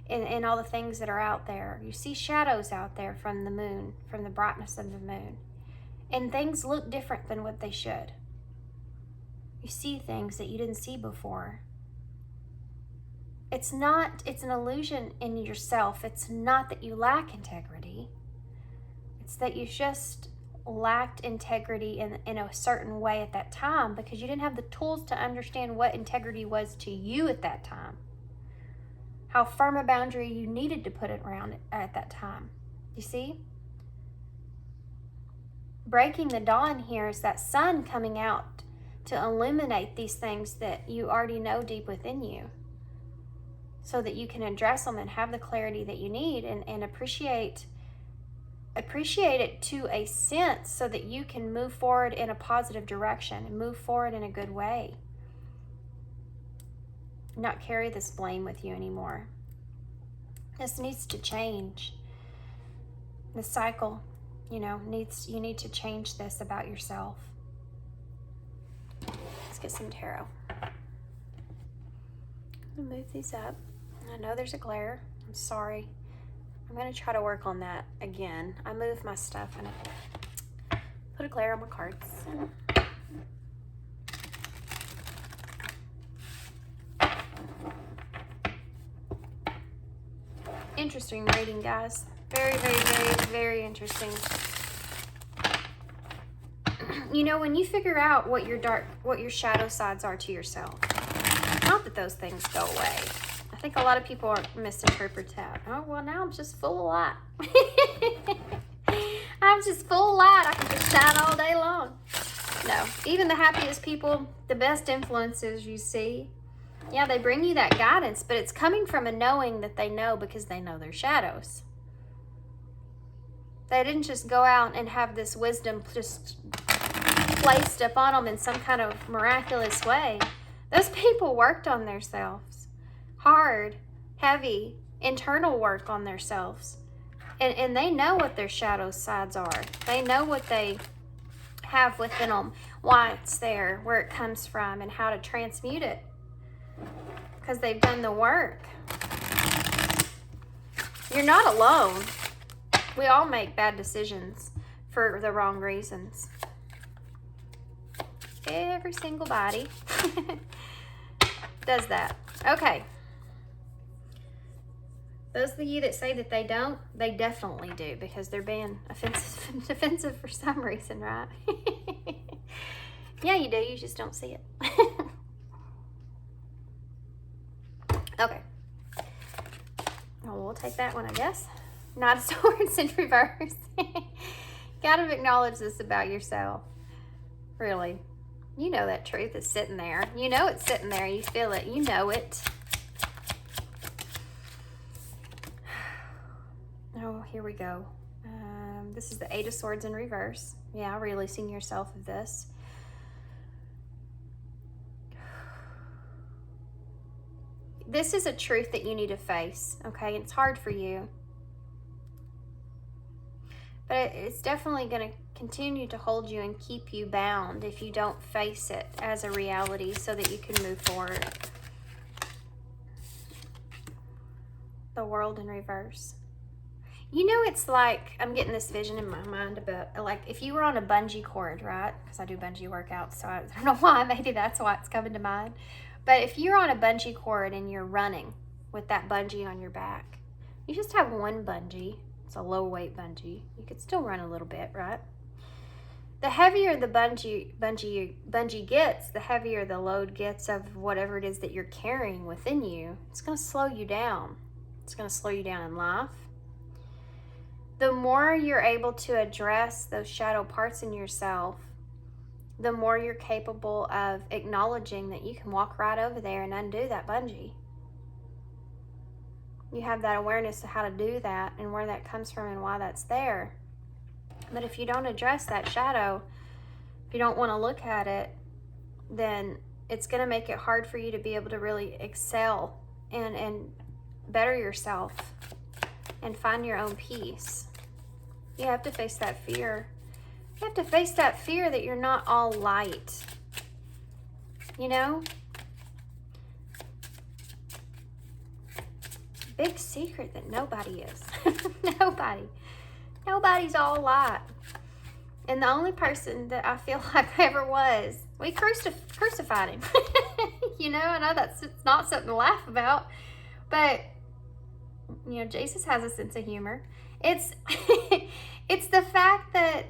A: and all the things that are out there, you see shadows out there from the moon, from the brightness of the moon. And things look different than what they should. You see things that you didn't see before. It's an illusion in yourself. It's not that you lack integrity. It's that you just lacked integrity in a certain way at that time because you didn't have the tools to understand what integrity was to you at that time. How firm a boundary you needed to put it around at that time. You see? Breaking the dawn here is that sun coming out to illuminate these things that you already know deep within you, so that you can address them and have the clarity that you need and appreciate it to a sense so that you can move forward in a positive direction and move forward in a good way. Not carry this blame with you anymore. This needs to change. The cycle, you need to change this about yourself. Let's get some tarot. I'm gonna move these up. I know there's a glare. I'm sorry. I'm going to try to work on that again. I moved my stuff and I put a glare on my cards. Interesting reading, guys. Very, very, very, very interesting. When you figure out what your shadow sides are to yourself, not that those things go away. I think a lot of people misinterpret that. Oh, well, now I'm just full of light. I'm just full of light. I can just shine all day long. No, even the happiest people, the best influences you see, yeah, they bring you that guidance, but it's coming from a knowing that they know because they know their shadows. They didn't just go out and have this wisdom just placed upon them in some kind of miraculous way. Those people worked on themselves. Hard, heavy, internal work on themselves. And they know what their shadow sides are. They know what they have within them, why it's there, where it comes from, and how to transmute it. Because they've done the work. You're not alone. We all make bad decisions for the wrong reasons. Every single body does that. Okay. Those of you that say that they don't, they definitely do, because they're being defensive for some reason, right? Yeah, you do. You just don't see it. Okay. Well, we'll take that one, I guess. Knight of Swords in reverse. Gotta acknowledge this about yourself. Really. You know that truth is sitting there. You know it's sitting there. You feel it. You know it. Oh, here we go. This is the Eight of Swords in reverse. Yeah, releasing yourself of this. This is a truth that you need to face, okay? It's hard for you. But it's definitely going to continue to hold you and keep you bound if you don't face it as a reality so that you can move forward. The World in reverse. You know, it's like, I'm getting this vision in my mind about, like, if you were on a bungee cord, right? Because I do bungee workouts, so I don't know why. Maybe that's why it's coming to mind. But if you're on a bungee cord and you're running with that bungee on your back, you just have one bungee. It's a low weight bungee. You could still run a little bit, right? The heavier the bungee gets, the heavier the load gets of whatever it is that you're carrying within you. It's going to slow you down. It's going to slow you down in life. The more you're able to address those shadow parts in yourself, the more you're capable of acknowledging that you can walk right over there and undo that bungee. You have that awareness of how to do that and where that comes from and why that's there. But if you don't address that shadow, if you don't want to look at it, then it's going to make it hard for you to be able to really excel and better yourself and find your own peace. You have to face that fear. You have to face that fear that you're not all light. You know? Big secret that nobody is. Nobody. Nobody's all light. And the only person that I feel like ever was, we crucified him. You know, I know that's not something to laugh about, but, you know, Jesus has a sense of humor. It's, it's the fact that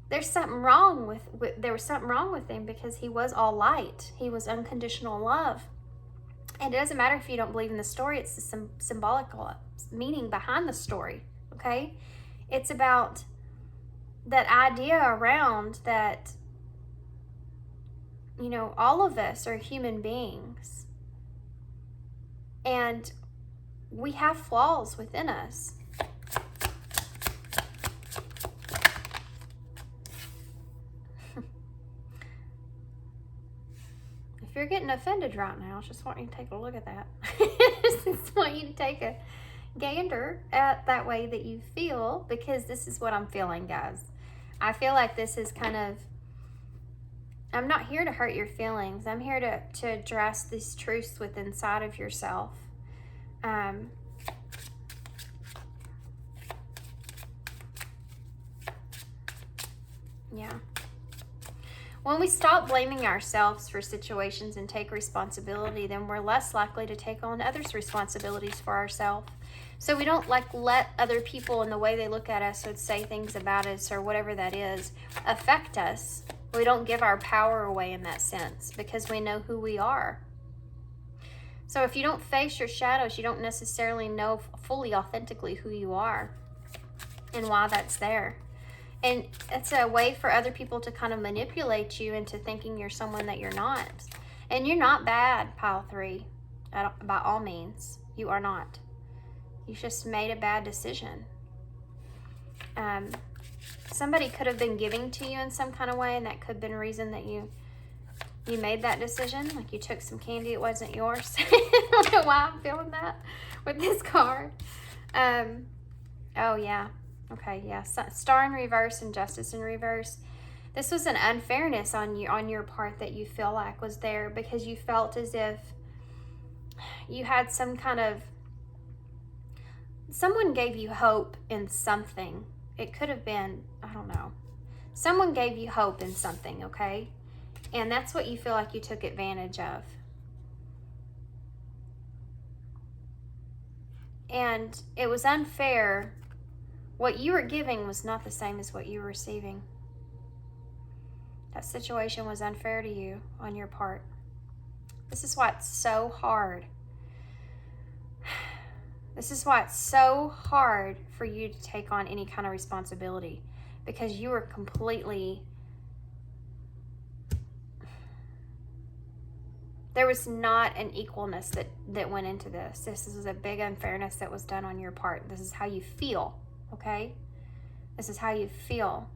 A: there's something wrong there was something wrong with him because he was all light. He was unconditional love. And it doesn't matter if you don't believe in the story, it's the symbolical meaning behind the story, okay? It's about that idea around that, you know, all of us are human beings. And we have flaws within us. If you're getting offended right now, I just want you to take a look at that. Just want you to take a gander at that way that you feel, because this is what I'm feeling, guys. I feel like this is kind of, I'm not here to hurt your feelings. I'm here to address these truths within inside of yourself. Yeah. When we stop blaming ourselves for situations and take responsibility, then we're less likely to take on others' responsibilities for ourselves. So we don't let other people and the way they look at us or say things about us or whatever that is affect us. We don't give our power away in that sense because we know who we are. So if you don't face your shadows, you don't necessarily know fully authentically who you are and why that's there. And it's a way for other people to kind of manipulate you into thinking you're someone that you're not. And you're not bad, pile 3, by all means. You are not. You just made a bad decision. Somebody could have been giving to you in some kind of way, and that could have been a reason that you made that decision. Like you took some candy, it wasn't yours. I don't know why I'm feeling that with this card. Oh yeah, okay, yeah. Star in reverse and Justice in reverse. This was an unfairness on your part that you feel like was there, because you felt as if you had some kind of, someone gave you hope in something. It could have been, I don't know. Someone gave you hope in something, okay? And that's what you feel like you took advantage of. And it was unfair. What you were giving was not the same as what you were receiving. That situation was unfair to you on your part. This is why it's so hard. This is why it's so hard for you to take on any kind of responsibility, because you were completely, there was not an equalness that went into this. This is a big unfairness that was done on your part. This is how you feel, okay? This is how you feel.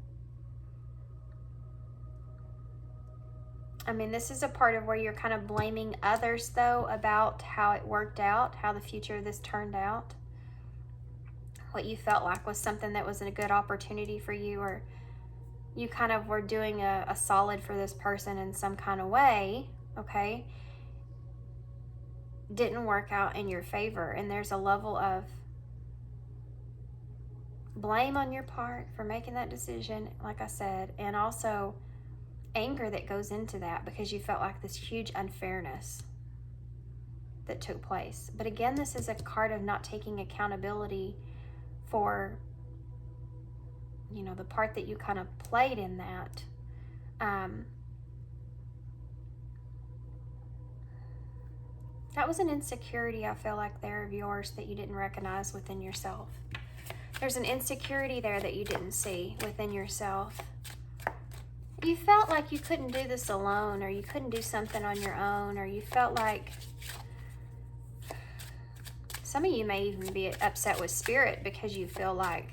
A: I mean, this is a part of where you're kind of blaming others, though, about how it worked out, how the future of this turned out. What you felt like was something that was a good opportunity for you, or you kind of were doing a solid for this person in some kind of way, okay? Didn't work out in your favor, and there's a level of blame on your part for making that decision, like I said, and also anger that goes into that, because you felt like this huge unfairness that took place. But again, this is a card of not taking accountability for, you know, the part that you kind of played in that. That was an insecurity, I feel like, there of yours that you didn't recognize within yourself. There's an insecurity there that you didn't see within yourself. You felt like you couldn't do this alone, or you couldn't do something on your own, or you felt like, some of you may even be upset with Spirit because you feel like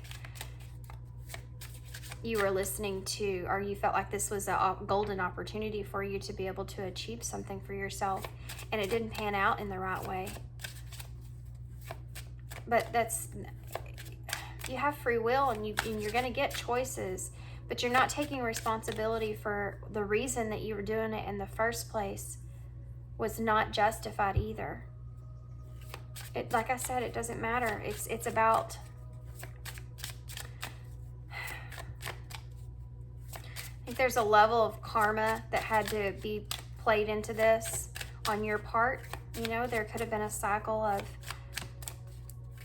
A: you were listening to, or you felt like this was a golden opportunity for you to be able to achieve something for yourself, and it didn't pan out in the right way. But that's, you have free will, and you're going to get choices, but you're not taking responsibility for the reason that you were doing it in the first place was not justified either. It, like I said, it doesn't matter. It's about, I think there's a level of karma that had to be played into this on your part. You know, there could have been a cycle of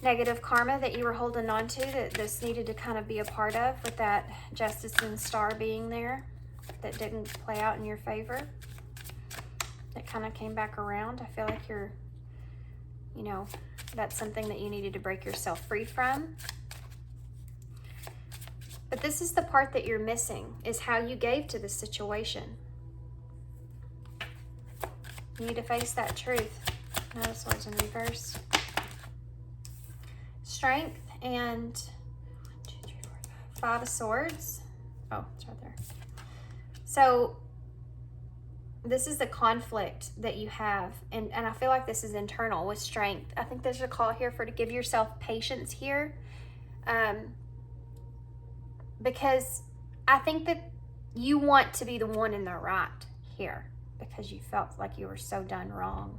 A: negative karma that you were holding on to that this needed to kind of be a part of, with that Justice and Star being there that didn't play out in your favor. It kind of came back around. I feel like you're, you know, that's something that you needed to break yourself free from. But this is the part that you're missing, is how you gave to the situation. You need to face that truth. Knight of Swords in reverse. Strength and 1, 2, 3, 4, 5 of Swords. Oh, it's right there. So this is the conflict that you have, and I feel like this is internal with Strength. I think there's a call here to give yourself patience here, because I think that you want to be the one in the right here, because you felt like you were so done wrong,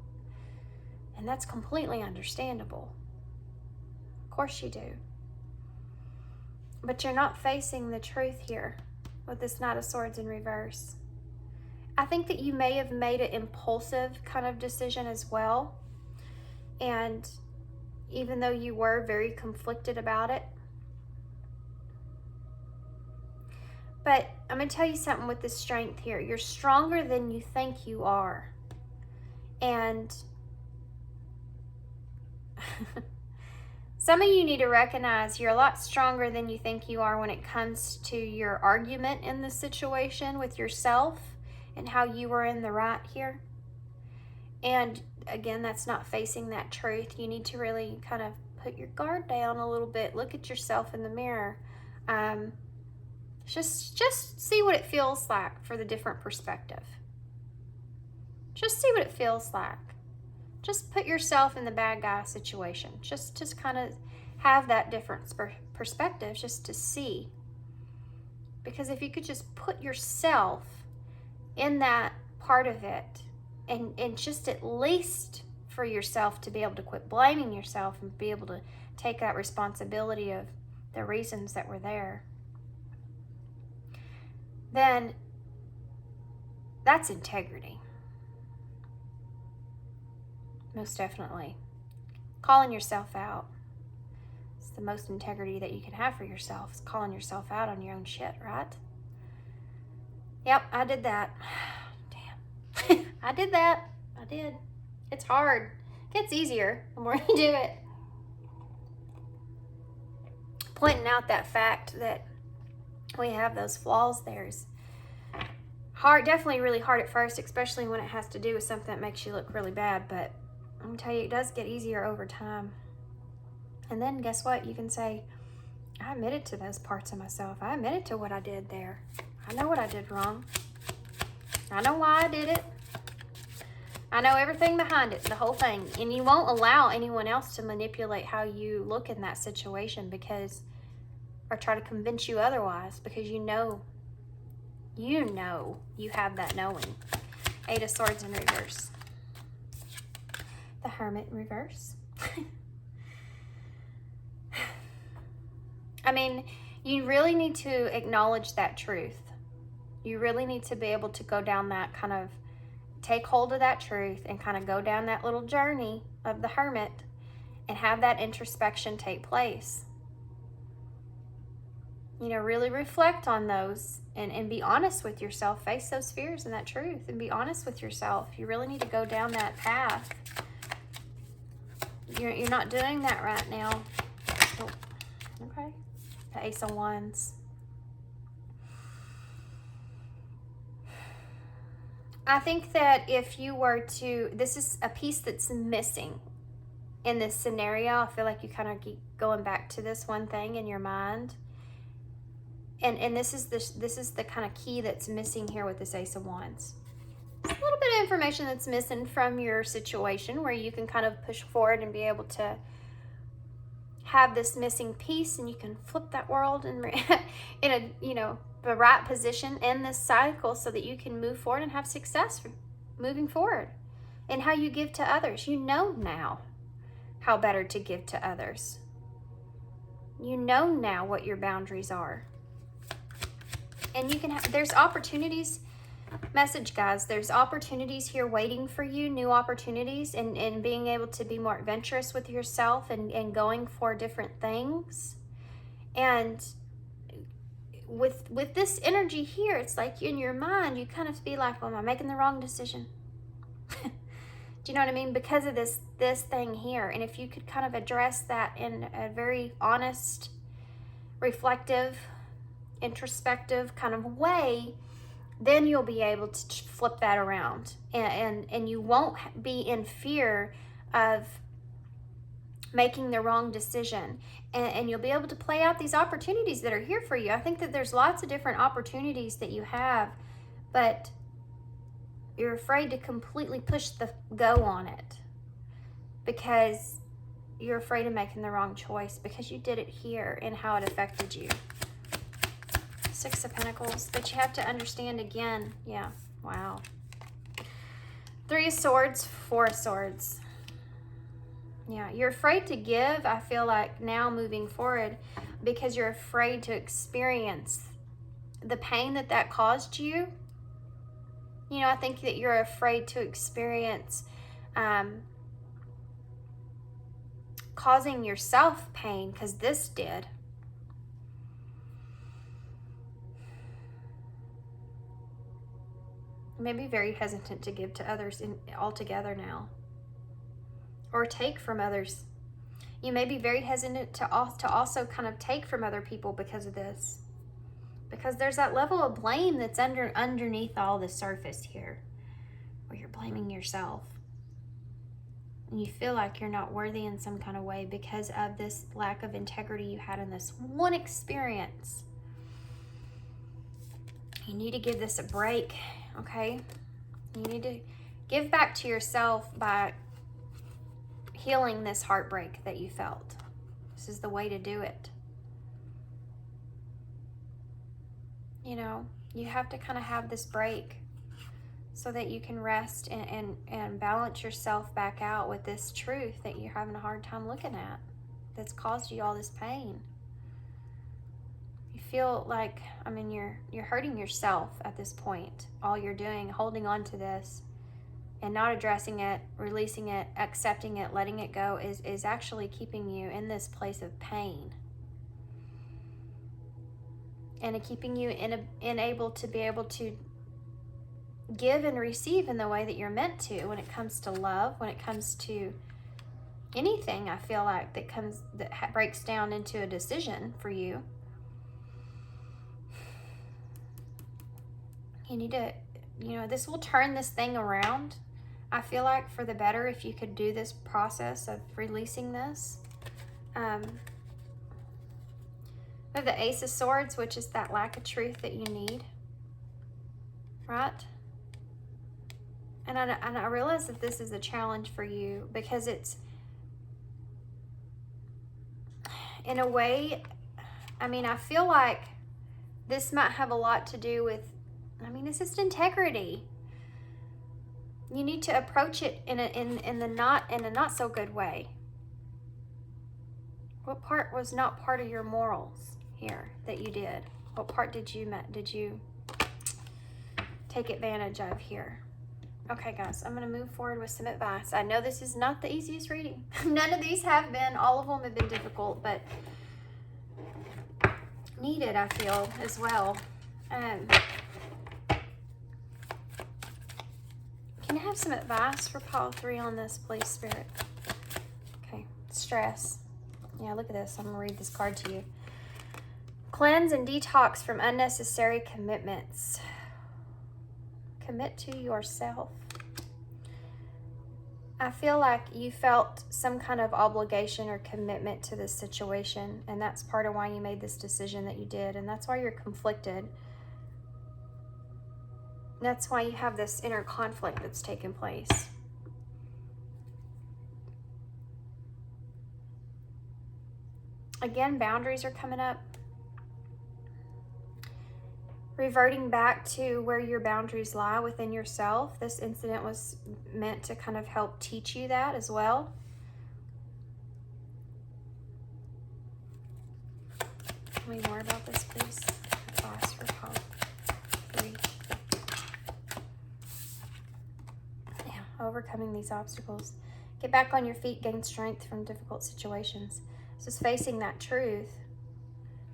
A: and that's completely understandable. Of course you do. But you're not facing the truth here with this Knight of Swords in reverse. I think that you may have made an impulsive kind of decision as well. And even though you were very conflicted about it. But I'm going to tell you something with this Strength here. You're stronger than you think you are. And some of you need to recognize you're a lot stronger than you think you are when it comes to your argument in this situation with yourself and how you were in the right here. And again, that's not facing that truth. You need to really kind of put your guard down a little bit. Look at yourself in the mirror. Just see what it feels like for the different perspective. Just see what it feels like. Just put yourself in the bad guy situation. Just kind of have that different perspective just to see. Because if you could just put yourself in that part of it, and just at least for yourself to be able to quit blaming yourself and be able to take that responsibility of the reasons that were there, then that's integrity. Most definitely. Calling yourself out. It's the most integrity that you can have for yourself. It's calling yourself out on your own shit, right? Yep, I did that. Damn. I did that. I did. It's hard. It gets easier the more you do it. Pointing out that fact that we have those flaws there is hard, definitely really hard at first, especially when it has to do with something that makes you look really bad, but I'm gonna tell you, it does get easier over time. And then guess what? You can say, I admitted to those parts of myself. I admitted to what I did there. I know what I did wrong. I know why I did it. I know everything behind it, the whole thing. And you won't allow anyone else to manipulate how you look in that situation or try to convince you otherwise, because you know you have that knowing. 8 of Swords in reverse. The Hermit in reverse. I mean, you really need to acknowledge that truth. You really need to be able to go down that kind of, take hold of that truth and kind of go down that little journey of the Hermit and have that introspection take place. You know, really reflect on those and be honest with yourself. Face those fears and that truth and be honest with yourself. You really need to go down that path. You're not doing that right now. Oh, okay. The Ace of Wands. I think that if you were to, this is a piece that's missing in this scenario. I feel like you kind of keep going back to this one thing in your mind. And this is the kind of key that's missing here with this Ace of Wands. It's a little bit of information that's missing from your situation where you can kind of push forward and be able to have this missing piece, and you can flip that world in a, the right position in this cycle so that you can move forward and have success moving forward. And how you give to others. You know now how better to give to others. You know now what your boundaries are. And you can there's opportunities, message guys, there's opportunities here waiting for you, new opportunities, and being able to be more adventurous with yourself and going for different things. And with this energy here, it's like in your mind, you kind of be like, well, am I making the wrong decision? Do you know what I mean? Because of this thing here. And if you could kind of address that in a very honest, reflective, introspective kind of way, then you'll be able to flip that around. And you won't be in fear of making the wrong decision. And you'll be able to play out these opportunities that are here for you. I think that there's lots of different opportunities that you have, but you're afraid to completely push the go on it because you're afraid of making the wrong choice because you did it here and how it affected you. 6 of Pentacles, but you have to understand again. Yeah, wow. 3 of Swords, 4 of Swords. Yeah, you're afraid to give, I feel like, now moving forward because you're afraid to experience the pain that caused you. You know, I think that you're afraid to experience causing yourself pain because this did. You may be very hesitant to give to others altogether now. Or take from others. You may be very hesitant to also kind of take from other people because of this. Because there's that level of blame that's underneath all the surface here, where you're blaming yourself. and you feel like you're not worthy in some kind of way because of this lack of integrity you had in this one experience. You need to give this a break, okay? You need to give back to yourself by healing this heartbreak that you felt. This is the way to do it. You know, you have to kind of have this break so that you can rest and balance yourself back out with this truth that you're having a hard time looking at, that's caused you all this pain. You feel like, I mean, you're hurting yourself at this point. All you're doing, holding on to this and not addressing it, releasing it, accepting it, letting it go is actually keeping you in this place of pain. And keeping you unable to be able to give and receive in the way that you're meant to when it comes to love, when it comes to anything, I feel like, that breaks down into a decision for you. You need to, you know, this will turn this thing around, I feel like, for the better if you could do this process of releasing this. We have the Ace of Swords, which is that lack of truth that you need, right? And I realize that this is a challenge for you because it's, in a way, I mean, I feel like this might have a lot to do with, I mean, it's just integrity. You need to approach it in a not so good way. What part was not part of your morals here that you did? What part did you take advantage of here? Okay, guys, I'm going to move forward with some advice. I know this is not the easiest reading. None of these have been. All of them have been difficult, but needed, I feel, as well. Can I have some advice for pile 3 on this, please, Spirit? Okay, stress. Yeah, look at this. I'm going to read this card to you. Cleanse and detox from unnecessary commitments. Commit to yourself. I feel like you felt some kind of obligation or commitment to this situation, and that's part of why you made this decision that you did, and that's why you're conflicted. That's why you have this inner conflict that's taken place. Again, boundaries are coming up. Reverting back to where your boundaries lie within yourself. This incident was meant to kind of help teach you that as well. Tell me more about this, please. Advice for pile 3. Yeah, overcoming these obstacles. Get back on your feet, gain strength from difficult situations. So it's facing that truth.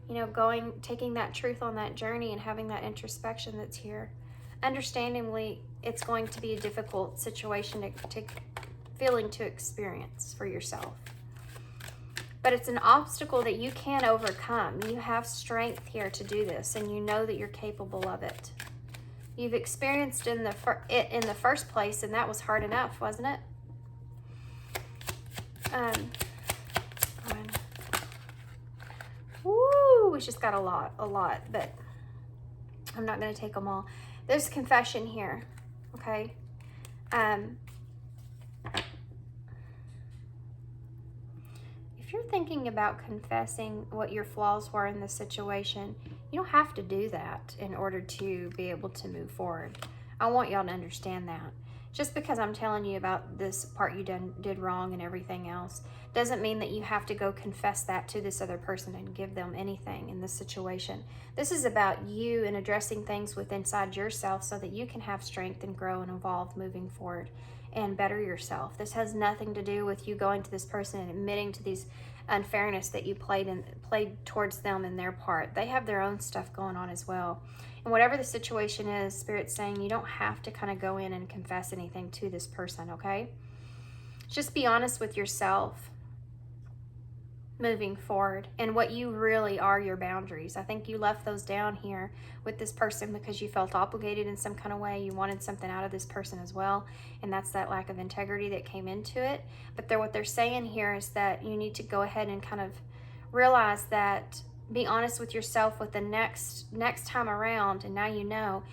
A: You know, taking that truth on that journey and having that introspection that's here. Understandingly, it's going to be a difficult situation to experience for yourself. But it's an obstacle that you can overcome. You have strength here to do this, and you know that you're capable of it. You've experienced it in the first place, and that was hard enough, wasn't it? We just got a lot, but I'm not going to take them all. There's confession here, okay? If you're thinking about confessing what your flaws were in this situation, you don't have to do that in order to be able to move forward. I want y'all to understand that. Just because I'm telling you about this part you did wrong and everything else doesn't mean that you have to go confess that to this other person and give them anything in this situation. This is about you and addressing things within inside yourself so that you can have strength and grow and evolve moving forward and better yourself. This has nothing to do with you going to this person and admitting to these unfairness that you played towards them in their part. They have their own stuff going on as well. And whatever the situation is, Spirit's saying you don't have to kind of go in and confess anything to this person, okay? Just be honest with yourself. moving forward and what you really are, your boundaries. I think you left those down here with this person because you felt obligated in some kind of way. You wanted something out of this person as well, and that's that lack of integrity that came into it. But what they're saying here is that you need to go ahead and kind of realize that, be honest with yourself with the next time around, and now you know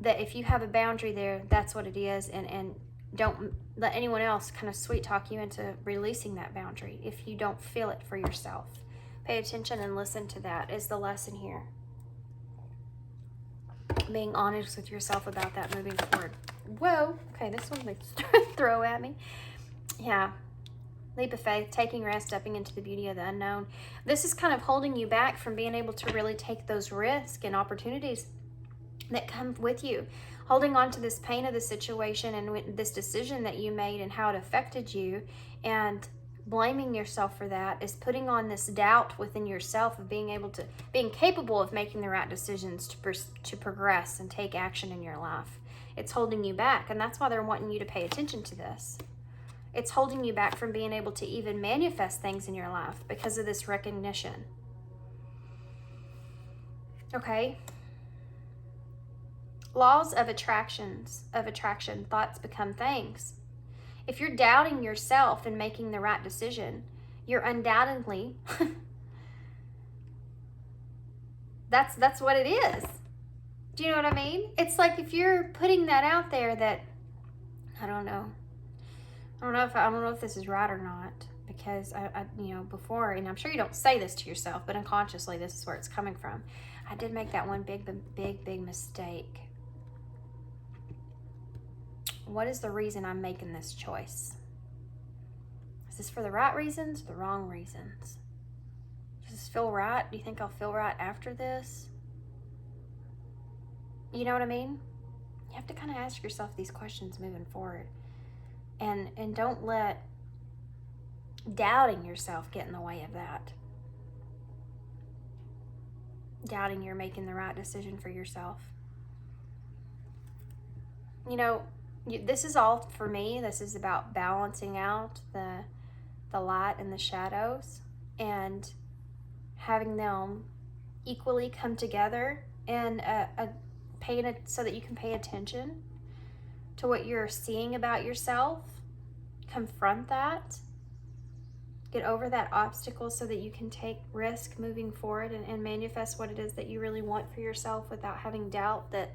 A: that if you have a boundary there, that's what it is, and don't let anyone else kind of sweet talk you into releasing that boundary if you don't feel it for yourself. Pay attention and listen to that is the lesson here. Being honest with yourself about that moving forward. Whoa, okay, this one they throw at me. Yeah. Leap of faith, taking rest, stepping into the beauty of the unknown. This is kind of holding you back from being able to really take those risks and opportunities that come with you. Holding on to this pain of the situation and this decision that you made and how it affected you, and blaming yourself for that is putting on this doubt within yourself of being capable of making the right decisions to progress and take action in your life. It's holding you back, and that's why they're wanting you to pay attention to this. It's holding you back from being able to even manifest things in your life because of this recognition. Okay? Laws of attraction, thoughts become things. If you're doubting yourself and making the right decision, you're undoubtedly, that's what it is. Do you know what I mean? It's like if you're putting that out there that, I don't know if this is right or not, because I before, and I'm sure you don't say this to yourself, but unconsciously this is where it's coming from. I did make that one big mistake. What is the reason I'm making this choice? Is this for the right reasons or the wrong reasons? Does this feel right? Do you think I'll feel right after this? You know what I mean? You have to kind of ask yourself these questions moving forward. And don't let doubting yourself get in the way of that. Doubting you're making the right decision for yourself. This is all for me. This is about balancing out the light and the shadows and having them equally come together and so that you can pay attention to what you're seeing about yourself, confront that, get over that obstacle so that you can take risk moving forward and manifest what it is that you really want for yourself without having doubt that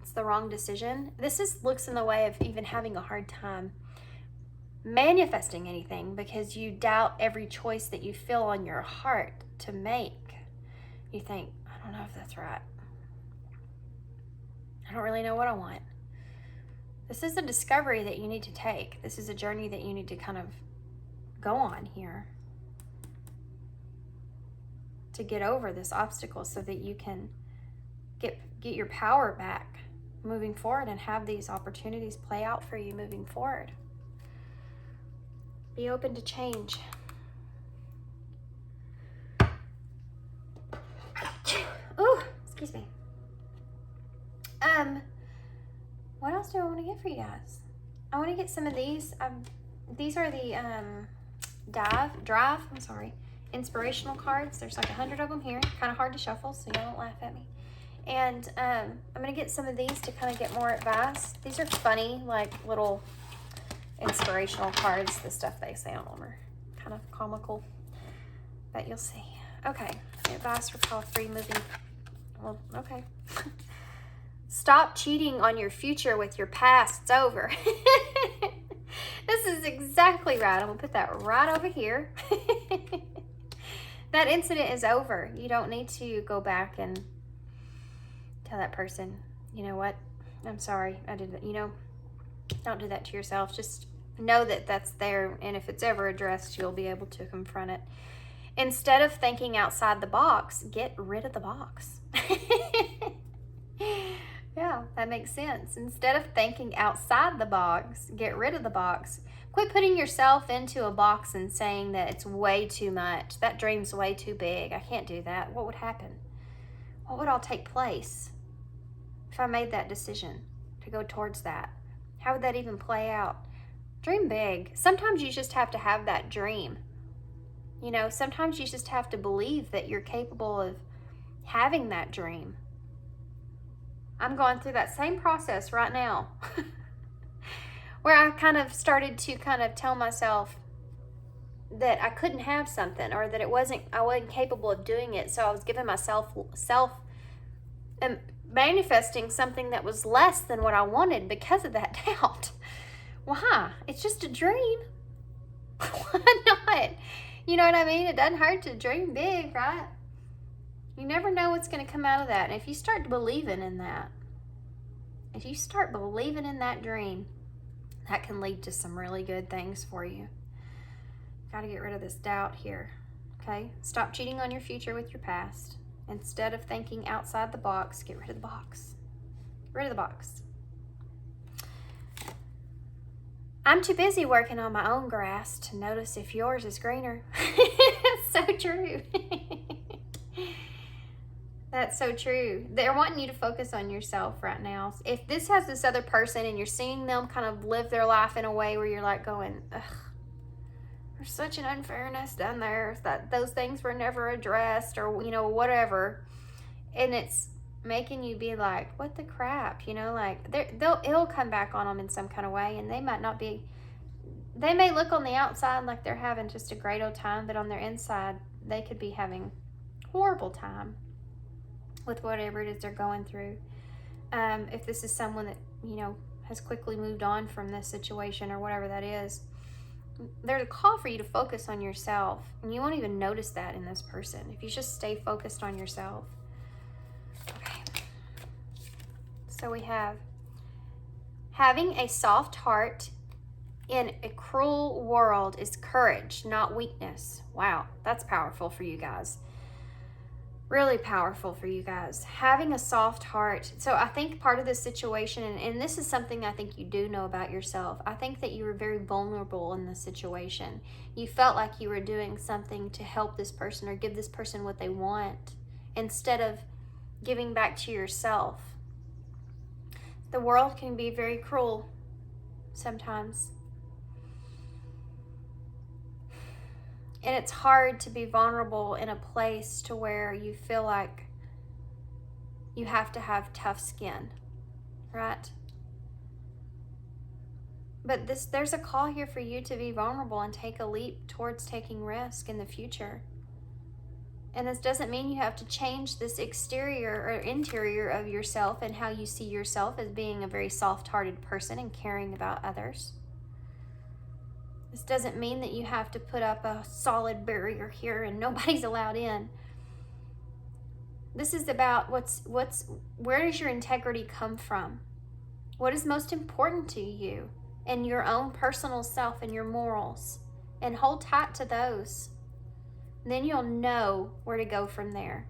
A: it's the wrong decision. Looks in the way of even having a hard time manifesting anything because you doubt every choice that you feel on your heart to make. You think, I don't know if that's right. I don't really know what I want. This is a discovery that you need to take. This is a journey that you need to kind of go on here to get over this obstacle so that you can get your power back moving forward and have these opportunities play out for you moving forward. Be open to change. Ooh, excuse me. What else do I want to get for you guys? I want to get some of these. These are the inspirational cards. There's like 100 of them here. Kind of hard to shuffle, so y'all don't laugh at me. And I'm going to get some of these to kind of get more advice. These are funny, like little inspirational cards. The stuff they say on them are kind of comical, but you'll see. Okay, advice for free moving. Well, okay. Stop cheating on your future with your past. It's over. This is exactly right. I'm going to put that right over here. That incident is over. You don't need to go back and tell that person, you know what? I'm sorry. I did that. Don't do that to yourself. Just know that that's there. And if it's ever addressed, you'll be able to confront it. Instead of thinking outside the box, get rid of the box. Yeah, that makes sense. Instead of thinking outside the box, get rid of the box. Quit putting yourself into a box and saying that it's way too much. That dream's way too big. I can't do that. What would happen? What would all take place if I made that decision to go towards that? How would that even play out? Dream big. Sometimes you just have to have that dream. You know, sometimes you just have to believe that you're capable of having that dream. I'm going through that same process right now where I kind of started to kind of tell myself that I couldn't have something, or that I wasn't capable of doing it. So I was giving myself manifesting something that was less than what I wanted because of that doubt. Why? It's just a dream. Why not? You know what I mean? It doesn't hurt to dream big, right? You never know what's going to come out of that. And if you start believing in that, if you start believing in that dream, that can lead to some really good things for you. Got to get rid of this doubt here, okay? Stop cheating on your future with your past. Instead of thinking outside the box, get rid of the box. Get rid of the box. I'm too busy working on my own grass to notice if yours is greener. So true. That's so true. They're wanting you to focus on yourself right now. If this has this other person and you're seeing them kind of live their life in a way where you're like going, ugh, there's such an unfairness down there, that those things were never addressed, or, you know, whatever. And it's making you be like, what the crap, you know, like it'll come back on them in some kind of way. And they may look on the outside like they're having just a great old time, but on their inside, they could be having horrible time with whatever it is they're going through. If this is someone that, you know, has quickly moved on from this situation or whatever that is, there's a call for you to focus on yourself, and you won't even notice that in this person if you just stay focused on yourself. Okay. So we have having a soft heart in a cruel world is courage, not weakness. Wow, that's powerful for you guys. Really powerful for you guys. Having a soft heart. So I think part of this situation, and this is something I think you do know about yourself, I think that you were very vulnerable in this situation. You felt like you were doing something to help this person or give this person what they want instead of giving back to yourself. The world can be very cruel sometimes. And it's hard to be vulnerable in a place to where you feel like you have to have tough skin, right? But there's a call here for you to be vulnerable and take a leap towards taking risk in the future. And this doesn't mean you have to change this exterior or interior of yourself and how you see yourself as being a very soft-hearted person and caring about others. This doesn't mean that you have to put up a solid barrier here and nobody's allowed in. This is about where does your integrity come from? What is most important to you and your own personal self and your morals? And hold tight to those. And then you'll know where to go from there.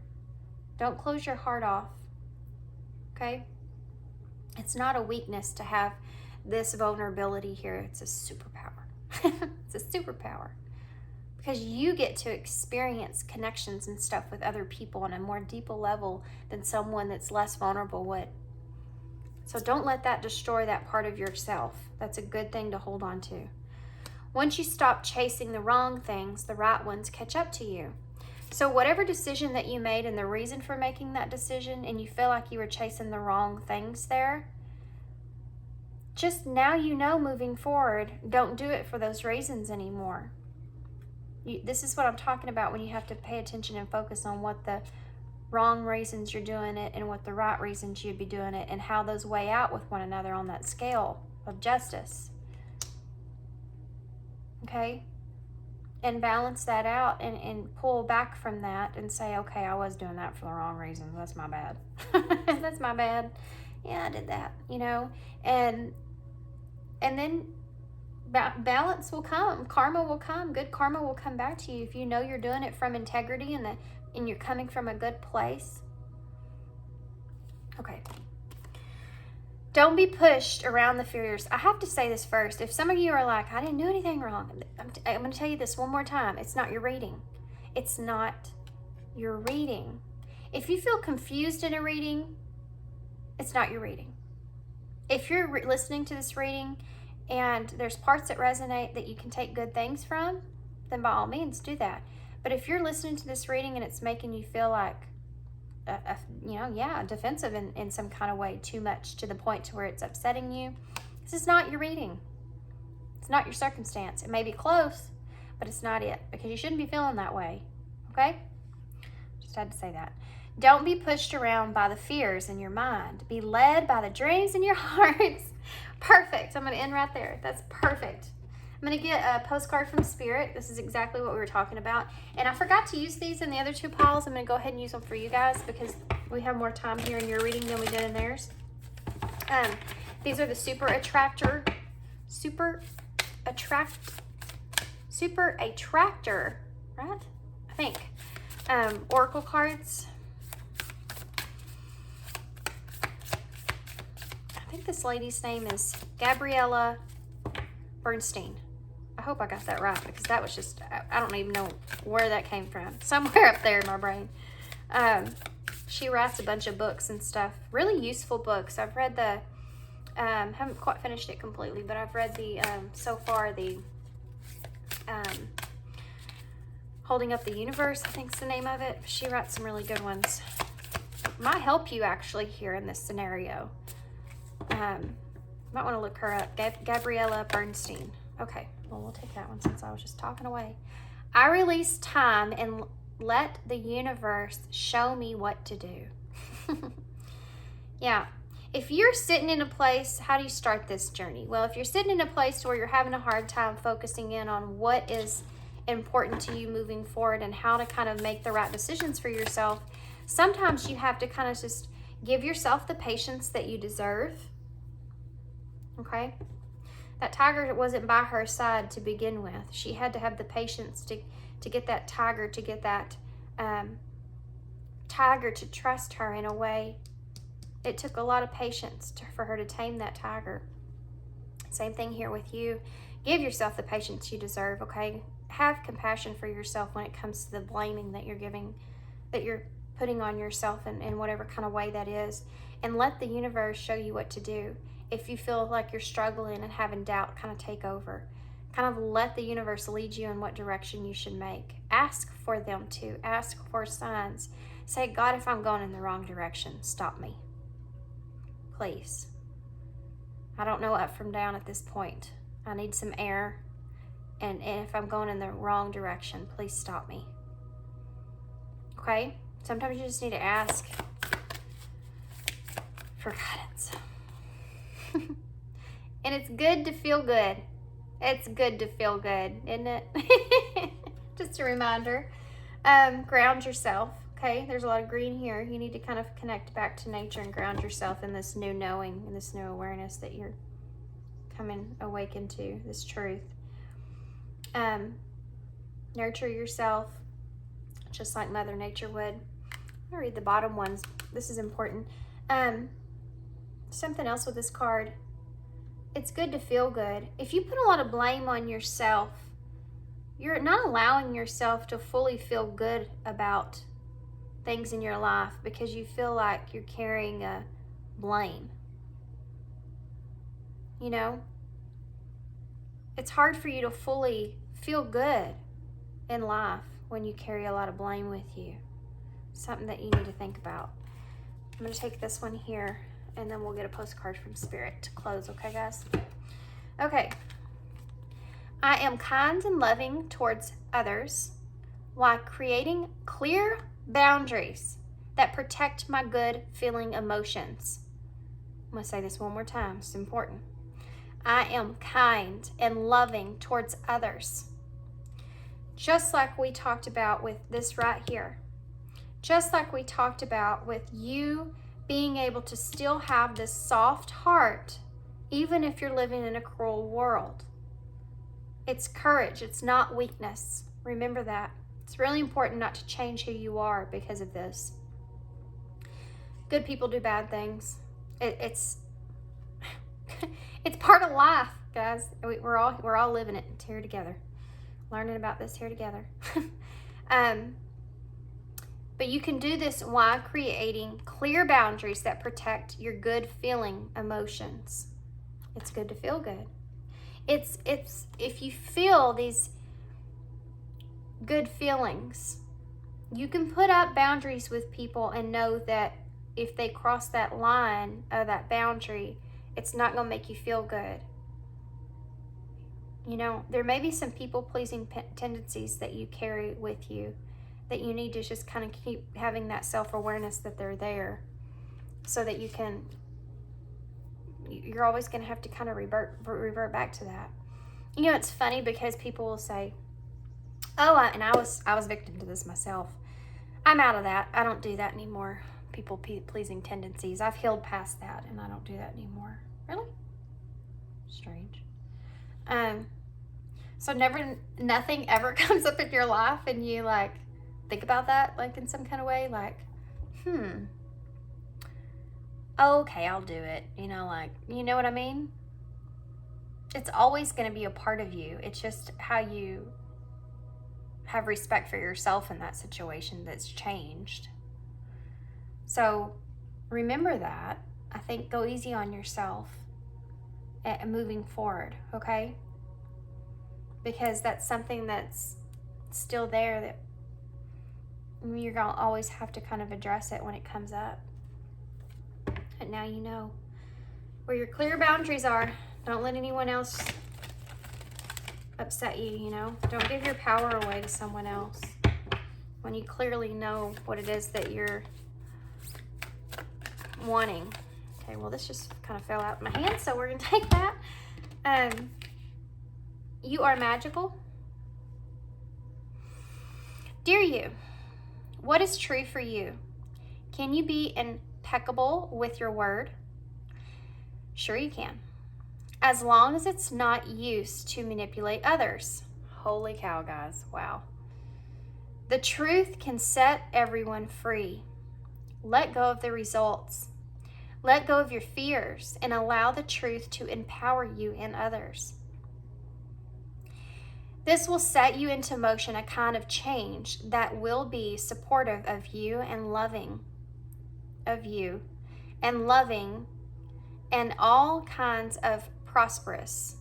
A: Don't close your heart off, okay? It's not a weakness to have this vulnerability here. It's a superpower. It's a superpower because you get to experience connections and stuff with other people on a more deeper level than someone that's less vulnerable would. So don't let that destroy that part of yourself. That's a good thing to hold on to. Once you stop chasing the wrong things, the right ones catch up to you. So whatever decision that you made and the reason for making that decision, and you feel like you were chasing the wrong things there, just now you know moving forward, don't do it for those reasons anymore. This is what I'm talking about when you have to pay attention and focus on what the wrong reasons you're doing it and what the right reasons you'd be doing it and how those weigh out with one another on that scale of justice. Okay? And balance that out and pull back from that and say, okay, I was doing that for the wrong reasons. That's my bad. That's my bad. Yeah, I did that, you know? And then balance will come. Karma will come. Good karma will come back to you if you know you're doing it from integrity and you're coming from a good place. Okay. Don't be pushed around the fears. I have to say this first. If some of you are like, I didn't do anything wrong, I'm going to tell you this one more time. It's not your reading. It's not your reading. If you feel confused in a reading, it's not your reading. If you're listening to this reading and there's parts that resonate that you can take good things from, then by all means do that. But if you're listening to this reading and it's making you feel like, defensive in some kind of way, too much to the point to where it's upsetting you, this is not your reading. It's not your circumstance. It may be close, but it's not it, because you shouldn't be feeling that way, okay? Just had to say that. Don't be pushed around by the fears in your mind. Be led by the dreams in your hearts. Perfect. I'm going to end right there. That's perfect. I'm going to get a postcard from Spirit. This is exactly what we were talking about. And I forgot to use these in the other two piles. I'm going to go ahead and use them for you guys because we have more time here in your reading than we did in theirs. These are the Super Attractor, right? I think. Oracle cards. I think this lady's name is ℋℯ𝒶𝓁𝒾𝓃ℊ 𝒢𝓊𝒾𝒹𝒶𝓃. I hope I got that right, because that was just, I don't even know where that came from. Somewhere up there in my brain. She writes a bunch of books and stuff. Really useful books. I've read the, haven't quite finished it completely, but I've read the, so far, the Holding Up the Universe, I think is the name of it. She writes some really good ones. Might help you actually here in this scenario. Might want to look her up. ℋℋ𝒶𝓁𝒾𝓃ℊ 𝒢𝓊𝒾𝒹𝒁𝒃. Okay, well, we'll take that one since I was just talking away. I release time and let the universe show me what to do. Yeah. If you're sitting in a place, how do you start this journey? Well, if you're sitting in a place where you're having a hard time focusing in on what is important to you moving forward and how to kind of make the right decisions for yourself, sometimes you have to kind of just give yourself the patience that you deserve. Okay? That tiger wasn't by her side to begin with. She had to have the patience to get that tiger, to get that tiger to trust her in a way. It took a lot of patience for her to tame that tiger. Same thing here with you. Give yourself the patience you deserve, okay? Have compassion for yourself when it comes to the blaming that you're giving, that you're putting on yourself in whatever kind of way that is. And let the universe show you what to do. If you feel like you're struggling and having doubt kind of take over, kind of let the universe lead you in what direction you should make. Ask for them to. Ask for signs. Say, God, if I'm going in the wrong direction, stop me. Please. I don't know up from down at this point. I need some air. And if I'm going in the wrong direction, please stop me. Okay? Sometimes you just need to ask for guidance. And it's good to feel good. It's good to feel good, isn't it? Just a reminder. Ground yourself. Okay, there's a lot of green here. You need to kind of connect back to nature and ground yourself in this new knowing, in this new awareness that you're coming awakened to, this truth. Nurture yourself, just like Mother Nature would. I'll read the bottom ones. This is important. Something else with this card. It's good to feel good. If you put a lot of blame on yourself, you're not allowing yourself to fully feel good about things in your life because you feel like you're carrying a blame. You know? It's hard for you to fully feel good in life when you carry a lot of blame with you. Something that you need to think about. I'm going to take this one here, and then we'll get a postcard from Spirit to close, okay, guys? Okay. I am kind and loving towards others while creating clear boundaries that protect my good feeling emotions. I'm going to say this one more time. It's important. I am kind and loving towards others. Just like we talked about with this right here. Just like we talked about with you being able to still have this soft heart, even if you're living in a cruel world. It's courage. It's not weakness. Remember that. It's really important not to change who you are because of this. Good people do bad things. It's it's part of life, guys. We're all living it here together, learning about this here together. But you can do this while creating clear boundaries that protect your good feeling emotions. It's good to feel good. It's if you feel good feelings. You can put up boundaries with people and know that if they cross that line or that boundary, it's not going to make you feel good. You know, there may be some people-pleasing tendencies that you carry with you that you need to just kind of keep having that self-awareness that they're there, so that you're always going to have to kind of revert back to that. You know, it's funny because people will say, oh, and I was victim to this myself. I'm out of that. I don't do that anymore. People-pleasing tendencies. I've healed past that, and I don't do that anymore. Really? Strange. So nothing ever comes up in your life, and you like think about that, like in some kind of way, like, okay, I'll do it. You know, like, you know what I mean? It's always going to be a part of you. It's just how you have respect for yourself in that situation that's changed. So remember that. I think go easy on yourself and moving forward, okay? Because that's something that's still there that you're going to always have to kind of address it when it comes up. And now you know where your clear boundaries are. Don't let anyone else upset you, you know? Don't give your power away to someone else when you clearly know what it is that you're wanting. Okay, well, this just kind of fell out of my hand, so we're going to take that. You are magical. Dear you, what is true for you? Can you be impeccable with your word? Sure you can. As long as it's not used to manipulate others. Holy cow, guys. Wow. The truth can set everyone free. Let go of the results. Let go of your fears and allow the truth to empower you and others. This will set you into motion a kind of change that will be supportive of you and loving and all kinds of prosperous.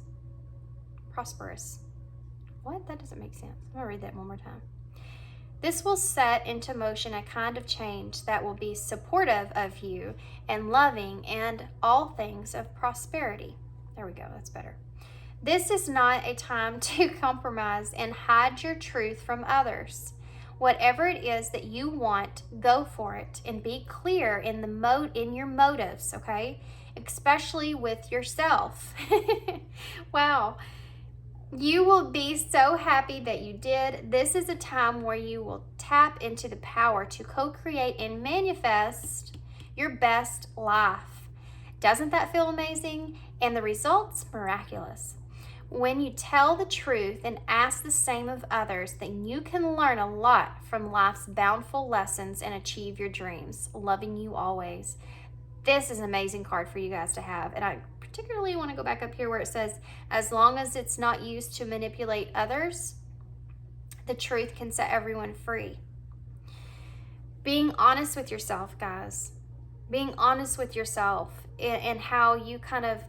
A: What? That doesn't make sense. I'm going to read that one more time. This will set into motion a kind of change that will be supportive of you and loving and all things of prosperity. There we go. That's better. This is not a time to compromise and hide your truth from others. Whatever it is that you want, go for it and be clear in your motives, okay? Especially with yourself. Wow. You will be so happy that you did. This is a time where you will tap into the power to co-create and manifest your best life. Doesn't that feel amazing? And the results, miraculous. When you tell the truth and ask the same of others, then you can learn a lot from life's bountiful lessons and achieve your dreams. Loving you always. This is an amazing card for you guys to have. And I particularly want to go back up here where it says, as long as it's not used to manipulate others, the truth can set everyone free. Being honest with yourself, guys. Being honest with yourself and how you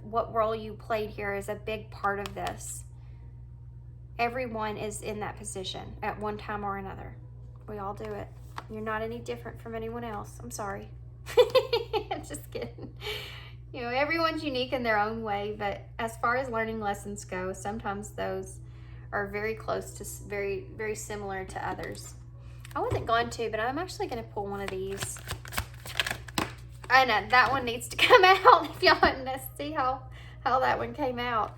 A: what role you played here is a big part of this. Everyone is in that position at one time or another. We all do it. You're not any different from anyone else. I'm sorry. I'm just kidding. You know, everyone's unique in their own way, but as far as learning lessons go, sometimes those are very close to, very, very similar to others. I wasn't going to, but I'm actually going to pull one of these. I know that one needs to come out. If y'all want to see how that one came out.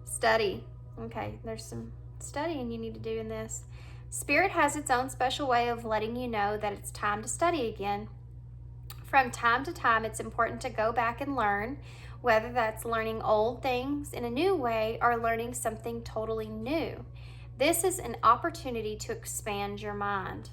A: Study. Okay, there's some studying you need to do in this. Spirit has its own special way of letting you know that it's time to study again. From time to time, it's important to go back and learn, whether that's learning old things in a new way or learning something totally new. This is an opportunity to expand your mind.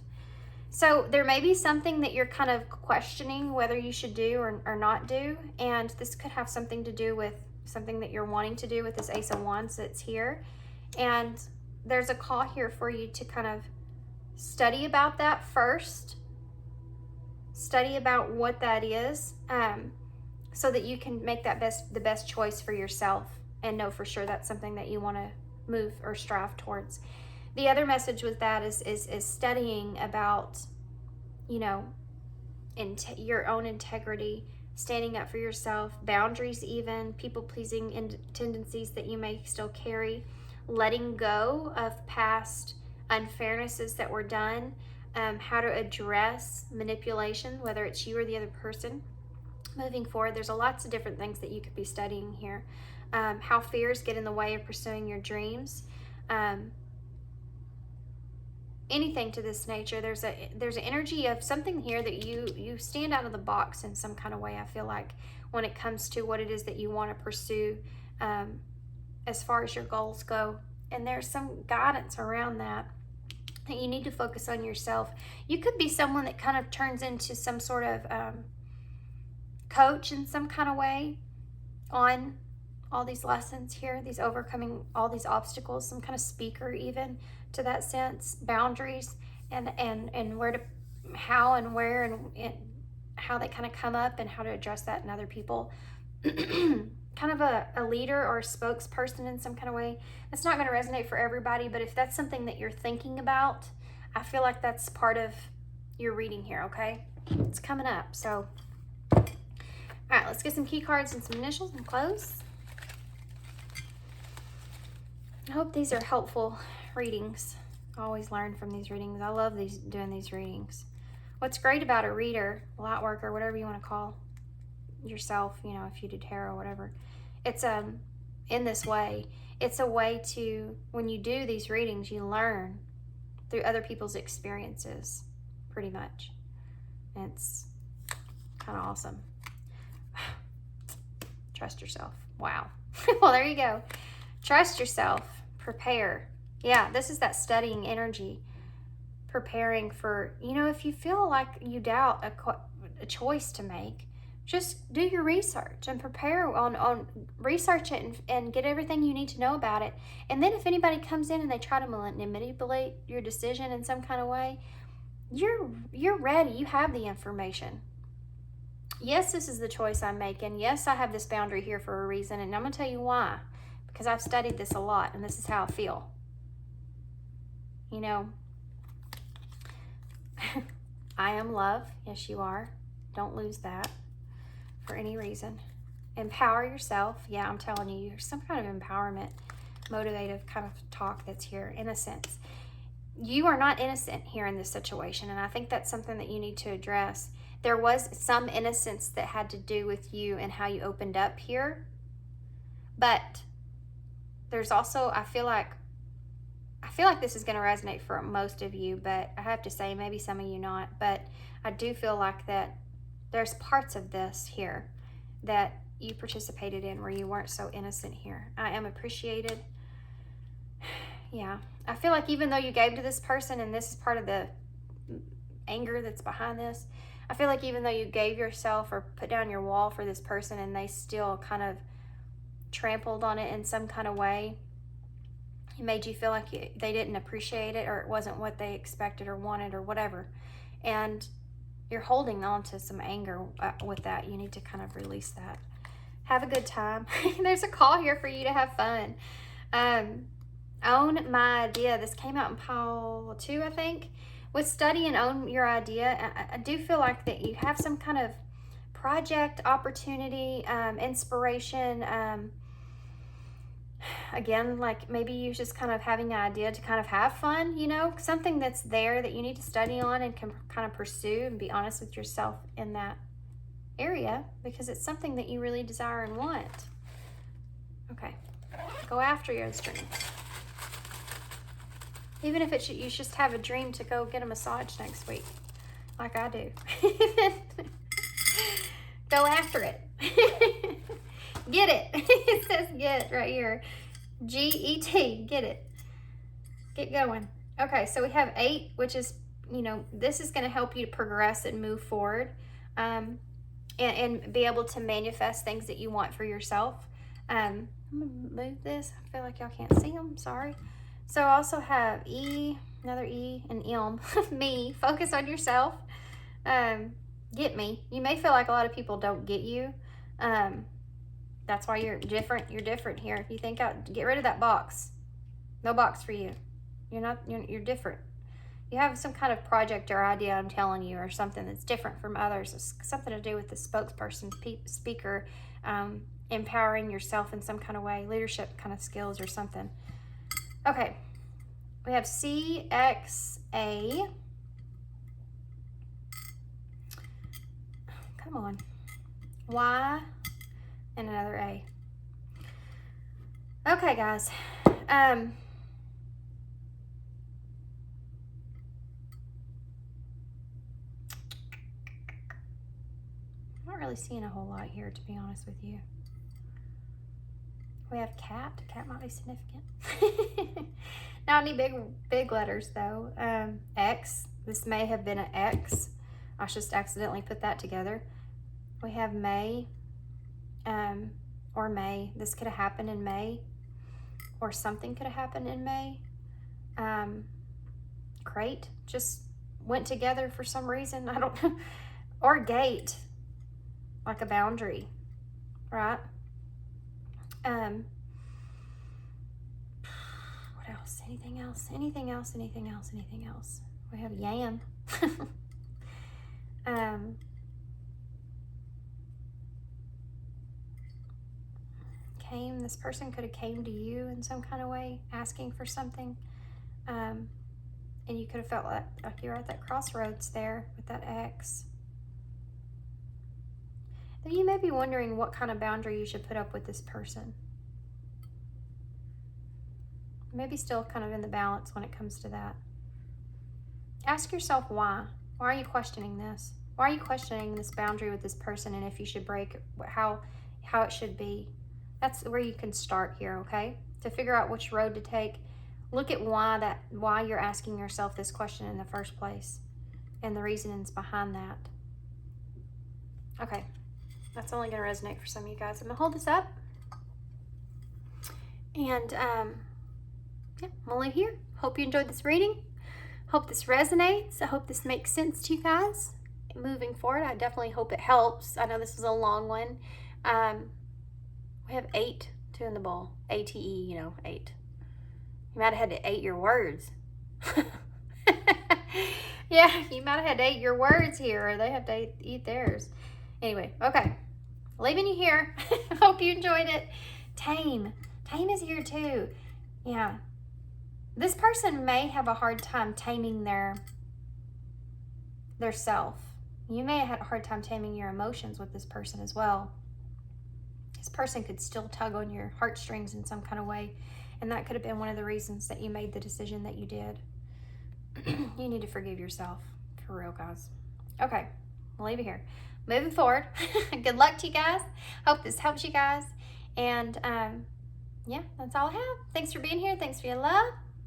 A: So there may be something that you're kind of questioning whether you should do or not do, and this could have something to do with something that you're wanting to do with this Ace of Wands that's here. And there's a call here for you to kind of study about that first. Study about what that is, so that you can make that the best choice for yourself and know for sure that's something that you want to move or strive towards. the other message with that is studying about, you know, your own integrity, standing up for yourself, boundaries, even people-pleasing tendencies that you may still carry, letting go of past unfairnesses that were done, how to address manipulation, whether it's you or the other person. Moving forward, there's lots of different things that you could be studying here. How fears get in the way of pursuing your dreams. Anything to this nature. There's an energy of something here that you stand out of the box in some kind of way, I feel like, when it comes to what it is that you want to pursue as far as your goals go. And there's some guidance around that you need to focus on yourself. You could be someone that kind of turns into some sort of coach in some kind of way on all these lessons here, these overcoming all these obstacles, some kind of speaker even to that sense, boundaries and where to, how and where and how they kind of come up and how to address that in other people. Kind of a leader or a spokesperson in some kind of way. It's not going to resonate for everybody, but if that's something that you're thinking about, I feel like that's part of your reading here, okay? It's coming up, so. All right, let's get some key cards and some initials and close. I hope these are helpful readings. I always learn from these readings. I love doing these readings. What's great about a reader, light worker, whatever you want to call yourself, you know, if you do tarot or whatever, it's in this way, it's a way to, when you do these readings, you learn through other people's experiences, pretty much. And it's kind of awesome. Trust yourself. Wow. Well, there you go. Trust yourself. Prepare. Yeah, this is that studying energy. Preparing for, you know, if you feel like you doubt a choice to make, just do your research and prepare on research it and get everything you need to know about it. And then if anybody comes in and they try to manipulate your decision in some kind of way, you're ready. You have the information. Yes, this is the choice I'm making. Yes, I have this boundary here for a reason, and I'm going to tell you why. Because I've studied this a lot, and this is how I feel. You know, I am love. Yes, you are. Don't lose that for any reason. Empower yourself. Yeah, I'm telling you, there's some kind of empowerment, motivative kind of talk that's here. Innocence. You are not innocent here in this situation, and I think that's something that you need to address. There was some innocence that had to do with you and how you opened up here, but there's also, I feel like this is going to resonate for most of you, but I have to say maybe some of you not, but I do feel like that there's parts of this here that you participated in where you weren't so innocent here. I am appreciated. Yeah, I feel like even though you gave to this person, and this is part of the anger that's behind this, I feel like even though you gave yourself or put down your wall for this person and they still kind of trampled on it in some kind of way, it made you feel like they didn't appreciate it, or it wasn't what they expected or wanted or whatever. And you're holding on to some anger with that. You need to kind of release that. Have a good time. There's a call here for you to have fun. Own my idea. This came out in pile 2, I think. With study and own your idea, I do feel like that you have some kind of project, opportunity, inspiration. Again, like maybe you just kind of having an idea to kind of have fun, you know, something that's there that you need to study on and can kind of pursue and be honest with yourself in that area, because it's something that you really desire and want. Okay, go after your dreams. Even if it's you just have a dream to go get a massage next week, like I do. Go after it. Get it. It says get right here. G-E-T. Get it. Get going. Okay, so we have 8, which is, you know, this is going to help you to progress and move forward, and be able to manifest things that you want for yourself. I'm going to move this. I feel like y'all can't see them. Sorry. So I also have E, another E, and M. Me. Focus on yourself. Get me. You may feel like a lot of people don't get you. That's why you're different. You're different here. You think out, get rid of that box. No box for you. You're different. You have some kind of project or idea, I'm telling you, or something that's different from others. It's something to do with the spokesperson, speaker, empowering yourself in some kind of way, leadership kind of skills or something. Okay, we have CXA. Come on. Y and another A. Okay, guys. I'm not really seeing a whole lot here, to be honest with you. We have cat. Cat might be significant. Not any big letters though. X. This may have been an X. I just accidentally put that together. We have May, or May. This could have happened in May, or something could have happened in May. Crate just went together for some reason. I don't know. Or gate, like a boundary, right? What else? Anything else? Anything else? Anything else? Anything else? We have yam. Came. This person could have came to you in some kind of way, asking for something, and you could have felt like you're at that crossroads there with that X. Then you may be wondering what kind of boundary you should put up with this person. Maybe still kind of in the balance when it comes to that. Ask yourself why. Why are you questioning this? Why are you questioning this boundary with this person, and if you should break, how it should be? That's where you can start here, okay? To figure out which road to take. Look at why you're asking yourself this question in the first place, and the reasonings behind that. Okay, that's only going to resonate for some of you guys. I'm going to hold this up, and yeah, I'm going to leave here. Hope you enjoyed this reading. Hope this resonates. I hope this makes sense to you guys moving forward. I definitely hope it helps. I know this was a long one. We have 8, 2 in the bowl. ATE, 8. You might have had to 8 your words. Yeah, you might have had to 8 your words here, or they have to eat theirs. Anyway, okay. Leaving you here. Hope you enjoyed it. Tame. Tame is here too. Yeah. This person may have a hard time taming their self. You may have had a hard time taming your emotions with this person as well. This person could still tug on your heartstrings in some kind of way, and that could have been one of the reasons that you made the decision that you did. You need to forgive yourself, for real, guys. Okay, I'll leave it here. Moving forward, good luck to you guys. Hope this helps you guys, and yeah, that's all I have. Thanks for being here. Thanks for your love,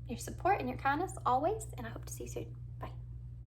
A: your support, and your kindness always, and I hope to see you soon.